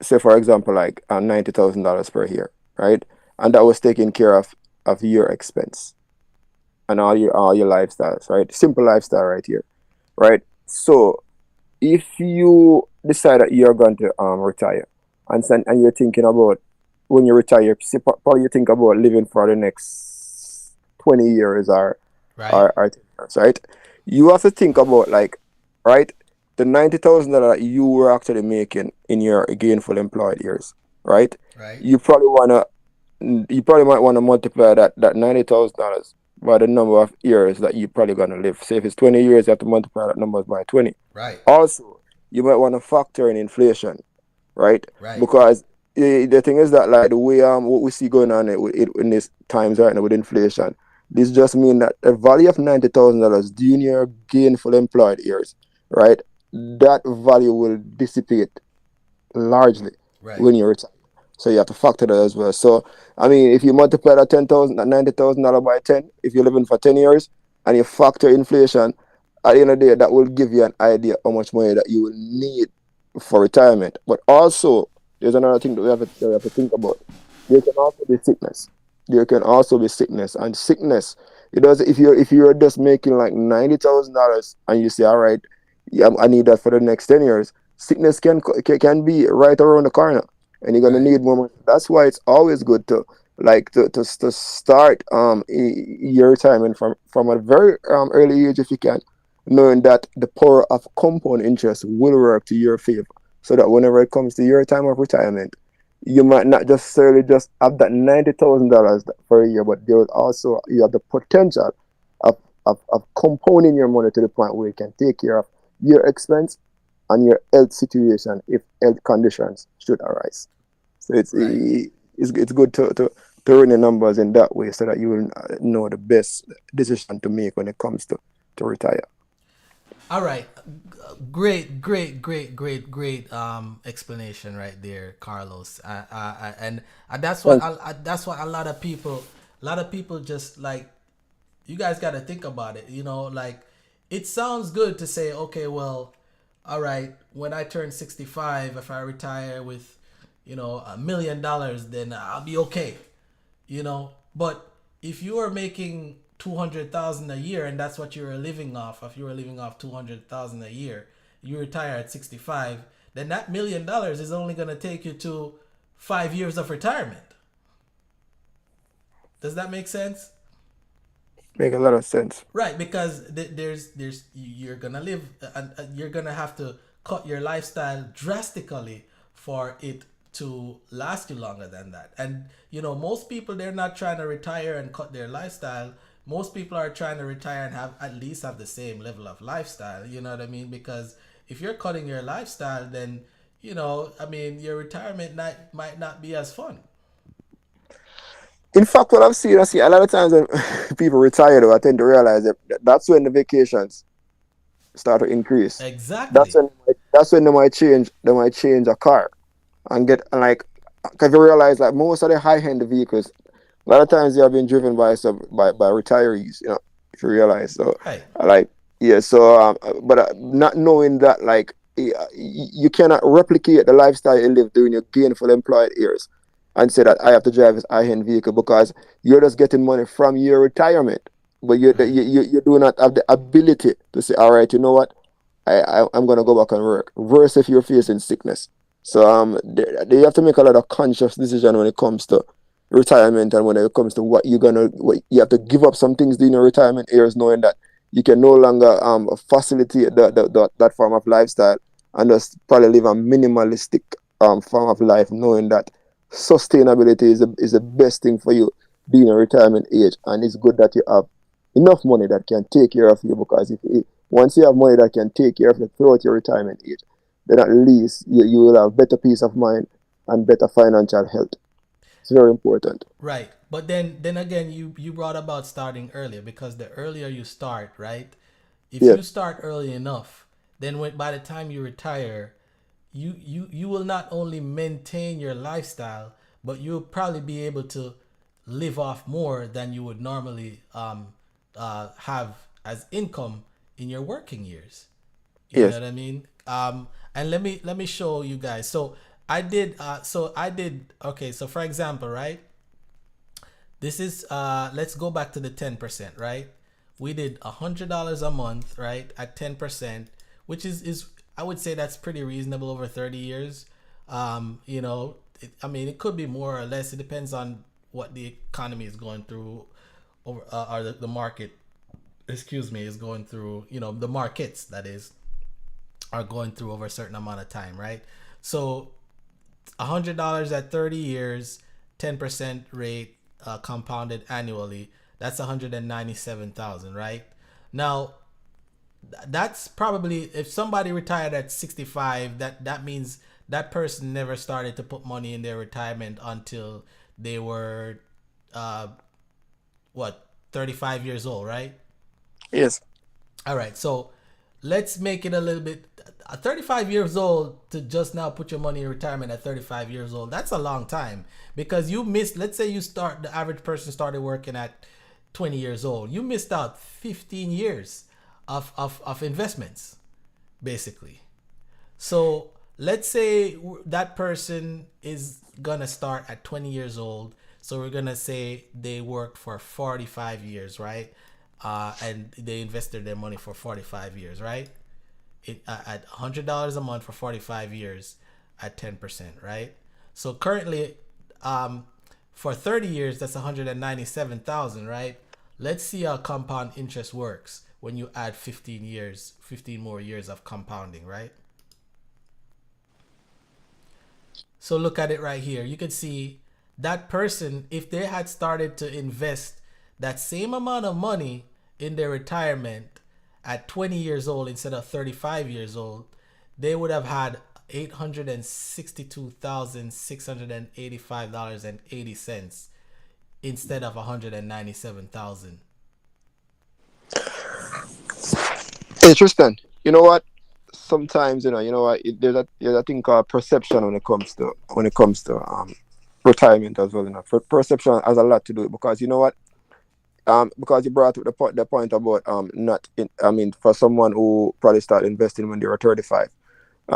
say for example, like $90,000 per year, right? And that was taking care of your expense and all your lifestyles, right? Simple lifestyle right here, right? So if you decide that you're going to retire, and you're thinking about, when you retire, probably you think about living for the next 20 years or Right. or 10 years, right? You have to think about, like, right, the $90,000 you were actually making in your gainful employed years, right? Right. You probably might want to multiply that $90,000 by the number of years that you're probably gonna live. Say if it's 20 years, you have to multiply that number by 20. Right. Also, you might want to factor in inflation, right? Right. Because the thing is that, like, the way what we see going on in these times right now with inflation, this just means that the value of $90,000 during your gainful employed years, right, that value will dissipate largely Right. when you retire. So you have to factor that as well. So I mean, if you multiply that $90,000 by 10, if you're living for 10 years and you factor inflation, at the end of the day, that will give you an idea how much money that you will need for retirement. But also, there's another thing that we have to think about. There can also be sickness. There can also be sickness, and sickness. It does if you're just making like $90,000 and you say, all right, yeah, I need that for the next 10 years. Sickness can be right around the corner, and you're gonna Right. need more money. That's why it's always good to to start your retirement from a very early age if you can, knowing that the power of compound interest will work to your favor, so that whenever it comes to your time of retirement, you might not necessarily just have that $90,000 for a year, but there will also you have the potential of compounding your money to the point where you can take care of your expense and your health situation if health conditions should arise. So Right. it's good to run the numbers in that way so that you will know the best decision to make when it comes to retire. All right. Great, great, great, great, great explanation right there, Carlos. And that's what Thank that's what a lot of people just like. You guys got to think about it. You know, like it sounds good to say, okay, well, all right, when I turn 65, if I retire with, $1 million, then I'll be okay. But if you are making 200,000 a year and that's what you're living off, if you were living off 200,000 a year, you retire at 65, then that $1 million is only going to take you to 5 years of retirement. Does that make sense? Make a lot of sense. Right, because you're gonna live, you're gonna have to cut your lifestyle drastically for it to last you longer than that. And most people, they're not trying to retire and cut their lifestyle. Most people are trying to retire and have at least have the same level of lifestyle. You know what I mean? Because if you're cutting your lifestyle, then I mean, your retirement might not be as fun. In fact, what I see a lot of times when people retire, though, I tend to realize that that's when the vacations start to increase. Exactly. That's when they might change a car and get and like because you realize like most of the high end vehicles, a lot of times they are being driven by retirees. If you realize, so Right. like yeah, so but not knowing that like you cannot replicate the lifestyle you live during your gainful employed years and say that I have to drive this high end vehicle because you're just getting money from your retirement, but you do not have the ability to say, all right, you know what, I'm gonna go back and work. Versus if you're facing sickness. So they have to make a lot of conscious decision when it comes to retirement and when it comes to what you have to give up some things during your retirement years, knowing that you can no longer facilitate that form of lifestyle and just probably live a minimalistic form of life, knowing that sustainability is the best thing for you being a retirement age, and it's good that you have enough money that can take care of you because once you have money that can take care of you throughout your retirement age, then at least you will have better peace of mind and better financial health. It's very important. Right. But then again, you brought about starting earlier, because the earlier you start, right? If Yeah. you start early enough, then by the time you retire, you will not only maintain your lifestyle, but you'll probably be able to live off more than you would normally have as income in your working years. You know Yes. what I mean? And let me show you guys. So I did okay. So for example, right? This is let's go back to the 10%, right? We did $100 a month, right? At 10%, which is I would say that's pretty reasonable over 30 years. I mean, it could be more or less. It depends on what the economy is going through, over or the market. Excuse me, is going through. The markets, that is, are going through over a certain amount of time, right? So $100 at 30 years, 10% rate, compounded annually. That's 197,000, right? Now, that's probably, if somebody retired at 65, that means that person never started to put money in their retirement until they were what, 35 years old, right? Yes. All right, so let's make it a little bit 35 years old to just now put your money in retirement at 35 years old, that's a long time because you missed, let's say the average person started working at 20 years old. You missed out 15 years of investments, basically. So let's say that person is gonna start at 20 years old. So we're gonna say they worked for 45 years, right? And they invested their money for 45 years, right? At $100 a month for 45 years at 10%, right? So currently, for 30 years, that's 197,000, right? Let's see how compound interest works when you add 15 more years of compounding, right? So look at it right here. You can see that person, if they had started to invest that same amount of money in their retirement at 20 years old instead of 35 years old, they would have had $862,685.80 instead of 197,000. Interesting. You know what? Sometimes you know what? There's a thing called perception when it comes to retirement as well. You know, perception has a lot to do with because you know what? Because you brought up the point about not in, I mean for someone who probably start investing when they were 35.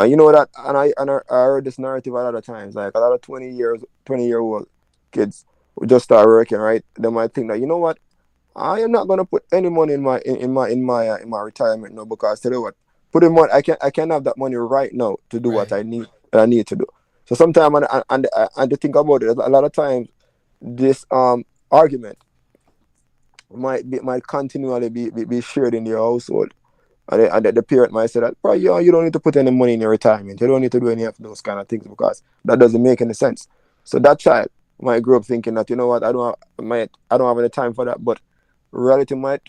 You know that, and I heard this narrative a lot of times. Like a lot of 20-year-old kids who just start working, right? They might think that you know what, I am not gonna put any money in my retirement now because tell you what, putting money I can have that money right now to do what Right. I need to do. So sometimes and to think about it, a lot of times this argument might continually be shared in your household. And the parent might say that, bro, you don't need to put any money in your retirement. You don't need to do any of those kind of things because that doesn't make any sense. So that child might grow up thinking that, you know what, I don't have any time for that. But reality might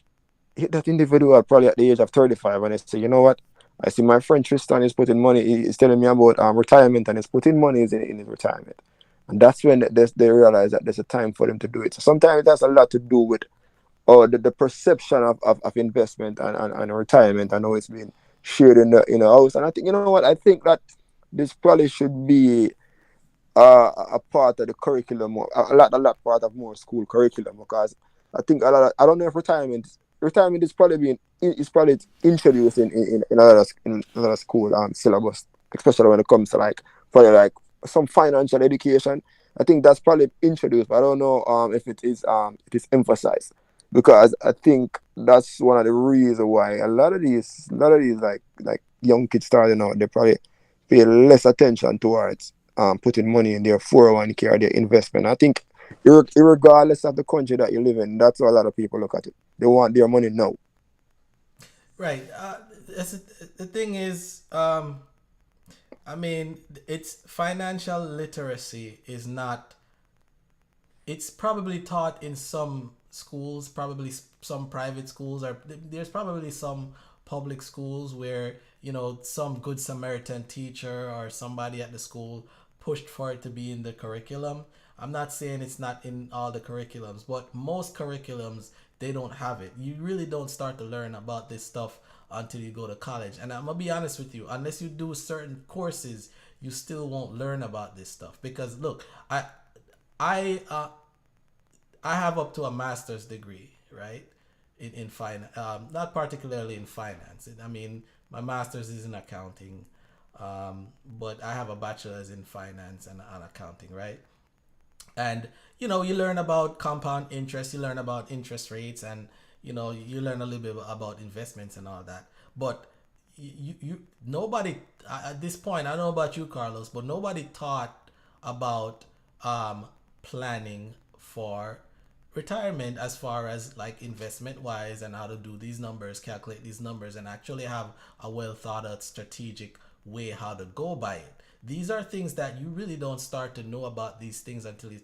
hit that individual probably at the age of 35 and they say, you know what, I see my friend Tristan is putting money, he's telling me about retirement and he's putting money in his retirement. And that's when they realize that there's a time for them to do it. So sometimes it has a lot to do with or the perception of investment and retirement and how it's being shared in the house. And I think you know what I think that this probably should be a part of the curriculum, a lot part of more school curriculum because I think I don't know if retirement is probably introduced in a lot of school syllabus, especially when it comes to like probably like some financial education. I think that's probably introduced, but I don't know if it is emphasized because I think that's one of the reasons why a lot of these like young kids starting out, they probably pay less attention towards putting money in their 401k or their investment. I think regardless of the country that you live in, that's how a lot of people look at it. They want their money now. Right. The thing is, I mean, it's financial literacy is not. It's probably taught in some schools, probably some private schools, or there's probably some public schools where some good Samaritan teacher or somebody at the school pushed for it to be in the curriculum. I'm not saying it's not in all the curriculums, but most curriculums they don't have it. You really don't start to learn about this stuff until you go to college. And I'm gonna be honest with you, unless you do certain courses, you still won't learn about this stuff. Because look, I uh, I have up to a master's degree, right? In finance, not particularly in finance. I mean, my master's is in accounting, but I have a bachelor's in finance and accounting, right? And you learn about compound interest, you learn about interest rates, and you learn a little bit about investments and all that. But you nobody at this point, I don't know about you, Carlos, but nobody taught about planning for retirement as far as like investment wise and how to do these numbers, calculate these numbers, and actually have a well thought out strategic way how to go by it. These are things that you really don't start to know about these things until you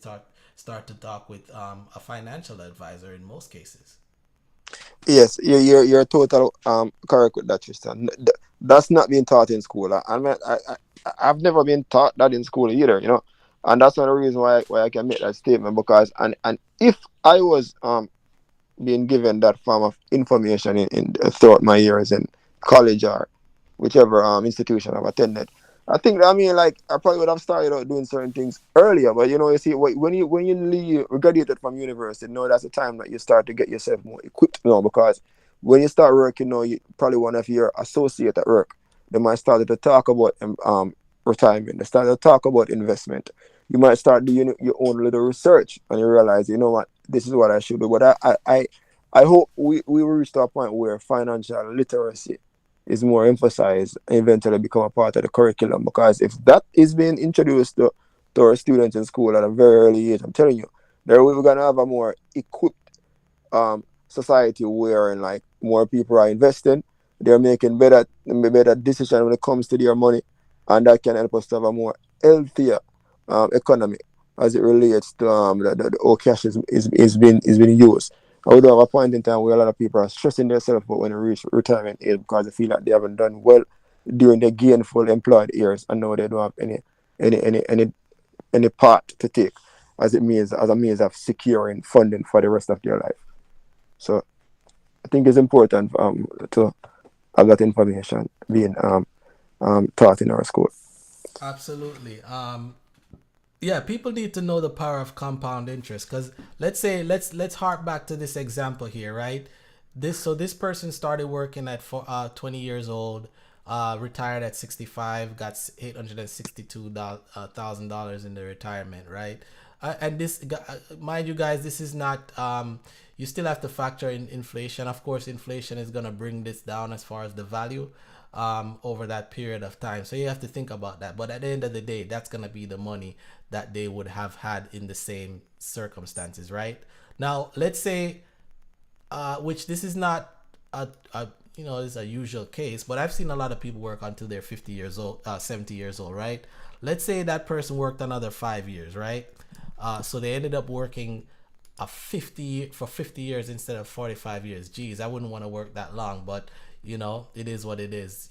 start to talk with a financial advisor in most cases. Yes, you're total correct with that, Tristan. That's not being taught in school. I mean, I've never been taught that in school either. And that's one of the reasons why I can make that statement because and if I was being given that form of information in throughout my years in college or whichever institution I've attended. I think, I mean, like, I probably would have started out doing certain things earlier, but you know, you see, when you leave, graduated from university, no, that's the time that you start to get yourself more equipped, because when you start working, you probably one of your associate at work, they might start to talk about retirement. They start to talk about investment. You might start doing your own little research, and you realize, you know what, this is what I should do. But I hope we will reach to a point where financial literacy is more emphasized and eventually become a part of the curriculum. Because if that is being introduced to our students in school at a very early age, I'm telling you, there we're gonna have a more equipped society where like more people are investing, they're making better decisions when it comes to their money, and that can help us to have a more healthier economy as it relates to how cash is being used. I would have a point in time where a lot of people are stressing themselves out when they reach retirement age because they feel like they haven't done well during their gainful employed years, and now they don't have any part to take as a means of securing funding for the rest of their life. So I think it's important to have that information being taught in our school. Absolutely. Yeah, people need to know the power of compound interest, because let's hark back to this example here, right? This person started working at 20 years old, retired at 65, got $862,000 in the retirement, right? And this, mind you guys, this is not. You still have to factor in inflation. Of course, inflation is gonna bring this down as far as the value over that period of time. So you have to think about that. But at the end of the day, that's gonna be the money that they would have had in the same circumstances, right? Now, let's say, which this is not this is a usual case, but I've seen a lot of people work until they're 50 years old, 70 years old, right? Let's say that person worked another 5 years, right? So they ended up working for 50 years instead of 45 years. Geez, I wouldn't want to work that long, but it is what it is.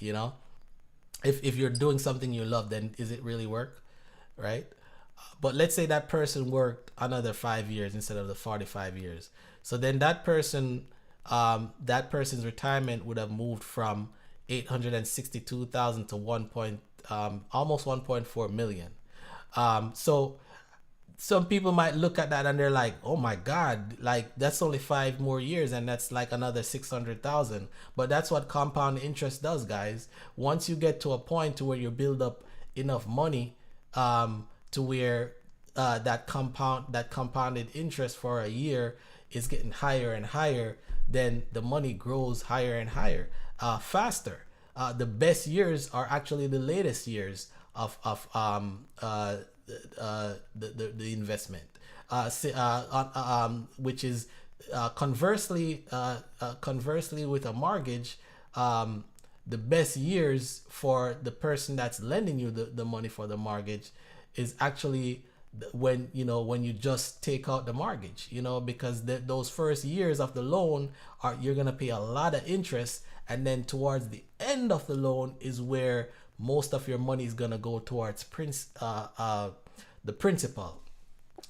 If you're doing something you love, then is it really work, right? But let's say that person worked another 5 years instead of the 45 years. So then that person's retirement would have moved from 862,000 to almost 1.4 million. So some people might look at that and they're like, oh my God, like that's only 5 more years and that's like another 600,000. But that's what compound interest does, guys. Once you get to a point to where you build up enough money to where that compounded interest for a year is getting higher and higher, then the money grows higher and higher, faster. The best years are actually the latest years of the investment, which is conversely with a mortgage, the best years for the person that's lending you the money for the mortgage is actually when you just take out the mortgage, because those first years of the loan you're gonna pay a lot of interest, and then towards the end of the loan is where most of your money is gonna go towards the principal.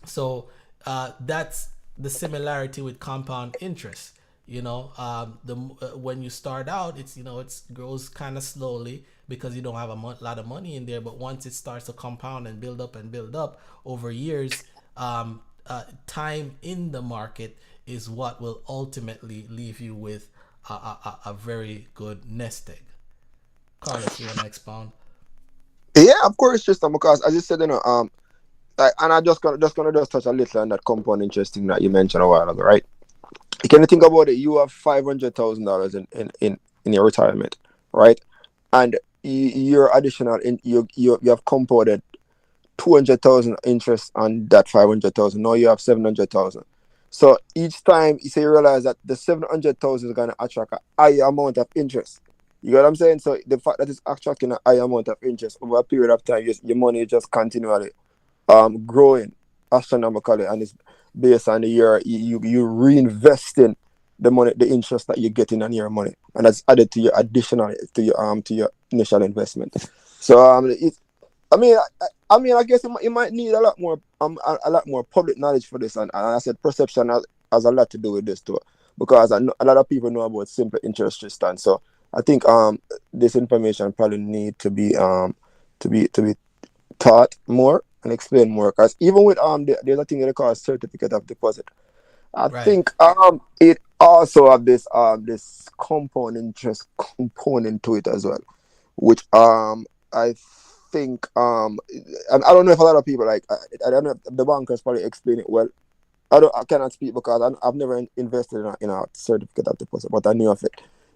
So that's the similarity with compound interest. When you start out, it grows kind of slowly because you don't have a lot of money in there. But once it starts to compound and build up over years, time in the market is what will ultimately leave you with a very good nest egg. Carlos, you want to expound? Yeah, of course, Tristan, because as you said, and I just touch a little on that compound interest thing that you mentioned a while ago, right? Can you think about it? You have $500,000 in your retirement, right? And your additional you have compounded 200,000 interest on that 500,000. Now you have 700,000. So each time you realize that the 700,000 is gonna attract a high amount of interest. You get what I'm saying? So the fact that it's attracting a high amount of interest over a period of time, your money is just continually growing astronomically, and it's based on the year you reinvesting the money, the interest that you're getting on your money, and that's added to your to your initial investment. So I guess it might need a lot more public knowledge for this, and I said perception has a lot to do with this too, because a lot of people know about simple interest, Tristan. So I think this information probably need to be taught more and explained more. Because even with there's a thing that they call certificate of deposit. I Right. think it also have this compound interest component to it as well, which I think and I don't know if a lot of people like I don't know if the bankers probably explain it well. I cannot speak because I've never invested in a certificate of deposit, but I knew of it,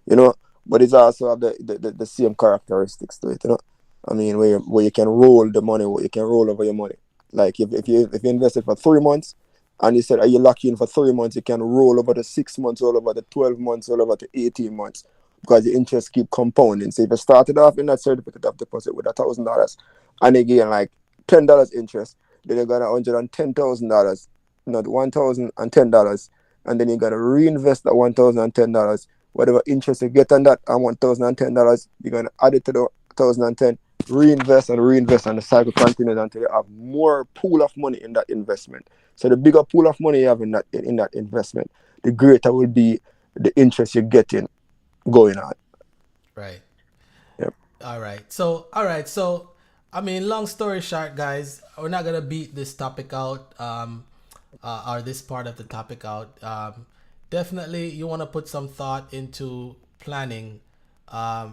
you know. But it's also have the same characteristics to it, you know. I mean, where you can roll the money, where you can roll over your money. Like if you invested for 3 months, and you said, are you locked in for 3 months? You can roll over to 6 months, roll over to 12 months, roll over to 18 months, because the interest keep compounding. So if you started off in that certificate of deposit with $1,000, and you gain like $10 interest, then you got $110,000, not $1,010, and then you gotta reinvest that $1,010. Whatever interest you get on that and $1,010, you're gonna add it to the 1,010, reinvest and reinvest, and the cycle continues until you have more pool of money in that investment. So the bigger pool of money you have in that investment, the greater will be the interest you're getting going on. Right. Yep. All right. So, I mean, long story short, guys, we're not gonna beat this topic out, or this part of the topic out. Definitely, you want to put some thought into planning,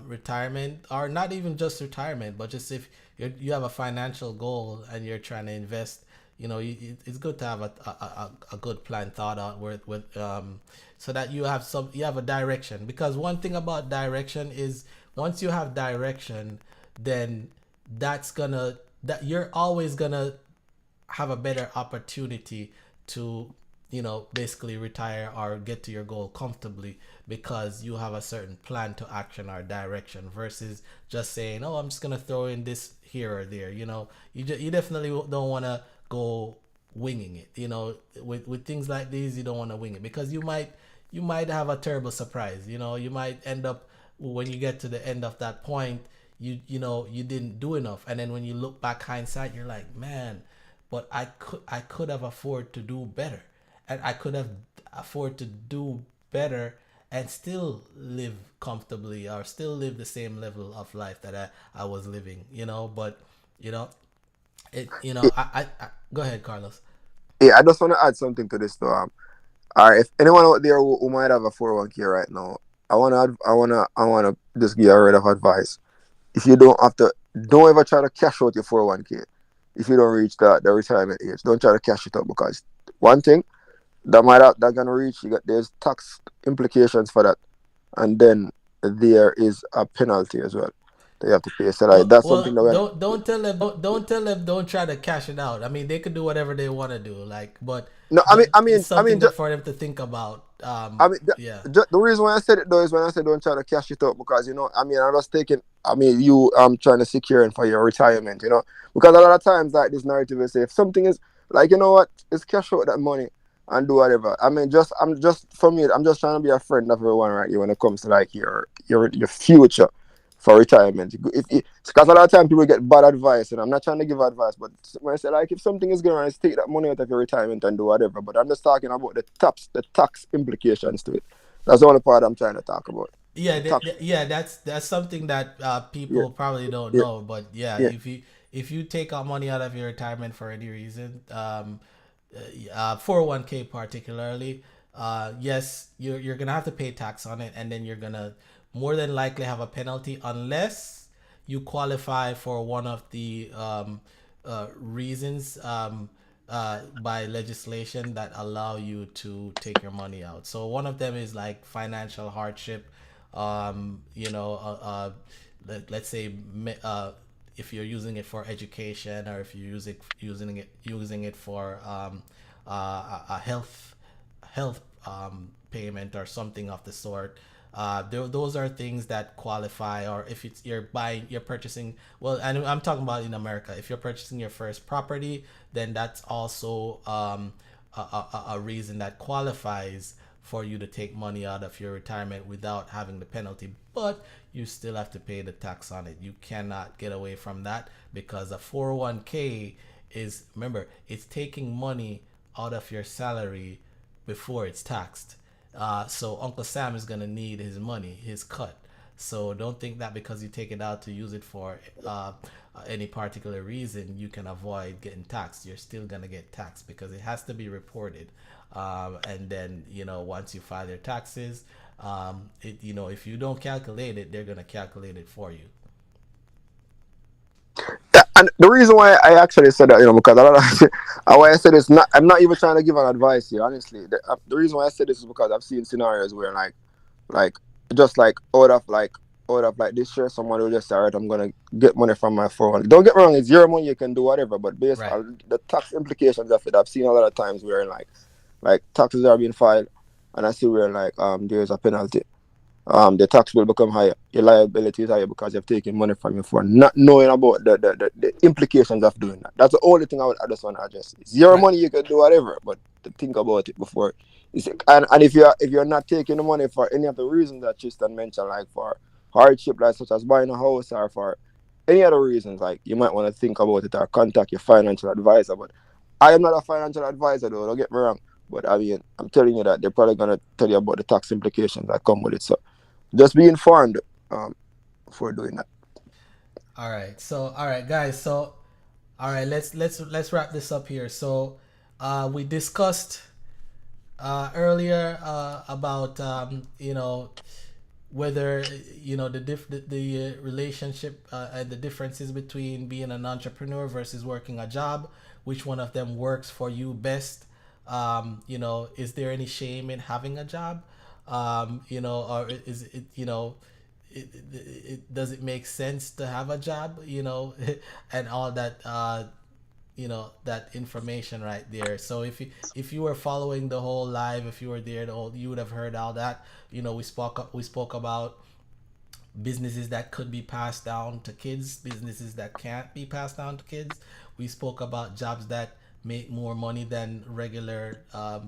retirement, or not even just retirement, but just if you have a financial goal and you're trying to invest, it's good to have a good plan thought out with so that you have a direction. Because one thing about direction is once you have direction, then that you're always gonna have a better opportunity to basically retire or get to your goal comfortably, because you have a certain plan to action or direction versus just saying, oh, I'm just gonna throw in this here or there. You definitely don't want to go winging it. With things like these, you don't want to wing it, because you might have a terrible surprise. You might end up, when you get to the end of that point, you didn't do enough, and then when you look back hindsight, you're like, man, but I could have afforded to do better, and I could have afford to do better and still live comfortably, or still live the same level of life that I was living. But you know I go ahead, Carlos. Yeah, I just want to add something to this though. All right, if anyone out there who might have a 401k right now, I wanna just give you a word of advice. If you don't ever try to cash out your 401k. If you don't reach the retirement age, don't try to cash it out, because one thing that gonna reach, there's tax implications for that, and then there is a penalty as well that you have to pay. So like that's something Well, that when don't tell them, don't try to cash it out. I mean, they could do whatever they want to do, like, but no, I mean, I it's mean, I something mean, that just, for them to think about. I mean, Yeah. the reason why I said it though is when I said don't try to cash it out, because I mean, I was taking, I mean, you trying to secure it for your retirement, because a lot of times like this narrative is say if something is like, it's cash out that money and do whatever. I mean, I'm just for me, I'm just trying to be a friend of everyone right here when it comes to like your future for retirement. Because a lot of time people get bad advice, and I'm not trying to give advice, but when I say like if something is going on, just take that money out of your retirement and do whatever. But I'm just talking about the tax implications to it. That's the only part I'm trying to talk about. Yeah, The tax. yeah, that's something that Yeah, people probably don't yeah, know. But yeah, yeah. if you take out money out of your retirement for any reason, 401k particularly, yes, you're gonna have to pay tax on it, and then you're gonna more than likely have a penalty unless you qualify for one of the reasons, by legislation that allow you to take your money out. So one of them is like financial hardship. Let's say, if you're using it for education, or if you're using it for a health payment or something of the sort. Those are things that qualify. Or if you're purchasing, well, and I'm talking about in America, if you're purchasing your first property, then that's also a reason that qualifies for you to take money out of your retirement without having the penalty. But you still have to pay the tax on it. You cannot get away from that, because a 401k is, remember, it's taking money out of your salary before it's taxed. So Uncle Sam is gonna need his money, his cut. So don't think that because you take it out to use it for any particular reason, you can avoid getting taxed. You're still gonna get taxed because it has to be reported. And then once you file your taxes, if you don't calculate it, they're gonna calculate it for you. Yeah, and the reason why I actually said that, because a lot of why I said it's not, I'm not even trying to give an advice here. Honestly, the reason why I said this is because I've seen scenarios where like just like out of like this year, someone will just say, all right, I'm gonna get money from my phone. Don't get me wrong, it's your money, you can do whatever, but based Right. on the tax implications of it, I've seen a lot of times where like taxes are being filed, and I see where there's a penalty. The tax will become higher. Your liability is higher because you've taken money from your phone, not knowing about the implications of doing that. That's the only thing I just want to address. It's your Right. money, you can do whatever, but to think about it before. And if you're not taking the money for any of the reasons that Tristan mentioned, like for hardship, like such as buying a house, or for any other reasons, like you might want to think about it or contact your financial advisor. But I am not a financial advisor, though. Don't get me wrong. But I mean, I'm telling you that they're probably gonna tell you about the tax implications that come with it. So just be informed before doing that. All right. So, all right, guys. So, all right, let's wrap this up here. So, we discussed earlier about whether the relationship and the differences between being an entrepreneur versus working a job, which one of them works for you best. Is there any shame in having a job? Or is it, does it make sense to have a job, and all that, that information right there. So if you were following the whole live, if you were there, you would have heard all that. We spoke about businesses that could be passed down to kids, businesses that can't be passed down to kids. We spoke about jobs that make more money than regular uh,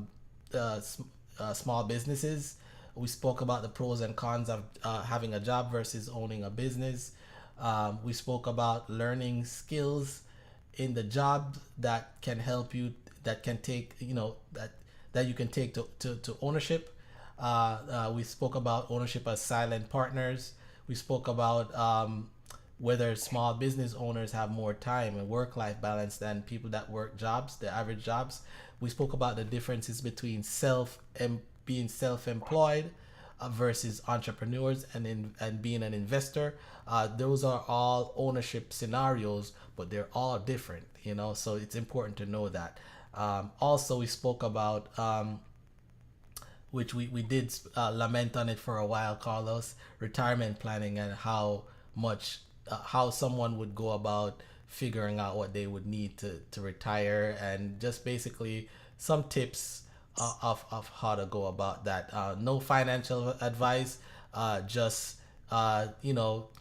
small businesses. We spoke about the pros and cons of having a job versus owning a business. We spoke about learning skills in the job that can help you, that can take, that you can take to ownership. We spoke about ownership as silent partners. We spoke about whether small business owners have more time and work life balance than people that work jobs, the average jobs. We spoke about the differences between being self-employed versus entrepreneurs and being an investor. Those are all ownership scenarios, but they're all different, so it's important to know that. Also, we spoke about which we did lament on it for a while, Carlos, retirement planning, and how someone would go about figuring out what they would need to retire, and just basically some tips of how to go about that. No financial advice, just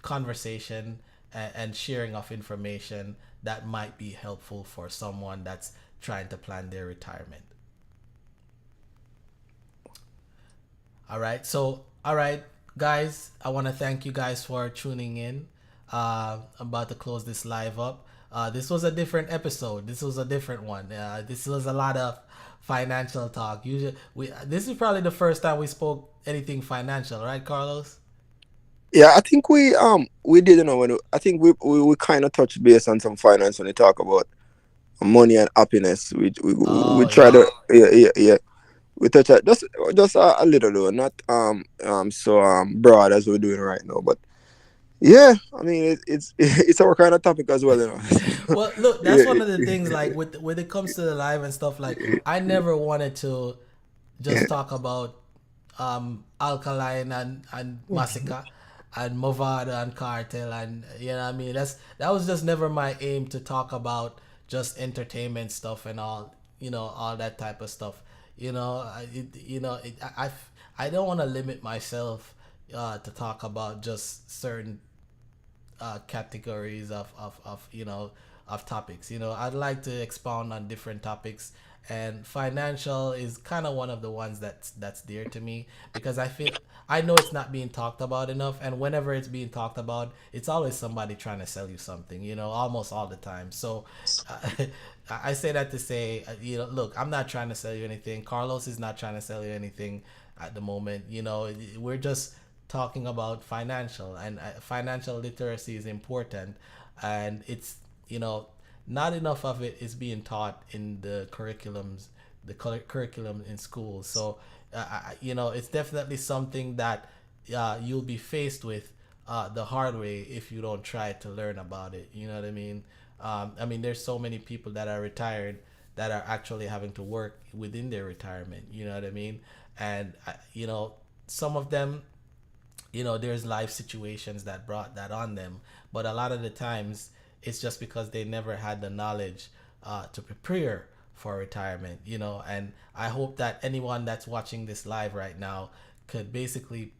conversation and sharing of information that might be helpful for someone that's trying to plan their retirement. All right, guys. I want to thank you guys for tuning in. I'm about to close this live up. This was a different episode. This was a different one. This was a lot of financial talk. Usually, this is probably the first time we spoke anything financial, right, Carlos? Yeah, I think we did, I think we kind of touched base on some finance when we talk about money and happiness. We Oh try yeah. to, yeah. We touch it just a little though, not so broad as we're doing right now. But yeah, I mean it's our kind of topic as well. Well, look, that's one of the Yeah, things. Like when it comes to the live and stuff, like I never wanted to just talk about alkaline and massacre and movada and cartel, and what I mean, that was just never my aim to talk about just entertainment stuff and all that type of stuff. I don't want to limit myself to talk about just certain categories of topics. I'd like to expound on different topics, and financial is kind of one of the ones that's dear to me, because I know it's not being talked about enough, and whenever it's being talked about, it's always somebody trying to sell you something, almost all the time. So I say that to say, look, I'm not trying to sell you anything. Carlos is not trying to sell you anything at the moment. We're just talking about financial, and financial literacy is important, and it's, you know, not enough of it is being taught in the curriculums, curriculum in schools. So you know, it's definitely something that you'll be faced with the hard way if you don't try to learn about it. You know what I mean? I mean, there's so many people that are retired that are actually having to work within their retirement. You know what I mean? And you know, some of them, you know, there's life situations that brought that on them, but a lot of the times it's just because they never had the knowledge to prepare for retirement, you know. And I hope that anyone that's watching this live right now could basically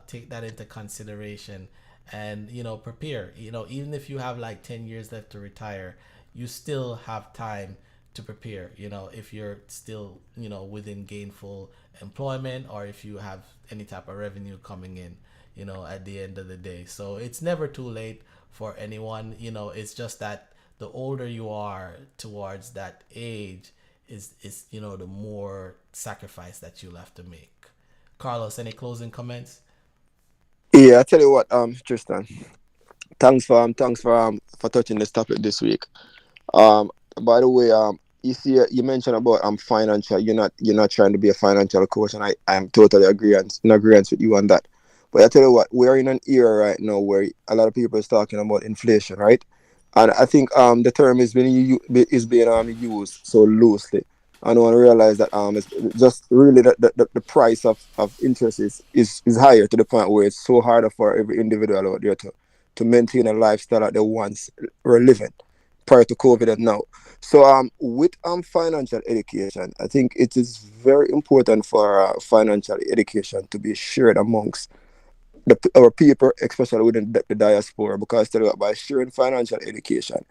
take that into consideration and, you know, prepare. You know, even if you have like 10 years left to retire, you still have time to prepare. You know, if you're still, you know, within gainful employment, or if you have any type of revenue coming in, you know, at the end of the day. So it's never too late for anyone. You know, it's just that the older you are towards that age is, you know, the more sacrifice that you'll have to make. Carlos, any closing comments? Yeah, I tell you what, Tristan, thanks for touching this topic this week. By the way, you see, you mentioned about financial. You're not trying to be a financial coach, and I'm totally in agreement with you on that. But I tell you what, we're in an era right now where a lot of people is talking about inflation, right? And I think the term is being used so loosely. I don't realize that it's just really the price of interest is higher, to the point where it's so harder for every individual out there to maintain a lifestyle that they once were living prior to COVID and now. So with financial education, I think it is very important for financial education to be shared amongst our people, especially within the diaspora, because tell you what, by sharing financial education,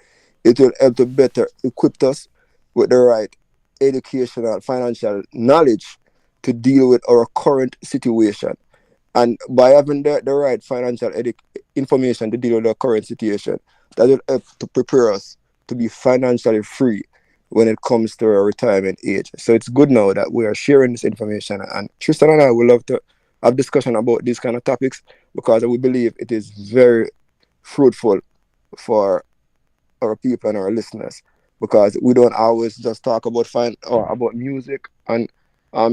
it will help to better equip us with the right educational financial knowledge to deal with our current situation. And by having the right financial information to deal with the current situation, that will help to prepare us to be financially free when it comes to our retirement age. So it's good now that we are sharing this information. And Tristan and I would love to have discussion about these kind of topics, because we believe it is very fruitful for our people and our listeners, because we don't always just talk about fine or about music and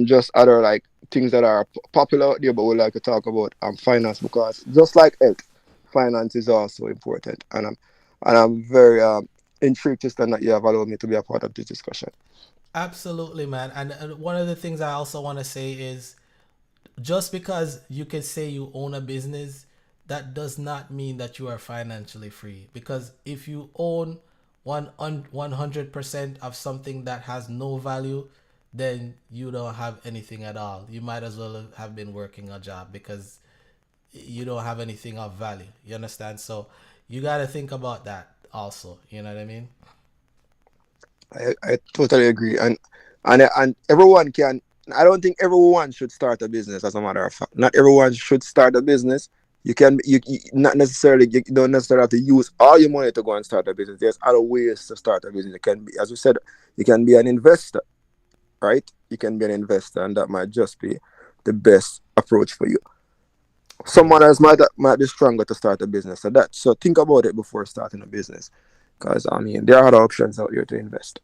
just other like things that are popular out there, but we like to talk about finance, because just like health, finance is also important. And I'm very intrigued, Tristan, that you have allowed me to be a part of this discussion. Absolutely, man. And one of the things I also want to say is, just because you can say you own a business, that does not mean that you are financially free. Because if you own 100% of something that has no value, then you don't have anything at all. You might as well have been working a job, because you don't have anything of value. You understand? So you got to think about that also. You know what I mean? I totally agree, and everyone can. I don't think everyone should start a business. As a matter of fact, not everyone should start a business. You not necessarily, you don't necessarily have to use all your money to go and start a business. There's other ways to start a business. It can be, as we said, you can be an investor, right? You can be an investor, and that might just be the best approach for you. Someone else might be stronger to start a business. So think about it before starting a business, because I mean there are other options out here to invest.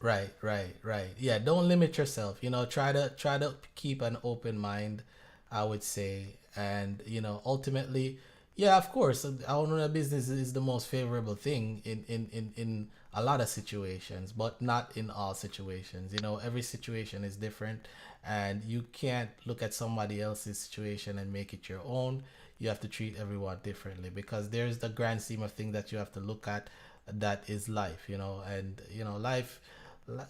Right, right, right. Yeah, don't limit yourself. You know, try to keep an open mind, I would say. And, you know, ultimately, yeah, of course, owning a business is the most favorable thing in a lot of situations, but not in all situations. You know, every situation is different, and you can't look at somebody else's situation and make it your own. You have to treat everyone differently, because there's the grand scheme of things that you have to look at, that is life, you know. And, you know, life,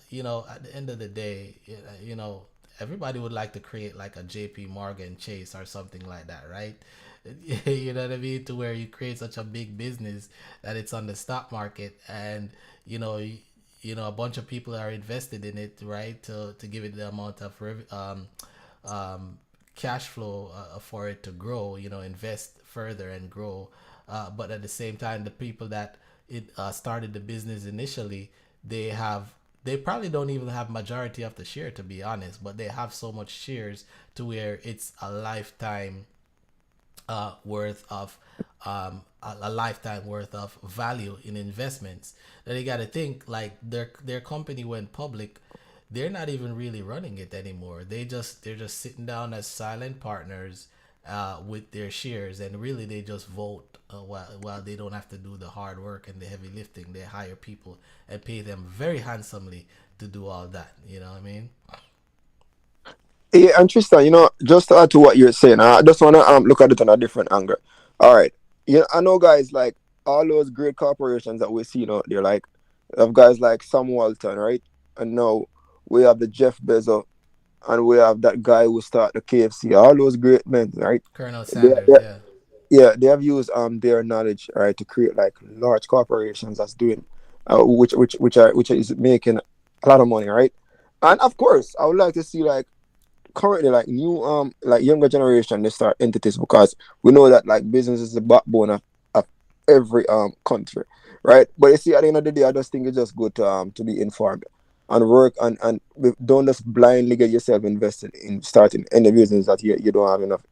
you know, at the end of the day, you know, everybody would like to create like a JP Morgan Chase or something like that, right? You know what I mean? To where you create such a big business that it's on the stock market, and, you know, you know, a bunch of people are invested in it, right? To give it the amount of um, cash flow for it to grow, you know, invest further and grow. But at the same time, the people that it started the business initially, they have, they probably don't even have majority of the share, to be honest, but they have so much shares to where it's a lifetime worth of a lifetime worth of value in investments. Then you got to think like their company went public. They're not even really running it anymore. They're just sitting down as silent partners with their shares, and really they just vote while they don't have to do the hard work and the heavy lifting. They hire people and pay them very handsomely to do all that. You know what I mean? Yeah, and Tristan, just to add to what you're saying, I just wanna look at it on a different angle. All right, yeah, I know guys like all those great corporations that we're seeing out there, like of guys like Sam Walton, right? And now we have the Jeff Bezos, and we have that guy who started the KFC. All those great men, right? Colonel They, Sanders, they, yeah. yeah, they have used their knowledge, right, to create like large corporations that's doing, which is making a lot of money, right? And of course, I would like to see like currently like new like younger generation they start entities, because we know that like business is the backbone of every country, right? But you see, at the end of the day, I just think it's just good to be informed and work, and don't just blindly get yourself invested in starting any business that you don't have enough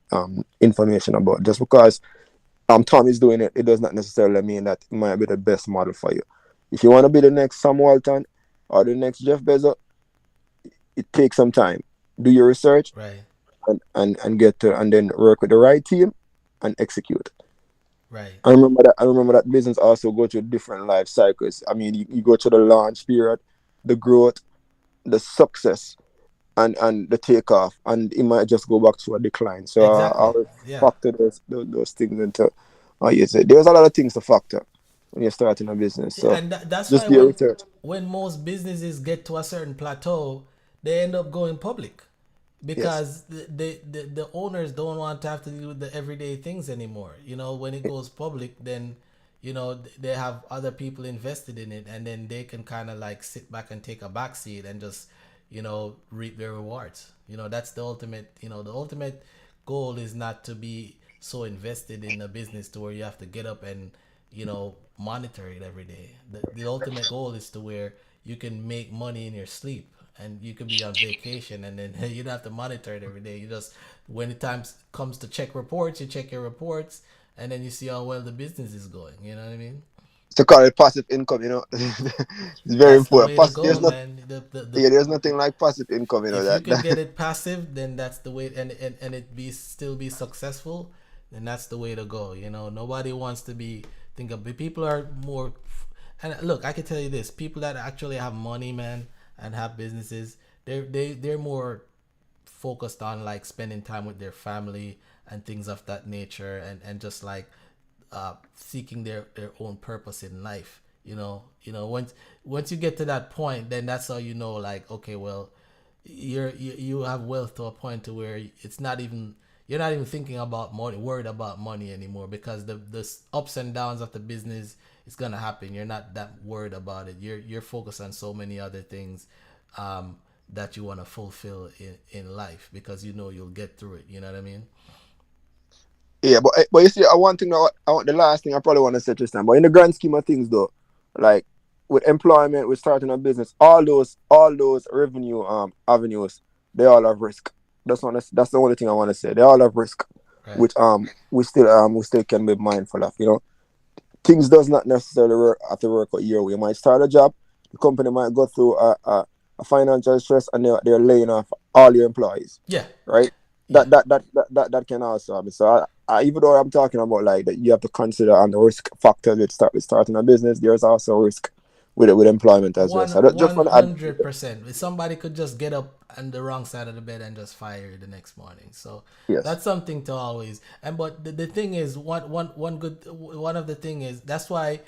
information about. Just because Tom is doing it, it does not necessarily mean that it might be the best model for you. If you want to be the next Sam Walton or the next Jeff Bezos, it takes some time. Do your research, Right, and get to, and then work with the right team and execute. right. I remember that business also go through different life cycles. I mean, you go through the launch period, the growth, the success, and the takeoff, and it might just go back to a decline. So I Exactly. will Yeah. factor those things into. You say there's a lot of things to factor when you're starting a business. Yeah, So and that's just why do your research. when most businesses get to a certain plateau, they end up going public Yes. because the owners don't want to have to deal with the everyday things anymore. You know, when it goes public, then they have other people invested in it, and then they can kind of like sit back and take a back seat and just reap their rewards. That's the ultimate. The ultimate goal is not to be so invested in a business to where you have to get up and monitor it every day. The ultimate goal is to where you can make money in your sleep, and you could be on vacation, and then you don't have to monitor it every day. You just, when the time comes to check reports, you check your reports, and then you see how well the business is going. You know what I mean? To call it passive income, it's very That's the important. way to go, There's not, man. The yeah, there's nothing like passive income, If you that, can get that it passive, then that's the way, and it be still be successful, then that's the way to go. Nobody wants to be think of people are more. And look, I can tell you this: people that actually have money, man, and have businesses, they're more focused on like spending time with their family and things of that nature, and just like seeking their own purpose in life. Once you get to that point, then that's how like, okay, well, you have wealth to a point to where it's not even you're not even thinking about money, worried about money anymore, because the ups and downs of the business is gonna happen. You're not that worried about it. You're focused on so many other things that you want to fulfill in life, because you'll get through it. You know what I mean? yeah. But you see, one thing that the last thing I probably want to say this time, but in the grand scheme of things, though, like with employment, with starting a business, all those revenue avenues, they all have risk. That's the only thing I want to say. They all have risk, Right. which we still can be mindful of. Things does not necessarily have to work out your way. You might start a job, the company might go through a financial stress, and they're laying off all your employees, Yeah. right? Yeah. That can also happen. So even though I'm talking about like that, you have to consider on the risk factors with starting a business. There's also risk with employment as well. One So just one want to add. hundred percent. Somebody could just get up on the wrong side of the bed and just fire you the next morning. So Yes. that's something to always. And but the thing is, one of the thing is, that's why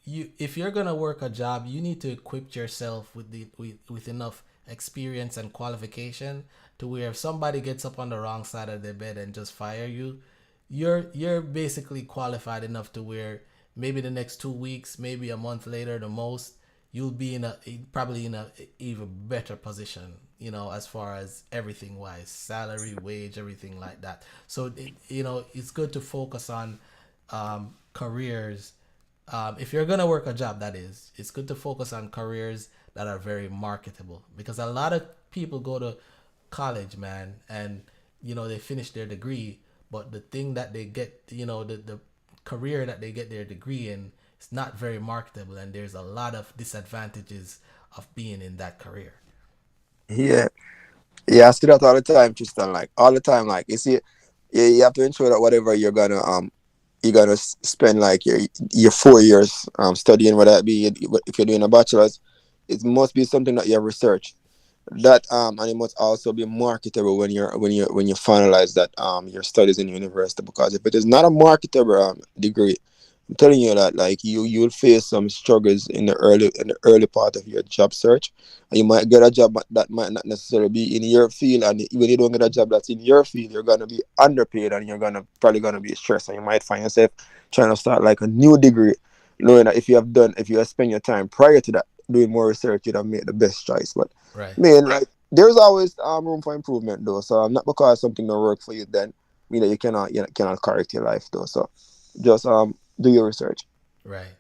if you're gonna work a job, you need to equip yourself with enough experience and qualification to where if somebody gets up on the wrong side of the bed and just fire you, you're basically qualified enough to where maybe the next 2 weeks, maybe a month later, the most, you'll be probably in a even better position, as far as everything wise, salary, wage, everything like that. So it's good to focus on careers. If you're gonna work a job, that is, it's good to focus on careers that are very marketable, because a lot of people go to college, man, and they finish their degree, but the thing that they get, the career that they get their degree in is not very marketable, and there's a lot of disadvantages of being in that career. Yeah. Yeah, I see that all the time, Tristan. Like all the time. Like you have to ensure that whatever you're gonna spend like your 4 years studying, whether it be if you're doing a bachelor's, it must be something that you have researched. That and it must also be marketable when you finalize that your studies in university. Because if it is not a marketable degree, I'm telling you that like you'll face some struggles in the early part of your job search. And you might get a job that might not necessarily be in your field, and when you don't get a job that's in your field, you're gonna be underpaid and you're probably gonna be stressed, and you might find yourself trying to start like a new degree, knowing that if you have spent your time prior to that doing more research, you'd have made the best choice. But Right. man, like there's always room for improvement though. So not because something don't work for you, then mean that you cannot correct your life though. So just do your research. Right.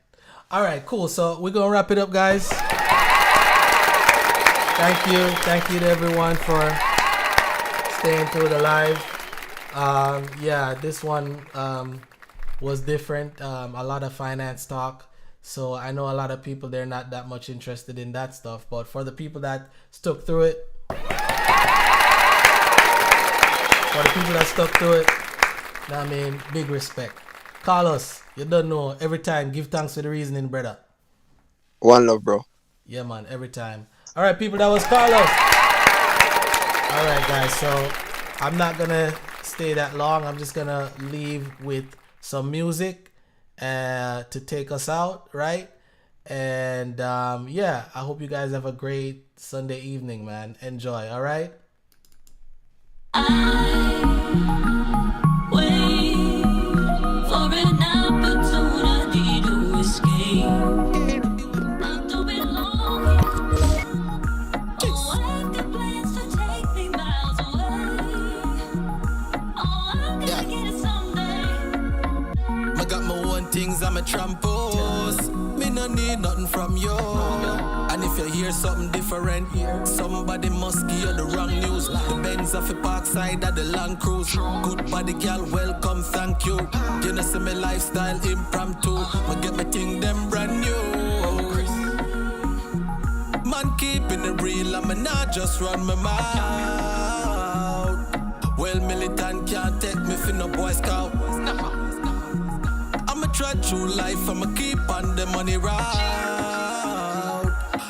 All right, cool. So we're going to wrap it up, guys. Thank you to everyone for staying through the live. Yeah, this one was different. A lot of finance talk. So I know a lot of people, they're not that much interested in that stuff. But for the people that stuck through it, I mean, big respect. Carlos, you don't know. Every time, give thanks for the reasoning, brother. One love, bro. Yeah, man, every time. All right, people, that was Carlos. All right, guys, so I'm not going to stay that long. I'm just going to leave with some music to take us out, right? And yeah, I hope you guys have a great Sunday evening, man. Enjoy, all right? I'm a trampos. Me no need nothing from you. And if you hear something different, somebody must give you the wrong news. The Benz off the park side of the Land Cruise. Good body girl, welcome, thank you. You know see me lifestyle impromptu. Me get my thing them brand new. Man keeping it real, I'm not just run my mouth. Well, militant can't take me for no Boy Scout. Try through life, I'ma keep on the money route.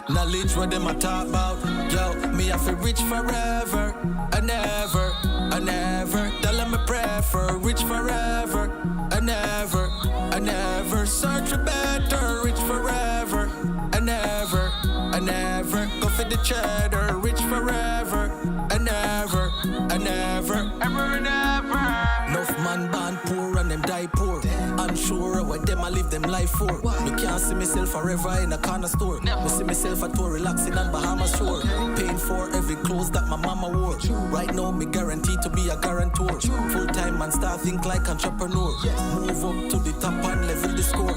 Knowledge what them I talk about. Yo, me have to rich forever and ever, and ever. Tell them I pray for rich forever and ever, and ever. Search for better, rich forever and ever, and ever. Go for the cheddar, rich forever and ever, and ever, ever and ever. Enough man born poor and them die poor. Unsure what them I live them life for. Me can't see myself forever in a corner store. Me see myself at tour relaxing on Bahamas shore. Paying for every clothes that my mama wore. Right now me guaranteed to be a guarantor. Full time and start think like entrepreneur. Move up to the top and level the score.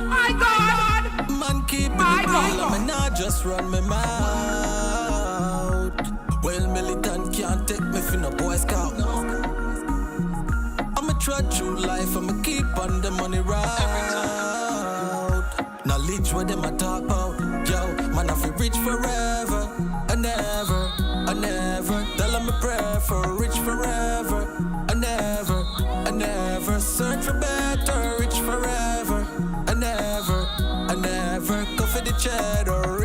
My God! Man keep it real, I'm not just run my mouth. Well, militant can't take me for no Boy Scout. Try through life, I'ma keep on the money route. Knowledge what them I talk about. Yo, man, I feel rich forever and ever, and ever. Tell them I pray for rich forever and ever, and ever. Search for better, rich forever and ever, and ever. Go for the cheddar.